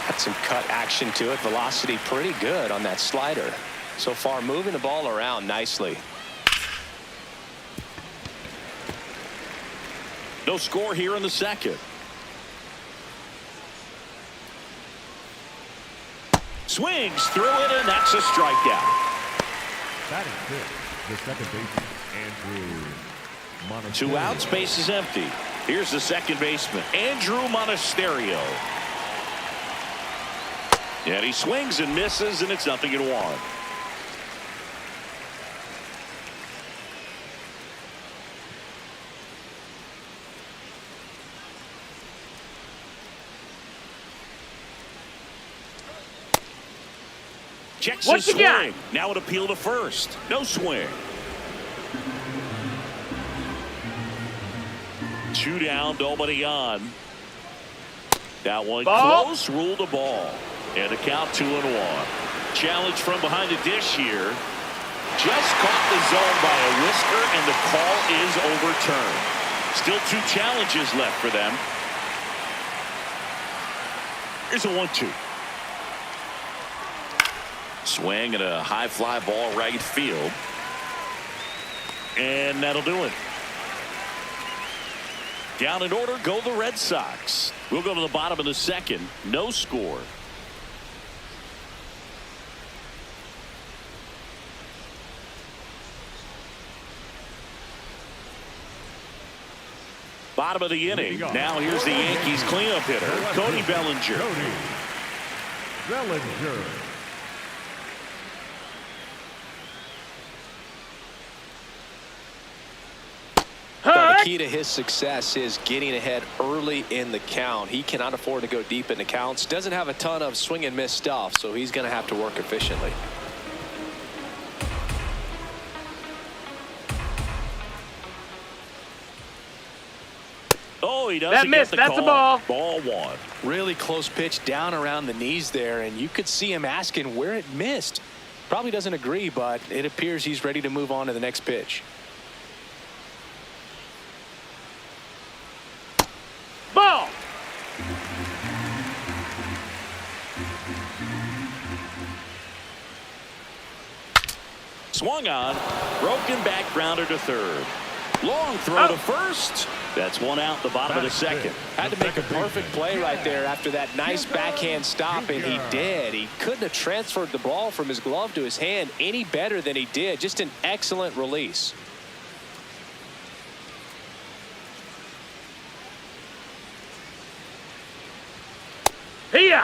Had some cut action to it. Velocity pretty good on that slider. So far, moving the ball around nicely. No score here in the second. Swings through it, and that's a strikeout. Batting fifth, the second baseman, Andrew Monasterio. 2 outs, base is empty. Here's the second baseman, Andrew Monasterio. And he swings and misses, and it's 0-1. Checks his swing. Now an appeal to first. No swing. 2 down, nobody on. That one close, ruled a ball. And a count 2-1. Challenge from behind the dish here. Just caught the zone by a whisker, and the call is overturned. Still 2 challenges left for them. Here's a 1-2. Swing and a high fly ball right field. And that'll do it. Down in order go the Red Sox. We'll go to the bottom of the second. No score. Bottom of the inning. Now here's the Yankees cleanup hitter, Cody Bellinger. Cody Bellinger. The key to his success is getting ahead early in the count. He cannot afford to go deep in the counts. Doesn't have a ton of swing and miss stuff, so he's going to have to work efficiently. Oh, he doesn't get the call. That's a ball. Ball 1. Really close pitch down around the knees there, and you could see him asking where it missed. Probably doesn't agree, but it appears he's ready to move on to the next pitch. Ball. Swung on. Broken back grounder to third. Long throw to first. That's 1 out, the bottom of the second. Had to make a perfect play right there after that nice backhand stop, and he did. He couldn't have transferred the ball from his glove to his hand any better than he did. Just an excellent release. Here.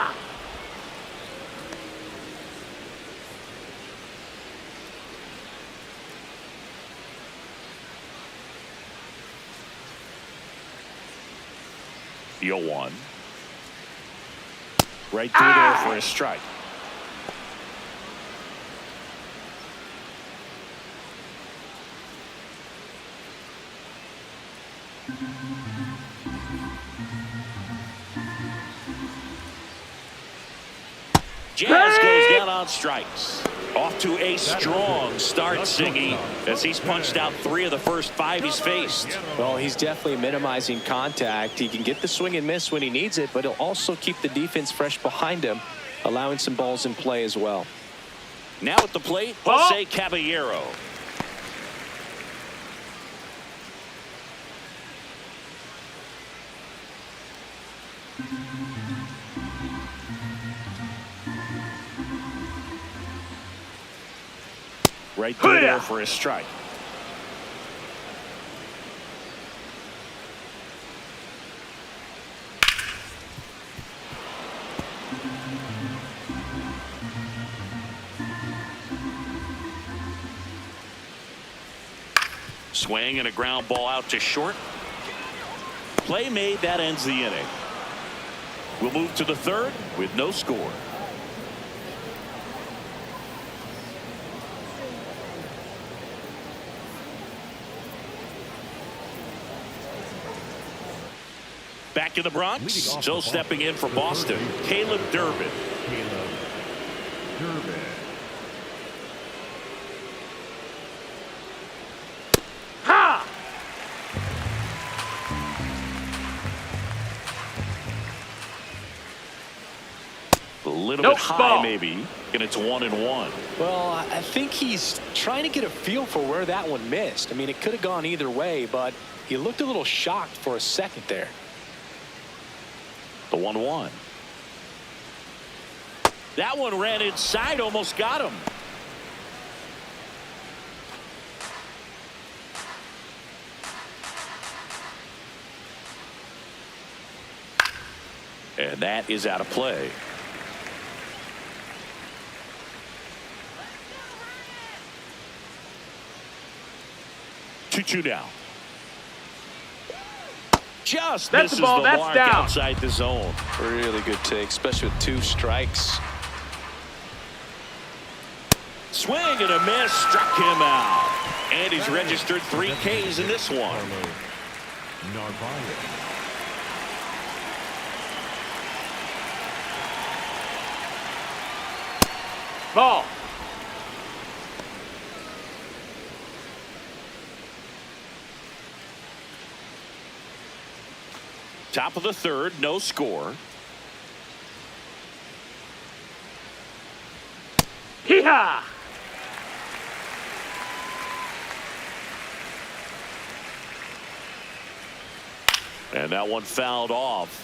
Deal 1. Right through there for a strike. Jazz goes down on strikes. Off to a strong start, Siggy, as he's punched out 3 of the first 5 he's faced. Well, he's definitely minimizing contact. He can get the swing and miss when he needs it, but he'll also keep the defense fresh behind him, allowing some balls in play as well. Now at the plate, Jose Caballero. Right through there for a strike. Swing and a ground ball out to short. Play made, that ends the inning. We'll move to the third with no score. Back in the Bronx, still stepping in for Boston, Caleb Durbin. Caleb Durbin. Ha! A little bit high, maybe, and it's 1-1. Well, I think he's trying to get a feel for where that one missed. I mean, it could have gone either way, but he looked a little shocked for a second there. The 1-1. That one ran inside, almost got him. And that is out of play. Two now. Just That's misses the ball. That's mark down. outside the zone. Really good take, especially with 2 strikes. Swing and a miss, struck him out. And he's registered 3 Ks in this one. Narvaez. Ball. Top of the 3rd, no score. Hee-haw! And that one fouled off.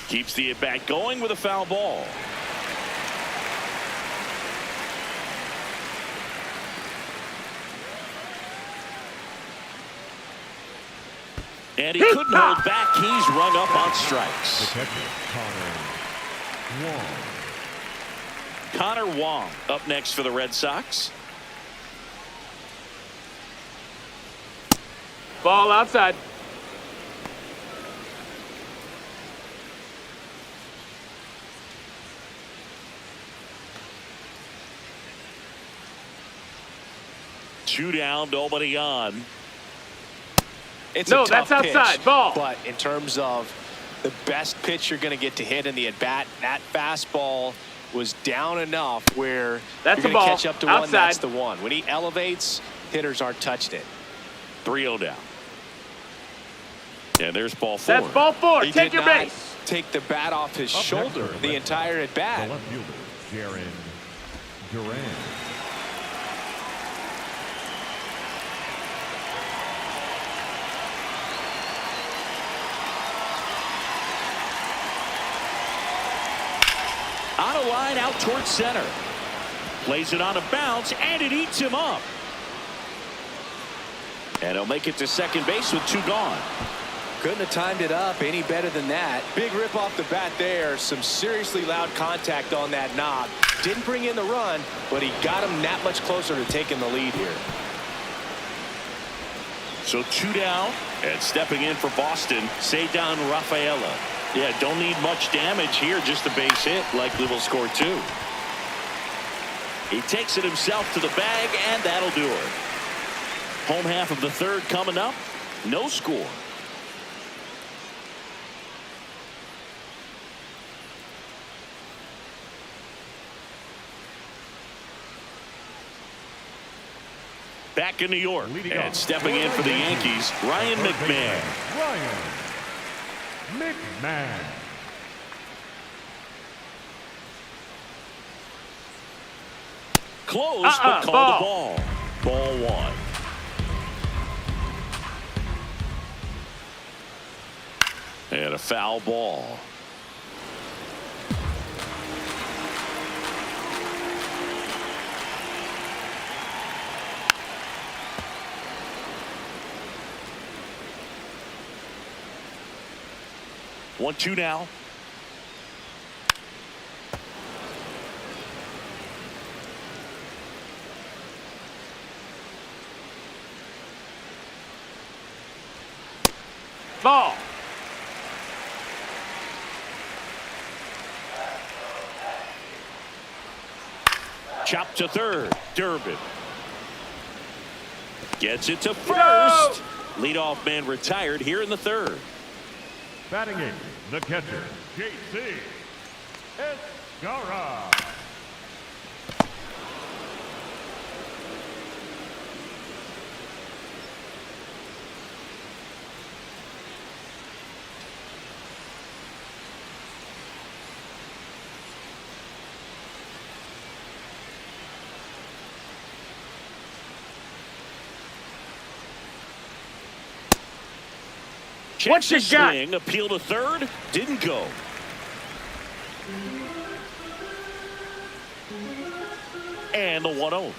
Keeps the at-bat going with a foul ball. And he couldn't hold back. He's rung up on The strikes. catcher, Connor Wong. Connor Wong up next for the Red Sox. Ball outside. Two down, nobody on. It's No, a tough that's outside. pitch, Ball. But in terms of the best pitch you're going to get to hit in the at-bat, that fastball was down enough where That's you're a going to ball. catch up to one. Outside. That's the one. When he elevates, hitters aren't touching it. 3-0 down. And there's ball 4. That's ball 4. He Take did your not base. take the bat off his Up next shoulder for the Red entire The at-bat. left fielder, Jaron Duran. On a line out towards center. Plays it on a bounce, and it eats him up. And he'll make it to second base with 2 gone. Couldn't have timed it up any better than that. Big rip off the bat there. Some seriously loud contact on that knock. Didn't bring in the run, but he got him that much closer to taking the lead here. So 2 down, and stepping in for Boston, Cedar Rafaela. Yeah, don't need much damage here, just a base hit. Likely will score 2. He takes it himself to the bag, and that'll do it. Home half of the 3rd coming up. No score. Back in New York, Leading and off stepping in for the Yankees, Ryan Third McMahon. baseman, Ryan McMahon. Close, but called the ball. Ball 1. And a foul ball. One, 2 now. Ball. Chop to 3rd. Durbin gets it to 1st. No! Leadoff man retired here in the 3rd. Batting in, the catcher, J.C. Escara. What you got? Swing, appeal to 3rd, didn't go. And the 1-0.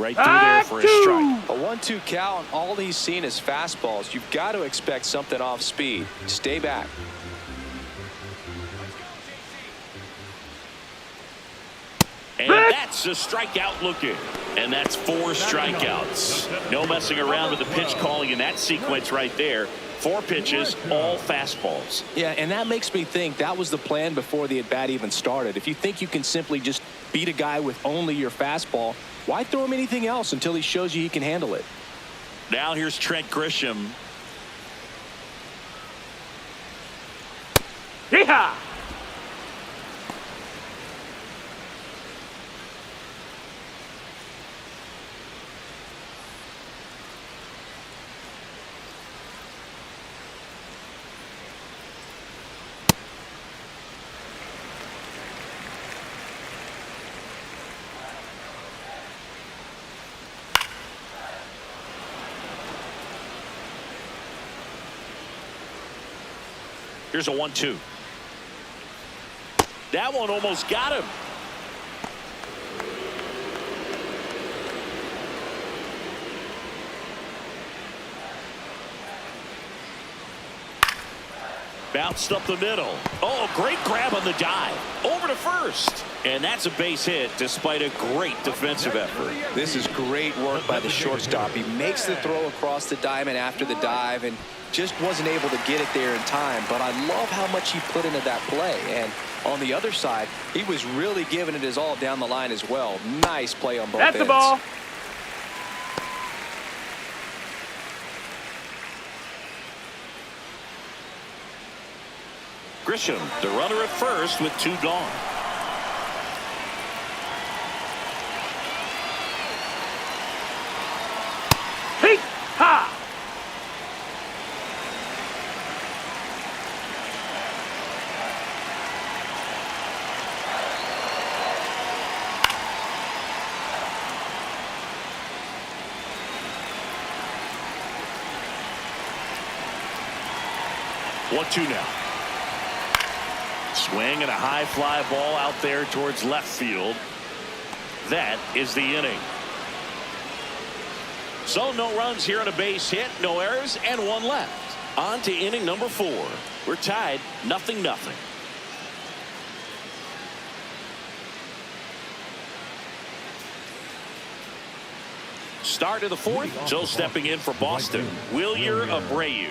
Right through there for a strike. A 1-2 count, all he's seen is fastballs. You've got to expect something off speed. Stay back. And that's a strikeout looking. And that's 4 strikeouts. No messing around with the pitch calling in that sequence right there. 4 pitches, all fastballs. Yeah, and that makes me think that was the plan before the at-bat even started. If you think you can simply just beat a guy with only your fastball, why throw him anything else until he shows you he can handle it? Now here's Trent Grisham. Yeehaw! Here's a 1-2. That one almost got him. Bounced up the middle. Oh, great grab on the dive. Over to first. And that's a base hit despite a great defensive effort. This is great work by the shortstop. He makes the throw across the diamond after the dive and just wasn't able to get it there in time. But I love how much he put into that play. And on the other side, he was really giving it his all down the line as well. Nice play on both ends. That's the ball. Grisham, the runner at first with 2 gone. Hey! Ha! One, 2 now. Swing and a high fly ball out there towards left field. That is the inning. So no runs here on a base hit, no errors, and 1 left. On to inning number 4. We're tied 0-0. Start of the 4th. So stepping in for Boston, Wilyer Abreu.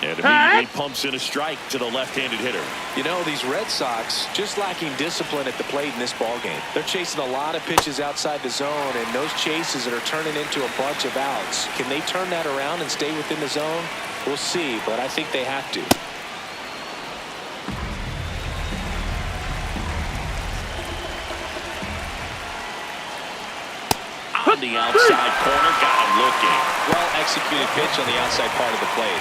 And immediately pumps in a strike to the left-handed hitter. You know, these Red Sox just lacking discipline at the plate in this ballgame. They're chasing a lot of pitches outside the zone, and those chases that are turning into a bunch of outs. Can they turn that around and stay within the zone? We'll see, but I think they have to. On the outside corner, got him looking. Well executed pitch on the outside part of the plate.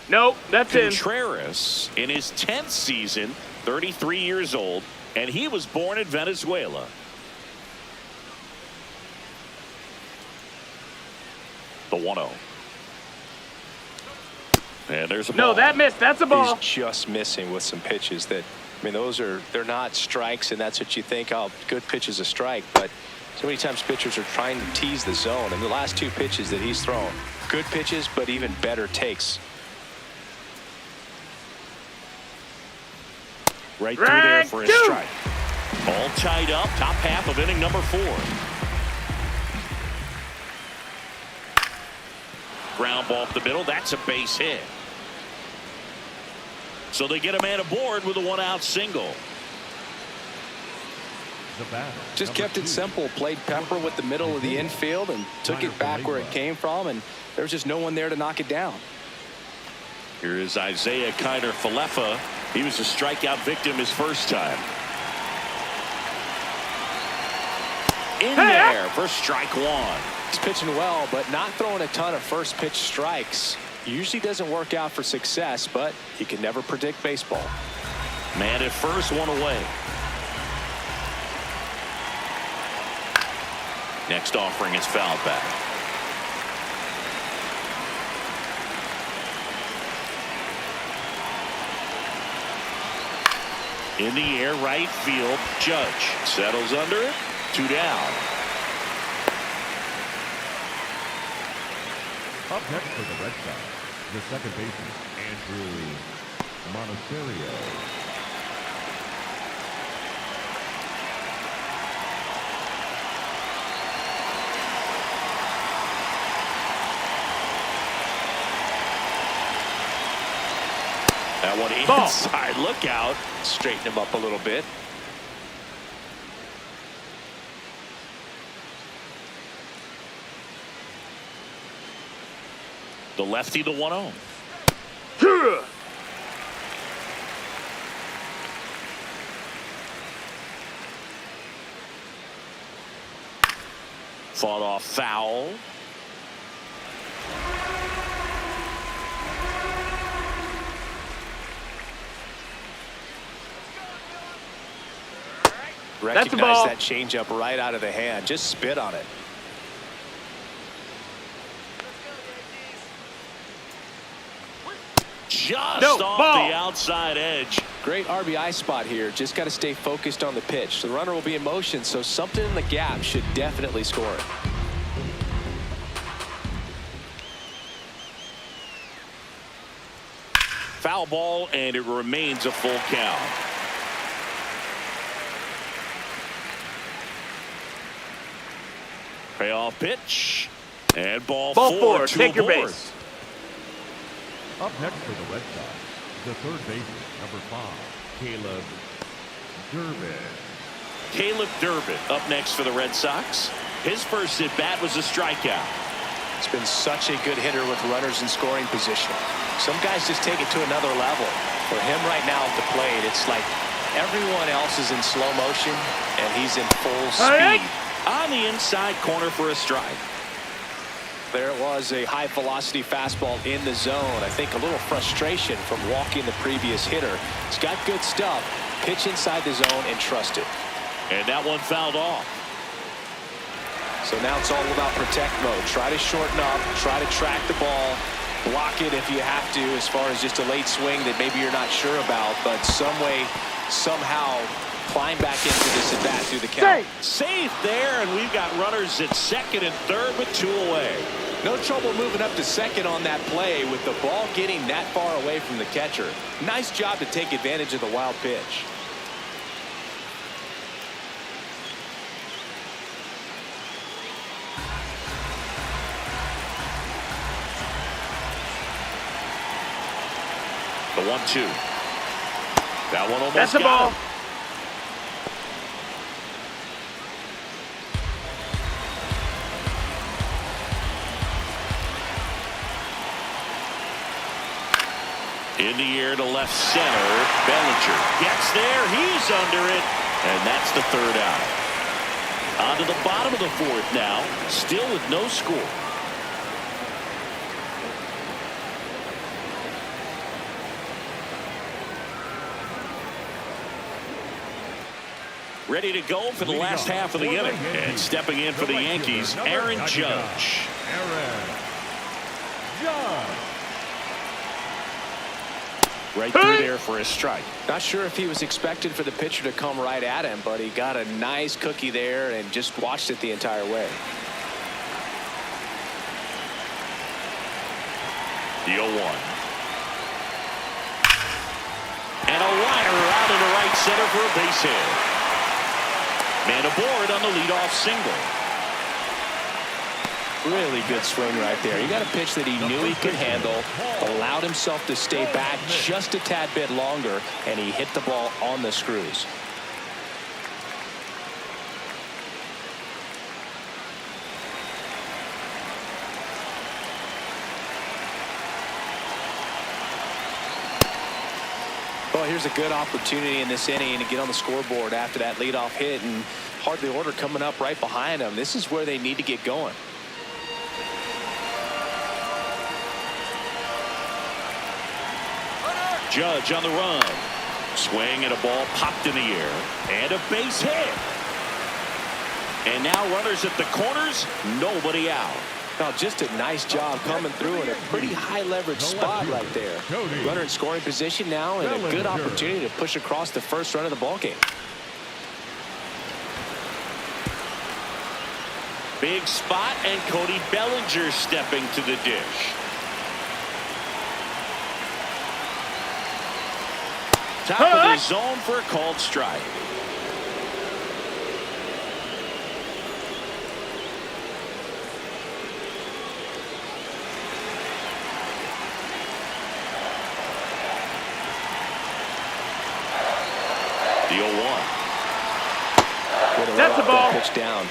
Nope, that's in. Contreras in his 10th season, 33 years old, and he was born in Venezuela. The 1-0. And there's a ball. No, that missed. That's a ball. He's just missing with some pitches that, I mean, they're not strikes, and that's what you think, oh, good pitch is a strike. But so many times pitchers are trying to tease the zone, and the last 2 pitches that he's thrown, good pitches, but even better takes. Right through there for a strike. All tied up, top half of inning number 4. Ground ball up the middle. That's a base hit. So they get a man aboard with a 1-out single. Just kept it simple. Played pepper with the middle of the infield and took it back where it came from, and there's just no one there to knock it down. Here is Isaiah Kiner-Falefa. He was a strikeout victim his first time. In there for strike 1. He's pitching well, but not throwing a ton of first pitch strikes. Usually doesn't work out for success, but you can never predict baseball. Man at first, one away. Next offering is fouled back. In the air, right field. Judge settles under it. 2 down. Up next for the Red Sox, the second baseman, Andrew Monasterio. That one inside. Look out. Straighten him up a little bit. The lefty, the 1-0. Fought off foul. That's the ball. Recognize that changeup right out of the hand. Just spit on it. Just off ball. the outside edge. Great RBI spot here. Just got to stay focused on the pitch. The runner will be in motion, so something in the gap should definitely score it. Foul ball, and it remains a full count. Payoff pitch. And ball four. Take your aboard. base. Up next for the Red Sox, the third baseman, number 5, Caleb Durbin. Caleb Durbin up next for the Red Sox. His first at bat was a strikeout. It's been such a good hitter with runners in scoring position. Some guys just take it to another level. For him right now at the plate, it's like everyone else is in slow motion, and he's in full speed. On the inside corner for a strike. There it was, a high-velocity fastball in the zone. I think a little frustration from walking the previous hitter. He's got good stuff. Pitch inside the zone and trust it. And that one fouled off. So now it's all about protect mode. Try to shorten up. Try to track the ball. Block it if you have to, as far as just a late swing that maybe you're not sure about. But some way, somehow, climb back into this at bat through the count. Safe there, and we've got runners at second and third with 2 away. No trouble moving up to second on that play with the ball getting that far away from the catcher. Nice job to take advantage of the wild pitch. The 1-2. That one almost That's the got ball. him. In the air to left center. Bellinger gets there. He's under it. And that's the third out. On to the bottom of the fourth now. Still with no score. Ready to go for the last half of the inning. And stepping in for the Yankees, Aaron Judge. Aaron Judge. Right through there for a strike. Not sure if he was expected for the pitcher to come right at him, but he got a nice cookie there and just watched it the entire way. The 0-1. And a liner out into right center for a base hit. Man aboard on the leadoff single. Really good swing right there. He got a pitch that he knew he could handle, allowed himself to stay back just a tad bit longer, and he hit the ball on the screws. Well, here's a good opportunity in this inning to get on the scoreboard after that leadoff hit, and hardly order coming up right behind them. This is where they need to get going. Judge on the run. Swing and a ball popped in the air. And a base hit. And now runners at the corners, nobody out. Now, just a nice job coming through in a pretty high leverage spot right there. Runner in scoring position now, and a good opportunity to push across the first run of the ball game. Big spot, and Cody Bellinger stepping to the dish. Top of the zone for a called strike. The 0-1. That's a ball. Pitch down.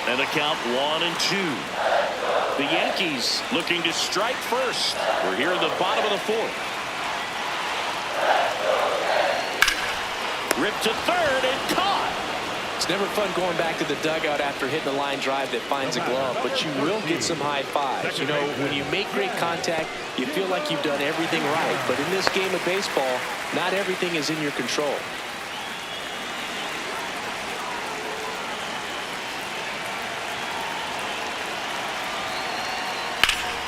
And the count 1-2. The Yankees looking to strike first. We're here in the bottom of the fourth. Ripped to third and caught. It's never fun going back to the dugout after hitting a line drive that finds a glove, but you will get some high fives. You know, when you make great contact, you feel like you've done everything right. But in this game of baseball, not everything is in your control.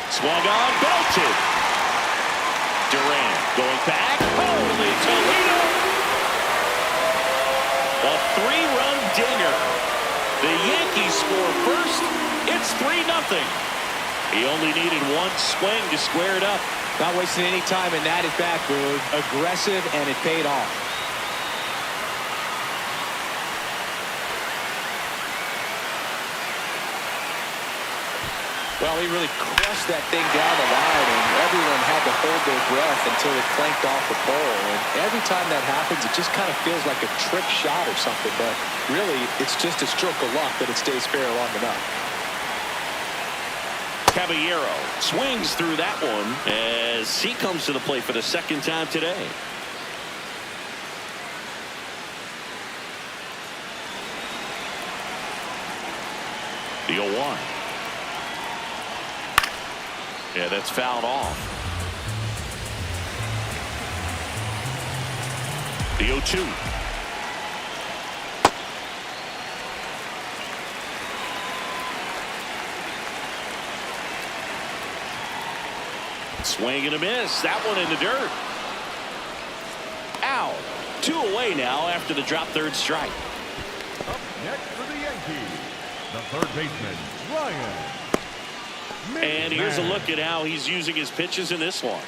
Swung on, belted. Durant going back. Holy Toledo! A three-run dinger. The Yankees score first. It's 3-0. He only needed one swing to square it up. Not wasting any time in that at-bat, Boog. Aggressive, and it paid off. Well, he really crushed that thing down the line, and everyone had to hold their breath until it clanked off the pole. And every time that happens, it just kind of feels like a trick shot or something. But really, it's just a stroke of luck that it stays fair long enough. Caballero swings through that one as he comes to the plate for the second time today. The 0-1. Yeah, that's fouled off. The 0-2. Swing and a miss. That one in the dirt. Out. 2 away now after the drop third strike. Up next for the Yankees, the third baseman, Ryan. And here's a look at how he's using his pitches in this one.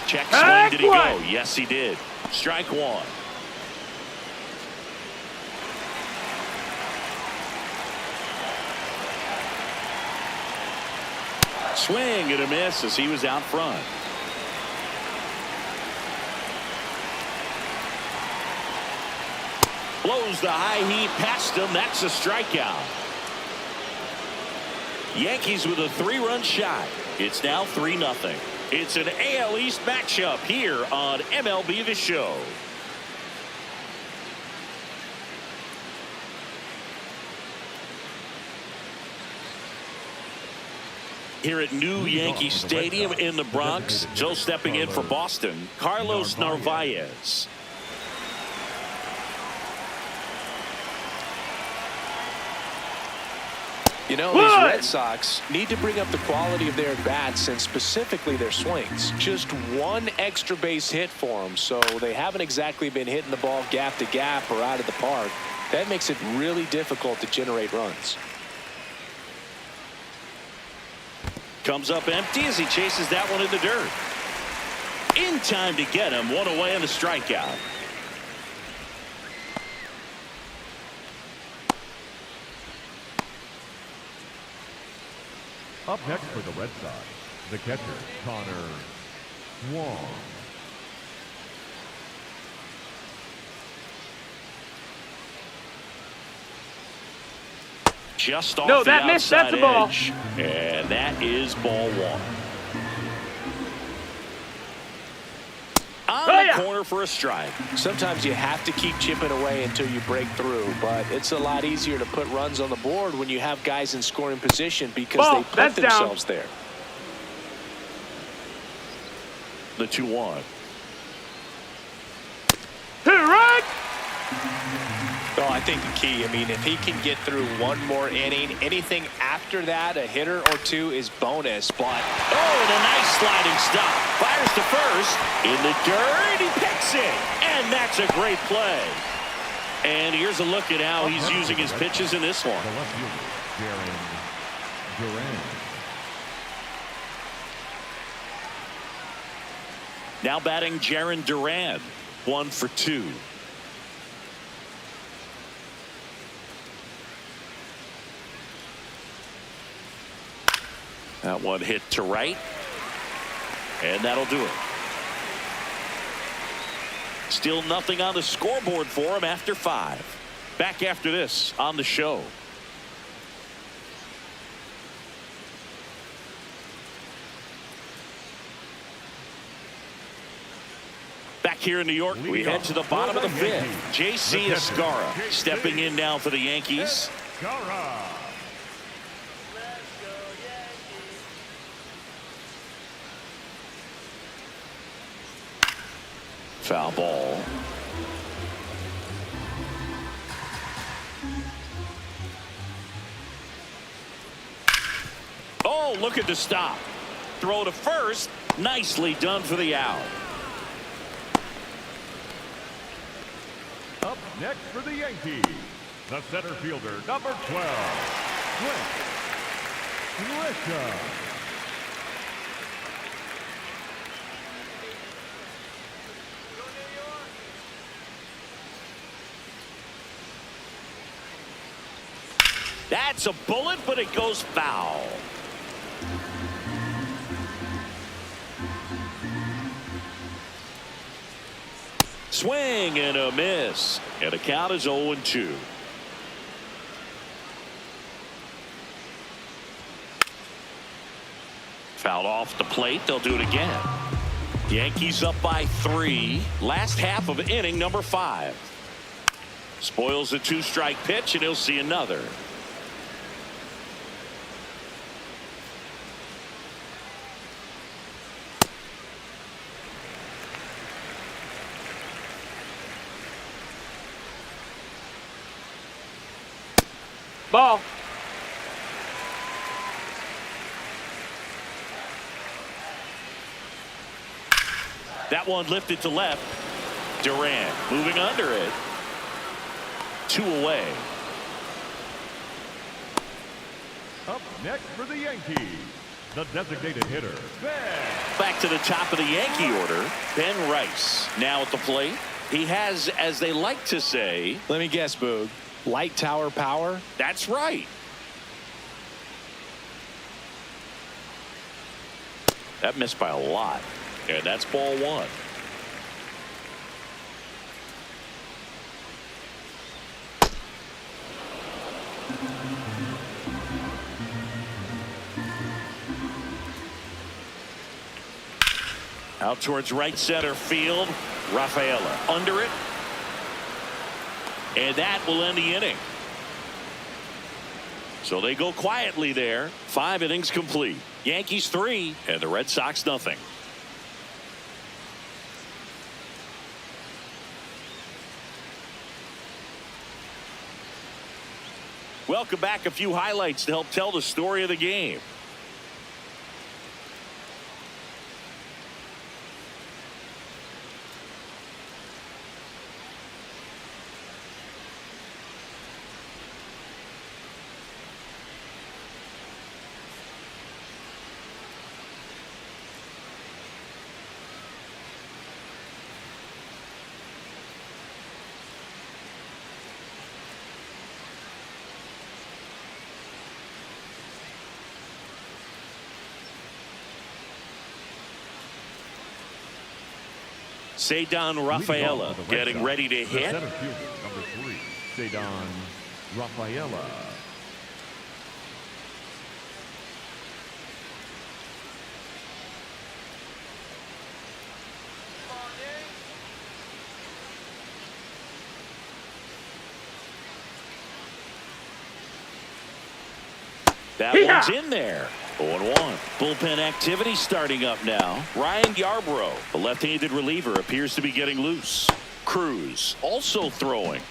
Check swing. Did he go? Yes, he did. Strike one. Swing and a miss as he was out front. Blows the high heat past him. That's a strikeout. Yankees with a 3-run shot. It's now 3-0. It's an AL East matchup here on MLB The Show. Here at New Yankee Stadium in the Bronx, Joe stepping in for Boston, Carlos Narvaez. You know, these Red Sox need to bring up the quality of their bats and specifically their swings. Just one extra base hit for them, so they haven't exactly been hitting the ball gap to gap or out of the park. That makes it really difficult to generate runs. Comes up empty as he chases that one in the dirt. In time to get him. One away on the strikeout. Up next for the Red Sox, the catcher, Connor Wong. Just off No, the that missed. That's outside a ball. edge. And that is ball one. On the corner for a strike. Sometimes you have to keep chipping away until you break through, but it's a lot easier to put runs on the board when you have guys in scoring position because they put themselves there. The 2-1. Right. Well, I think the key, I mean, if he can get through one more inning, anything after that, a hitter or two is bonus. But oh, and a nice sliding stop. Fires to first. In the dirt, he picks it. And that's a great play. And here's a look at how he's using his pitches in this one. The left fielder, Duran. Now batting Jarren Duran. 1 for 2. That one hit to right. And that'll do it. Still nothing on the scoreboard for him after 5. Back after this on the show. Back here in New York, we head to the bottom of the 5th. J.C. Escarra stepping in now for the Yankees. Foul ball. Oh, look at the stop. Throw to first. Nicely done for the out. Up next for the Yankees, the center fielder, number 12, Richa. That's a bullet, but it goes foul. Swing and a miss. And the count is 0-2. Fouled off the plate. They'll do it again. Yankees up by 3. Last half of inning number 5. Spoils the 2-strike pitch, and he'll see another. Ball. That one lifted to left. Duran moving under it. 2 away. Up next for the Yankees, the designated hitter, Ben. Back to the top of the Yankee order, Ben Rice. Now at the plate. He has, as they like to say, let me guess, Boog, light tower power? That's right. That missed by a lot. And that's ball 1. Out towards right center field. Rafaela under it. And that will end the inning. So they go quietly there. 5 innings complete. Yankees 3 and the Red Sox nothing. Welcome back. A few highlights to help tell the story of the game. Ceddanne Rafaela getting ready to hit. Center fielder, number 3, Ceddanne Rafaela. That one's in there. 0-1. Bullpen activity starting up now. Ryan Yarbrough, the left-handed reliever, appears to be getting loose. Cruz also throwing.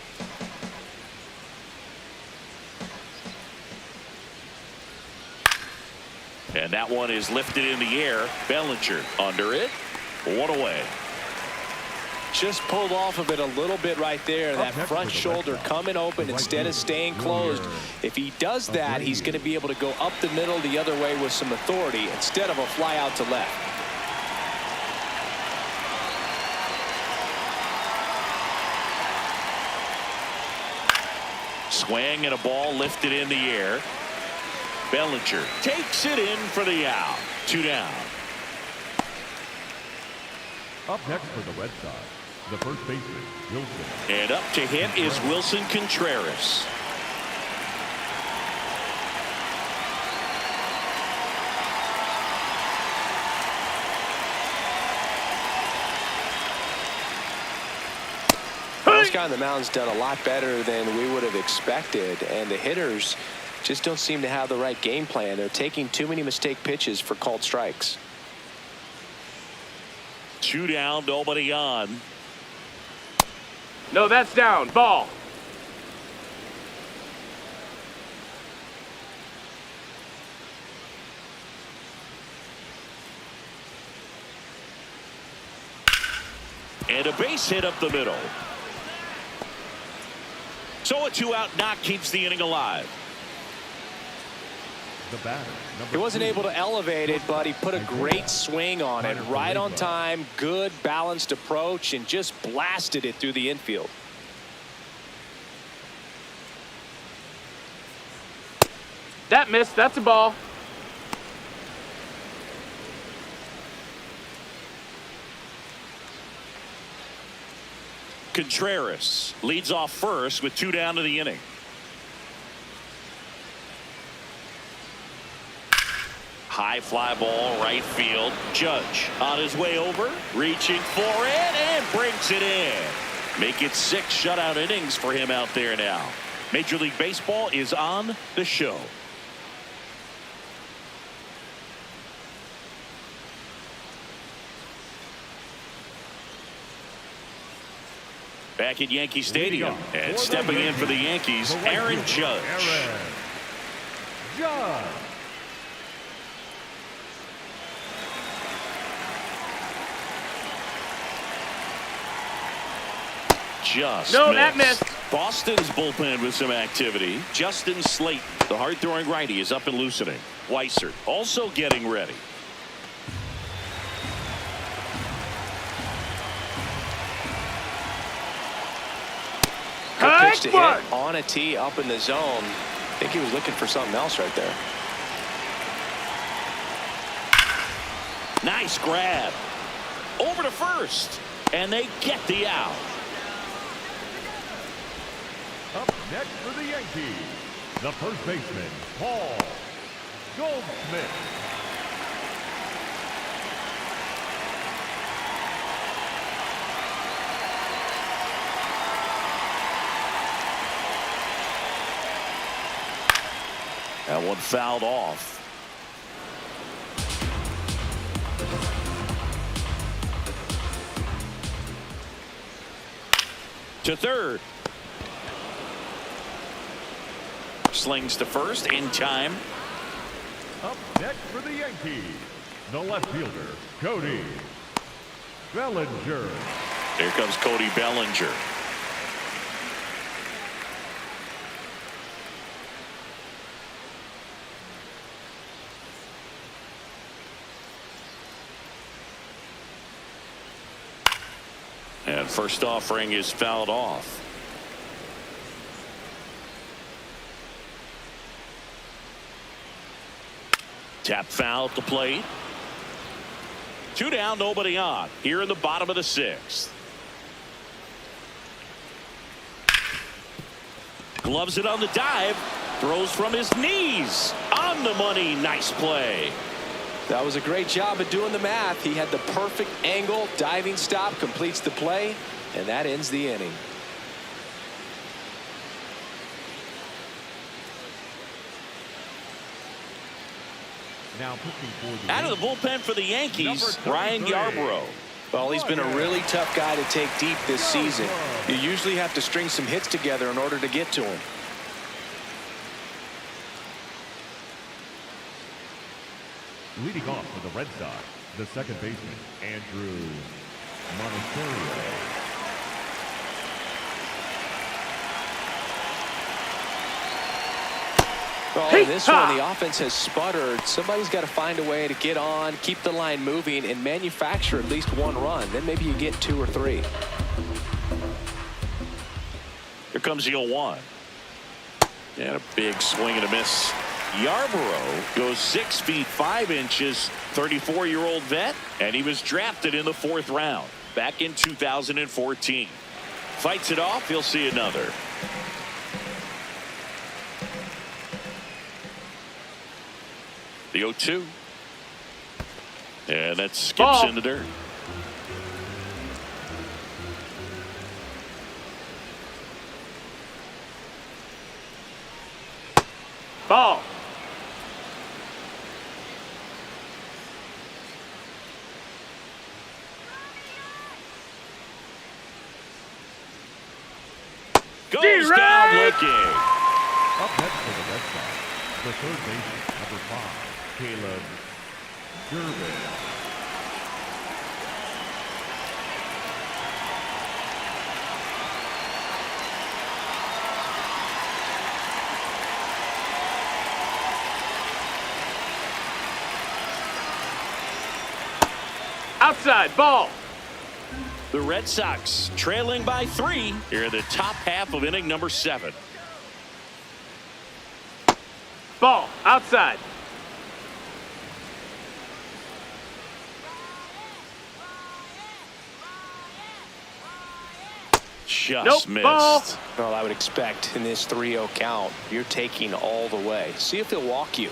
And that one is lifted in the air. Bellinger under it. 1 away. Just pulled off of it a little bit right there. That front shoulder coming open instead of staying closed. If he does that, he's going to be able to go up the middle the other way with some authority instead of a fly out to left. Swing and a ball lifted in the air. Bellinger takes it in for the out. 2 down. Up next for the Red Sox, the first baseman, Wilson. And up to hit is Wilson Contreras. This guy on the mound's done a lot better than we would have expected, and the hitters just don't seem to have the right game plan. They're taking too many mistake pitches for called strikes. 2 down, nobody on. No, that's down. Ball. And a base hit up the middle. So a 2-out knock keeps the inning alive. The batter, He wasn't able to elevate it, but he put a great swing on it. Right on time, good balanced approach, and just blasted it through the infield. That missed. That's a ball. Contreras leads off first with 2 down to the inning. High fly ball right field. Judge on his way over, reaching for it, and brings it in. Make it 6 shutout innings for him out there now. Major League Baseball is on the show. Back at Yankee Stadium, and stepping in for the Yankees, Aaron Judge. Just that missed. Boston's bullpen with some activity. Justin Slayton, the hard-throwing righty, is up and loosening. Weissert also getting ready. Good pitch to hit on a tee up in the zone. I think he was looking for something else right there. Nice grab. Over to first. And they get the out. Up next for the Yankees, the first baseman, Paul Goldschmidt. That one fouled off. To third. Slings to first in time. Up next for the Yankees, the left fielder, Cody Bellinger. Here comes Cody Bellinger. And first offering is fouled off. Tap foul at the plate. 2 down, nobody on. Here in the bottom of the 6th. Gloves it on the dive. Throws from his knees. On the money. Nice play. That was a great job of doing the math. He had the perfect angle. Diving stop completes the play, and that ends the inning. Now pitching for the Out of the bullpen for the Yankees, Ryan Yarbrough. Well, he's been a really tough guy to take deep this season. You usually have to string some hits together in order to get to him. Leading off for the Red Sox, the second baseman, Andrew Monasterio. Well, in this one, the offense has sputtered. Somebody's got to find a way to get on, keep the line moving, and manufacture at least one run. Then maybe you get 2 or 3. Here comes the 0-1. And a big swing and a miss. Yarbrough goes 6 feet 5 inches, 34-year-old vet, and he was drafted in the 4th round back in 2014. Fights it off. He'll see another. The 0-2. And that skips in the dirt. Ball. Goes down looking. Up next for the Red Sox, the third baseman, number 5, Caleb Durbin. Outside. Ball. The Red Sox trailing by 3 here in the top half of inning number 7. Ball. Outside. Just missed. Ball. Well, I would expect in this 3-0 count, you're taking all the way. See if he'll walk you.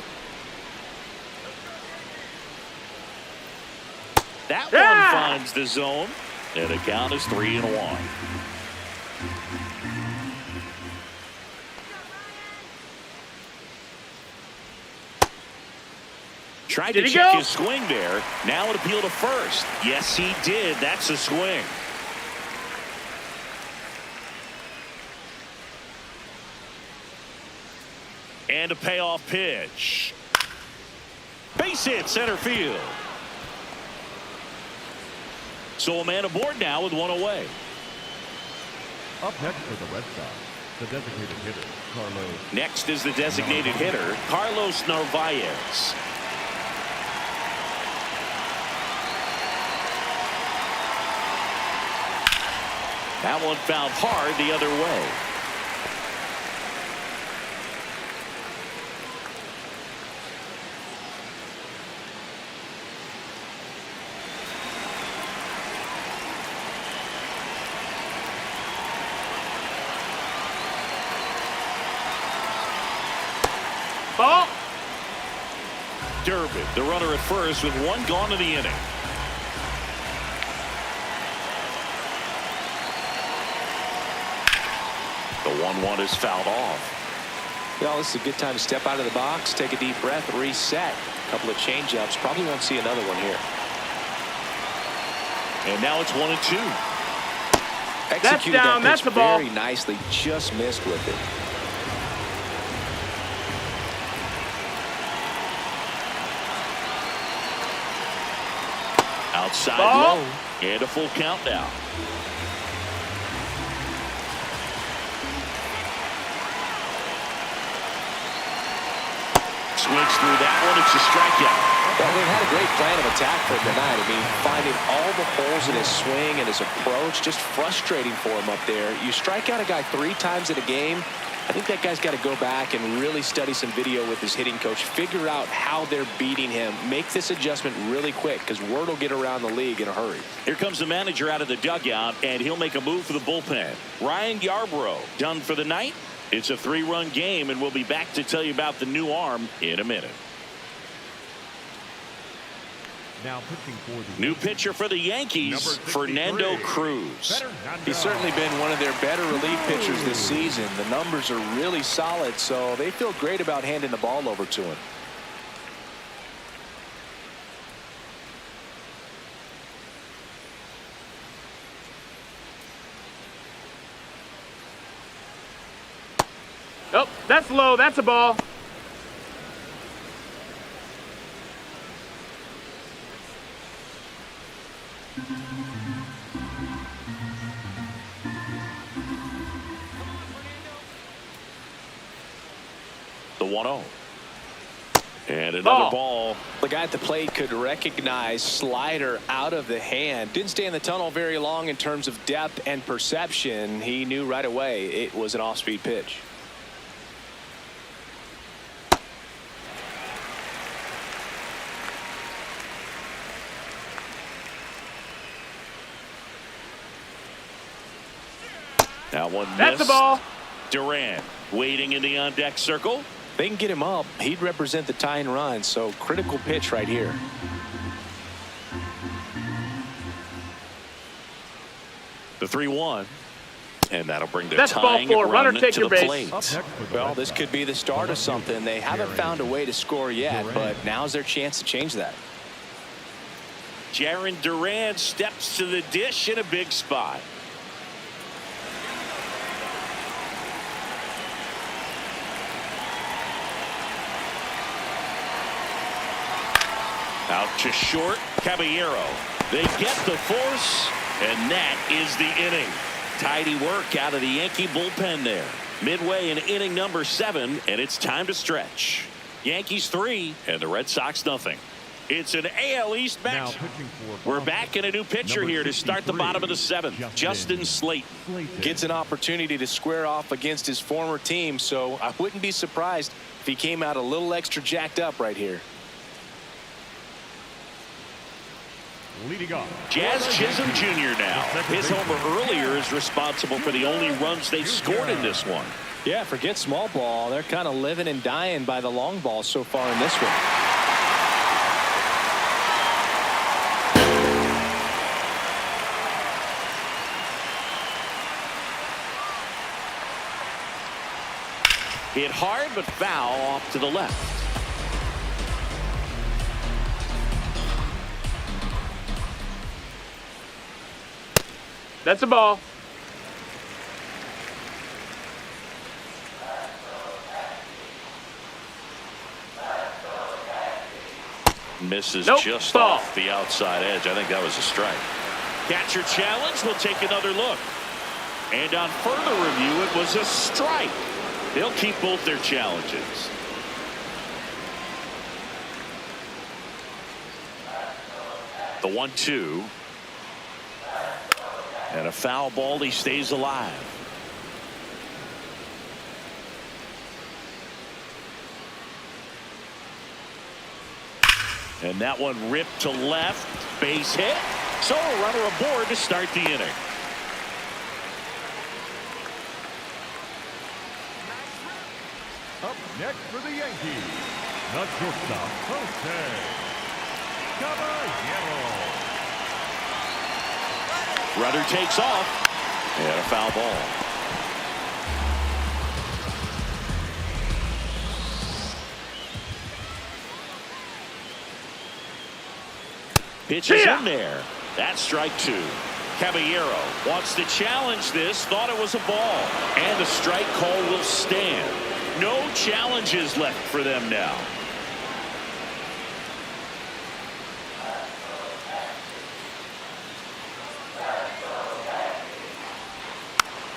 That one finds the zone, and the count is 3-1. Tried to check his swing there. Now an appeal to first. Yes, he did. That's a swing. And a payoff pitch. Base hit center field. So a man aboard now with 1 away. Up next for the Red Sox, the designated hitter, Carlos. Next is the designated hitter, Carlos Narvaez. That one fouled hard the other way. Ball. Durbin, the runner at first with 1 gone in the inning. The 1-1 is fouled off. Well, this is a good time to step out of the box, take a deep breath, reset. A couple of changeups. Probably won't see another one here. And now it's 1-2. Executed down. that pitch That's the ball. very nicely. Just missed with it. Outside Ball. low. And a full count now. Swings through that one. It's a strikeout. Well, they've had a great plan of attack for him tonight. I mean, finding all the holes in his swing and his approach, just frustrating for him up there. You strike out a guy 3 times in a game, I think that guy's got to go back and really study some video with his hitting coach, figure out how they're beating him, make this adjustment really quick, because word will get around the league in a hurry. Here comes the manager out of the dugout, and he'll make a move for the bullpen. Ryan Yarbrough done for the night. It's a 3-run game, and we'll be back to tell you about the new arm in a minute. Now pitching for the New pitcher for the Yankees, Fernando Cruz. He's certainly been one of their better relief pitchers this season. The numbers are really solid, so they feel great about handing the ball over to him. Oh, that's low. That's a ball. The 1-0. And another ball. The guy at the plate could recognize slider out of the hand. Didn't stay in the tunnel very long in terms of depth and perception. He knew right away it was an off-speed pitch. That one missed. That's the ball. Durant waiting in the on-deck circle. They can get him up. He'd represent the tying run, so critical pitch right here. The 3-1. And that'll bring the That's tying ball 4. run Runner, take to your the base. plate. Well, this could be the start of something. They haven't found a way to score yet, but now's their chance to change that. Jarren Duran steps to the dish in a big spot. Out to short, Caballero. They get the force, and that is the inning. Tidy work out of the Yankee bullpen there. Midway in inning number 7, and it's time to stretch. Yankees 3, and the Red Sox nothing. It's an AL East match. We're back in a new pitcher here to start the bottom of the 7th. Justin Slayton. Gets an opportunity to square off against his former team, so I wouldn't be surprised if he came out a little extra jacked up right here. Leading off. Jazz Chisholm Jr. now. His homer earlier is responsible for the only runs they've scored in this one. Yeah, forget small ball. They're kind of living and dying by the long ball so far in this one. Hit hard but foul off to the left. That's a ball. Misses Nope, just ball. off the outside edge. I think that was a strike. Catcher challenge. We'll take another look. And on further review, it was a strike. They'll keep both their challenges. The 1-2. And a foul ball. He stays alive. And that one ripped to left. Base hit. So a runner aboard to start the inning. Up next for the Yankees, the shortstop, Este. Caballero. Runner takes off. And a foul ball. Pitches in there. That's strike 2. Caballero wants to challenge this. Thought it was a ball. And the strike call will stand. No challenges left for them now.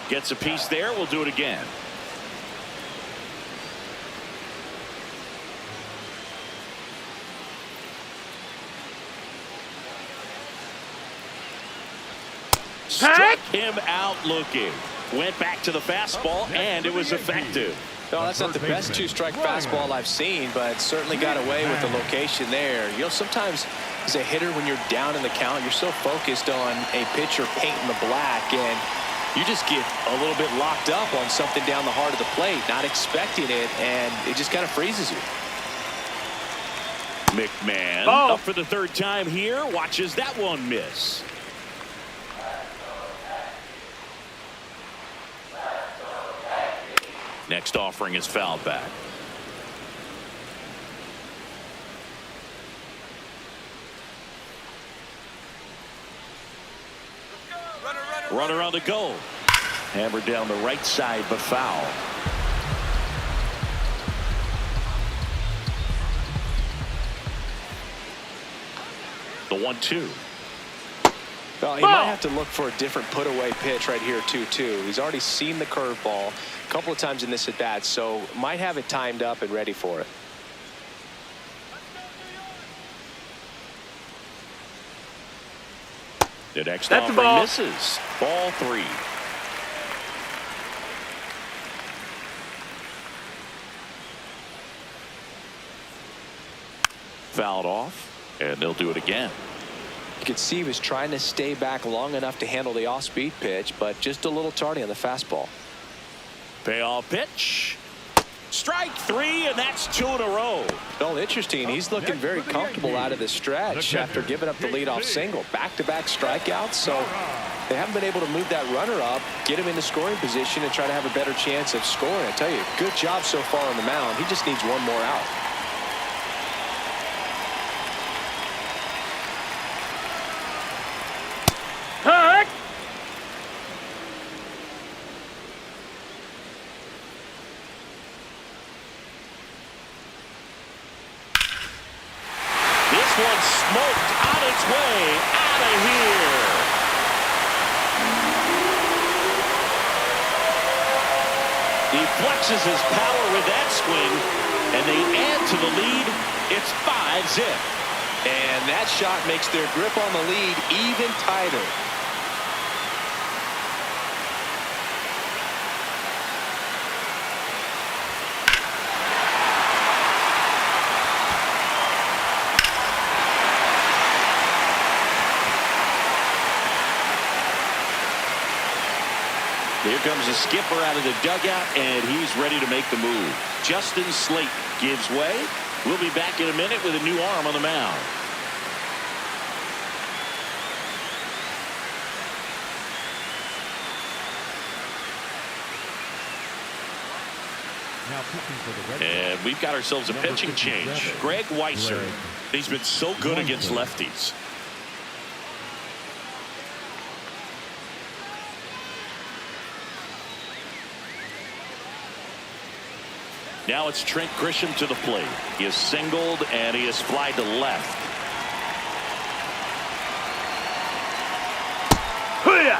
Gets a piece there. We'll do it again. Struck him out looking. Went back to the fastball, and it was effective. No, that's not the best two-strike fastball I've seen, but certainly got away with the location there. You know, sometimes as a hitter, when you're down in the count, you're so focused on a pitcher painting the black, and you just get a little bit locked up on something down the heart of the plate, not expecting it, and it just kind of freezes you. McMahon up for the 3rd time here. Watches that one miss. Next offering is fouled back. Runner on the go. Hammered down the right side, but foul. The 1-2. Well, he might have to look for a different put-away pitch right here, 2-2. He's already seen the curveball a couple of times in this at-bat, so might have it timed up and ready for it. The next That's a offering ball. misses. Ball 3. Fouled off, and they'll do it again. You could see he was trying to stay back long enough to handle the off-speed pitch, but just a little tardy on the fastball. Payoff pitch. Strike 3, and that's 2 in a row. Well, interesting. He's looking very comfortable out of the stretch after giving up the leadoff single. Back-to-back strikeouts, so they haven't been able to move that runner up, get him in the scoring position, and try to have a better chance of scoring. I tell you, good job so far on the mound. He just needs one more out. Heck! This one smoked on its way out of here. He flexes his power with that swing, and they add to the lead. It's 5-zip. And that shot makes their grip on the lead even tighter. Here comes the skipper out of the dugout, and he's ready to make the move. Justin Slate gives way. We'll be back in a minute with a new arm on the mound. Now pitching for the Red And we've got ourselves a pitching change. Greg Weisser. He's been so good against lefties. Now it's Trent Grisham to the plate. He is singled and he is flied to left. Hoo-yah!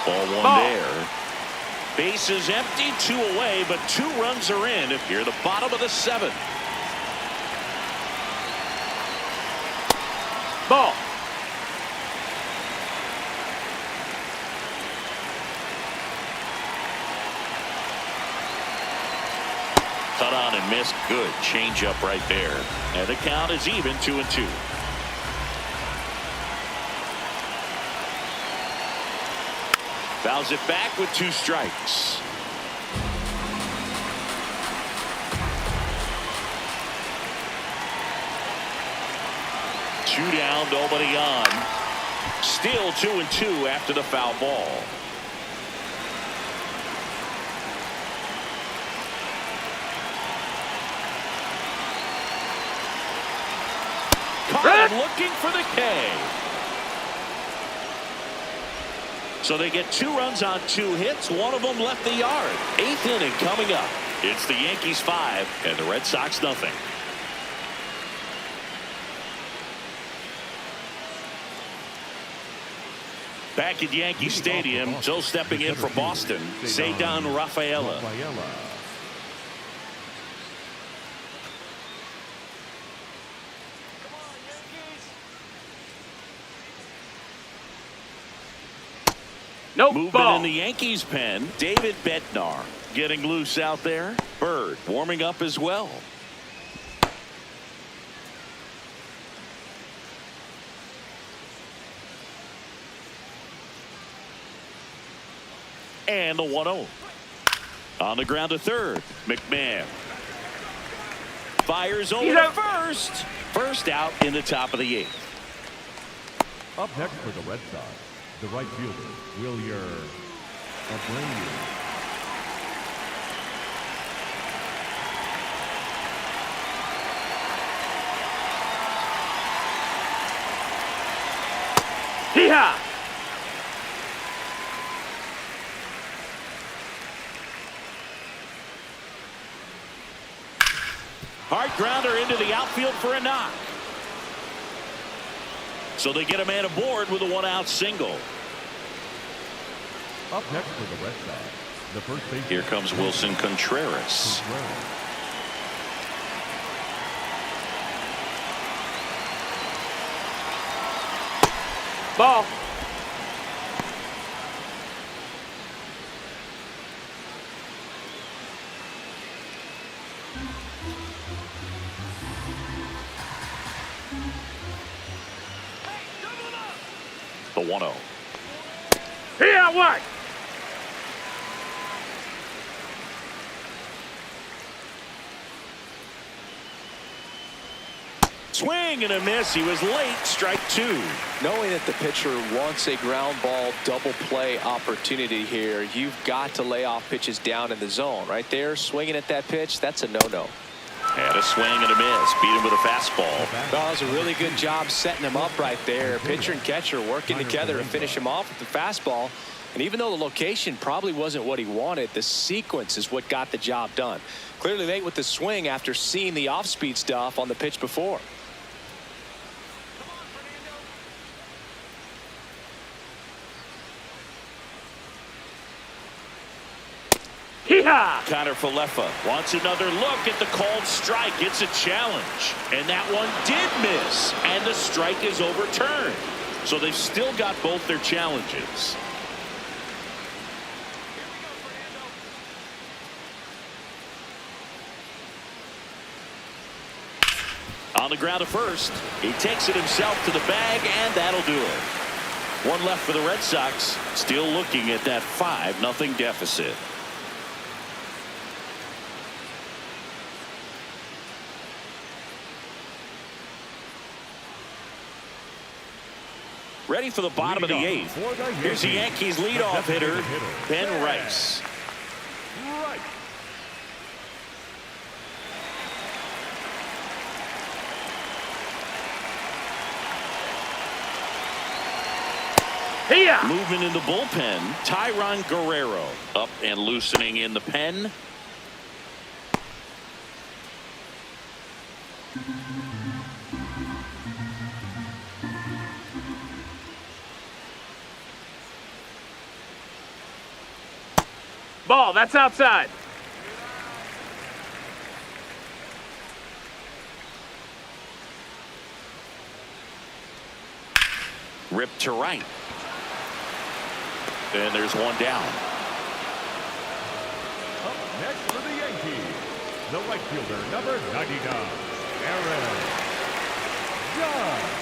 Ball 1 there. Base is empty, 2 away, but 2 runs are in here, the bottom of the 7th. Ball. Cut on and missed. Good changeup right there. And the count is even, 2-2. Fouls it back with 2 strikes. Two down, nobody on. Still 2-2 after the foul ball. Caught him looking for the K. So they get 2 runs on 2 hits. One of them left the yard. 8th inning coming up. It's the Yankees 5 and the Red Sox nothing. Back at Yankee Stadium, Joe stepping in for Boston. Cedar Rafaela. Nope. Movement Ball. in the Yankees pen. David Bednar getting loose out there. Bird warming up as well. And the 1-0. On the ground to third. McMahon fires over to first. First out in the top of the 8th. Up next for the Red Sox, the right fielder, Wilyer Abreu. Hee-haw! Hard grounder into the outfield for a knock. So they get a man aboard with a one-out single. Up next for the Red Sox, the first baseman. Here comes Wilson Contreras. Ball. The 1-0. Here, what? Swing and a miss. He was late. Strike two. Knowing that the pitcher wants a ground ball double play opportunity here, you've got to lay off pitches down in the zone. Right there, swinging at that pitch, that's a no-no. Had a swing and a miss. Beat him with a fastball. That was a really good job setting him up right there. Pitcher and catcher working together to finish him off with the fastball. And even though the location probably wasn't what he wanted, the sequence is what got the job done. Clearly late with the swing after seeing the off-speed stuff on the pitch before. Hee-haw! Connor Falefa wants another look at the called strike. It's a challenge. And that one did miss. And the strike is overturned. So they've still got both their challenges. On the ground to first. He takes it himself to the bag, and that'll do it. One left for the Red Sox. Still looking at that 5-0 deficit. Ready for the bottom of the 8th. Here's the Yankees leadoff hitter, Ben Rice. Here! Movement in the bullpen. Tyron Guerrero up and loosening in the pen. Ball, that's outside. Ripped to right. And there's one down. Up next for the Yankees, the right fielder, number 99, Aaron Judge.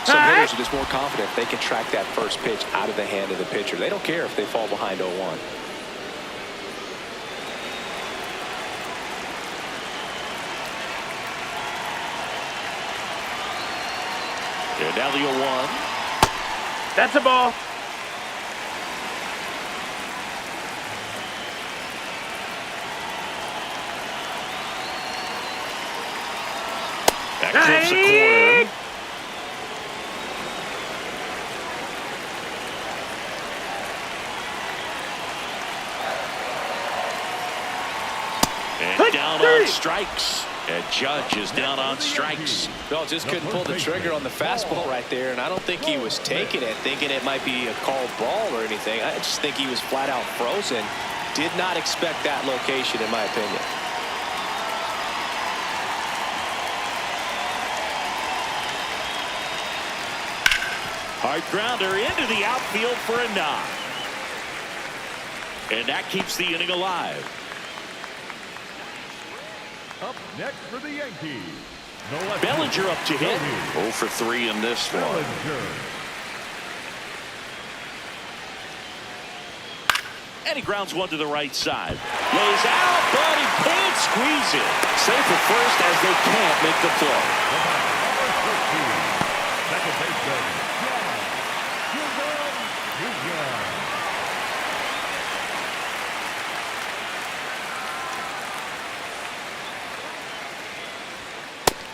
Some hitters are just more confident they can track that first pitch out of the hand of the pitcher. They don't care if they fall behind 0-1. And now the 0-1. That's a ball. That clips a corner. And down on strikes. And Judge is down on strikes. No, just couldn't pull the trigger on the fastball right there, and I don't think he was taking it, thinking it might be a called ball or anything. I just think he was flat out frozen. Did not expect that location, in my opinion. Hard grounder into the outfield for a knock. And that keeps the inning alive. Up next for the Yankees, Bellinger up to hit. 0 for 3 in this one. And he grounds one to the right side. Lays out, but he can't squeeze it. Safe at first as they can't make the throw. Second baseman, Junio.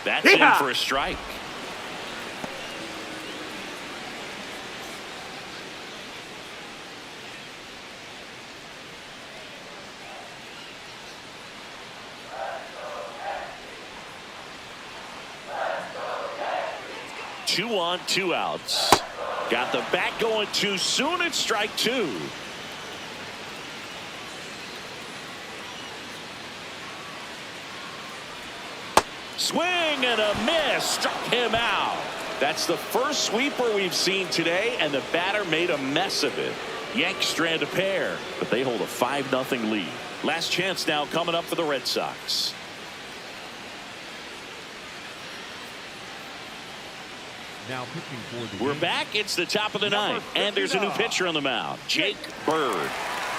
That's in for a strike. Two on, two outs. Got the bat going too soon. It's strike two. Swing and a miss. Struck him out. That's the first sweeper we've seen today, and the batter made a mess of it. Yanks strand a pair, but they hold a 5-0 lead. Last chance now coming up for the Red Sox. Now pitching for the We're Yankees. back. It's the top of the ninth, and there's a new pitcher on the mound, Jake Bird.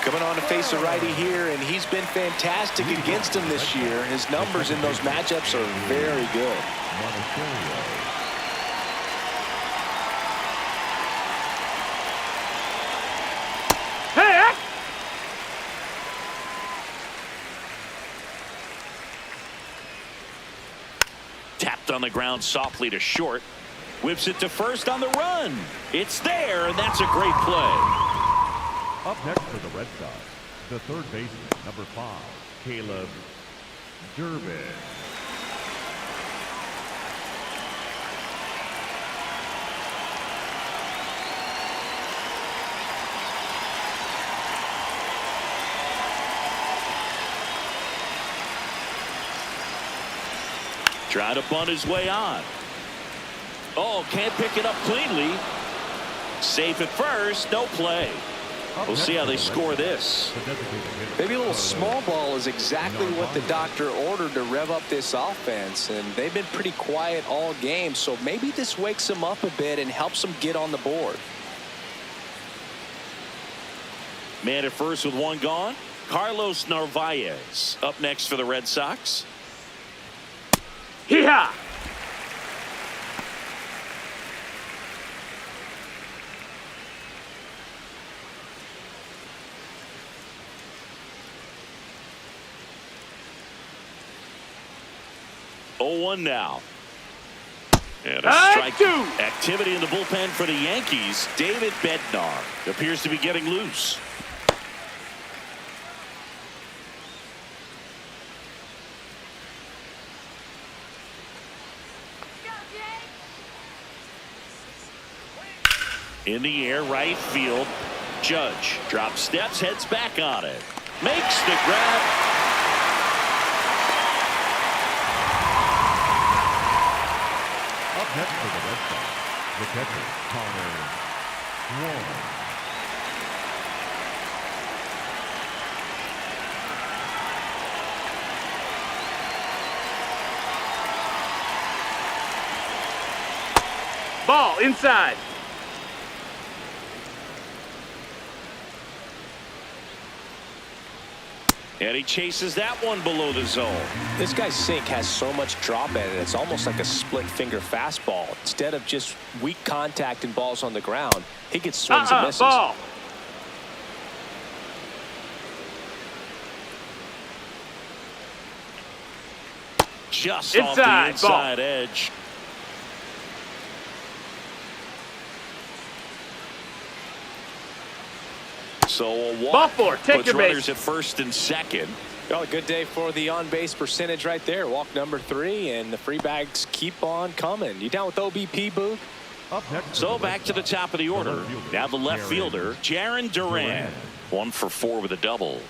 Coming on to face a righty here, and he's been fantastic against him this year. His numbers in those matchups are very good. Hey! Tapped on the ground softly to short. Whips it to first on the run. It's there, and that's a great play. Up next for the Red Sox, the third baseman, number 5, Caleb Durbin. Trying to bunt his way on. Oh, can't pick it up cleanly. Safe at first, no play. We'll see how they score this. Maybe a little small ball is exactly what the doctor ordered to rev up this offense, and they've been pretty quiet all game, so maybe this wakes them up a bit and helps them get on the board. Man at first with one gone. Carlos Narvaez up next for the Red Sox. Hee-haw! Oh, 1 now. And a Strike strike. two. Activity in the bullpen for the Yankees. David Bednar appears to be getting loose. Go, Jake. In the air, right field. Judge drops steps, heads back on it. Makes the grab. Up next for the Red Sox, the catcher, Connor Warren. Ball inside. And he chases that one below the zone. This guy's sink has so much drop in it, it's almost like a split finger fastball. Instead of just weak contact and balls on the ground, he gets swings and misses. Ball. Just off the inside edge. So a walk. Ball four. Take puts your runners base. at first and second. Oh, a good day for the on-base percentage right there. Walk number 3, and the free bags keep on coming. You down with OBP, Boog? Up next for So the back Red to the Sox, top of the order. left fielder, Now the left Jaron fielder, Jaron Duran. 1 for 4 with a double.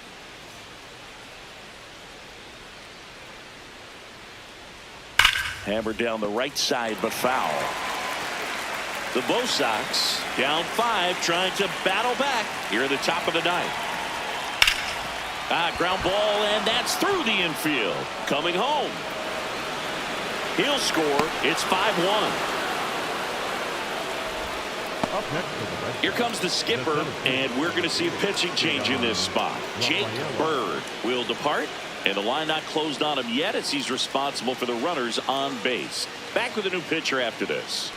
Hammered down the right side, but foul. The Bo Sox down 5, trying to battle back here at the top of the ninth. Ground ball, and that's through the infield. Coming home. He'll score. It's 5-1. Up next for the Red Sox, Here comes the skipper, and we're going to see a pitching change in this spot. Jake Bird will depart, and the line not closed on him yet as he's responsible for the runners on base. Back with a new pitcher after this.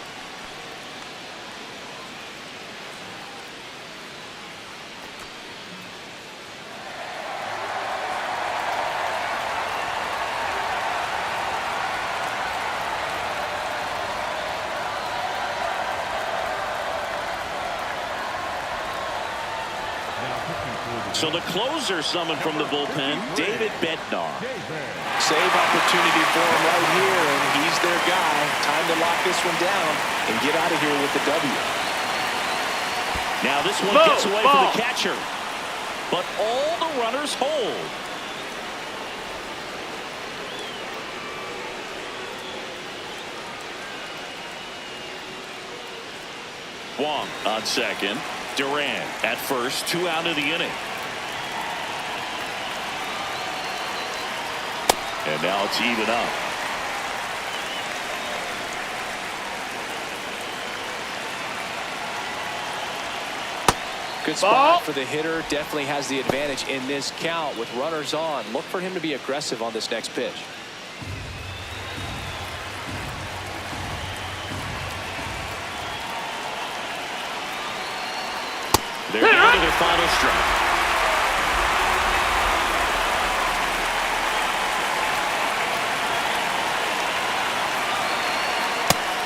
So the closer summoned from the bullpen, David Bednar. Save opportunity for him right here, and he's their guy. Time to lock this one down and get out of here with the W. Now this one gets away from the catcher, but all the runners hold. Wong on second. Duran at first. 2 out of the inning. And now it's even up. Good spot for the hitter. Definitely has the advantage in this count with runners on. Look for him to be aggressive on this next pitch. They're down to their final strike.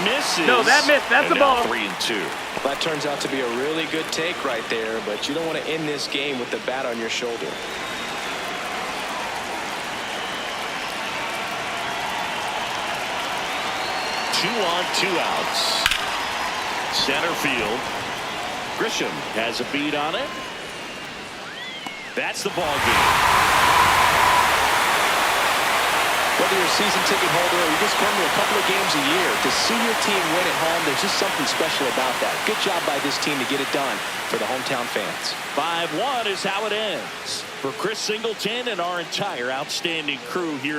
Misses. No, that missed. That's and the ball. 3-2. That turns out to be a really good take right there, but you don't want to end this game with the bat on your shoulder. Two on, 2 outs. Center field. Grisham has a beat on it. That's the ball game. Whether you're a season ticket holder or you just come to a couple of games a year, to see your team win at home, there's just something special about that. Good job by this team to get it done for the hometown fans. 5-1 is how it ends. For Chris Singleton and our entire outstanding crew here.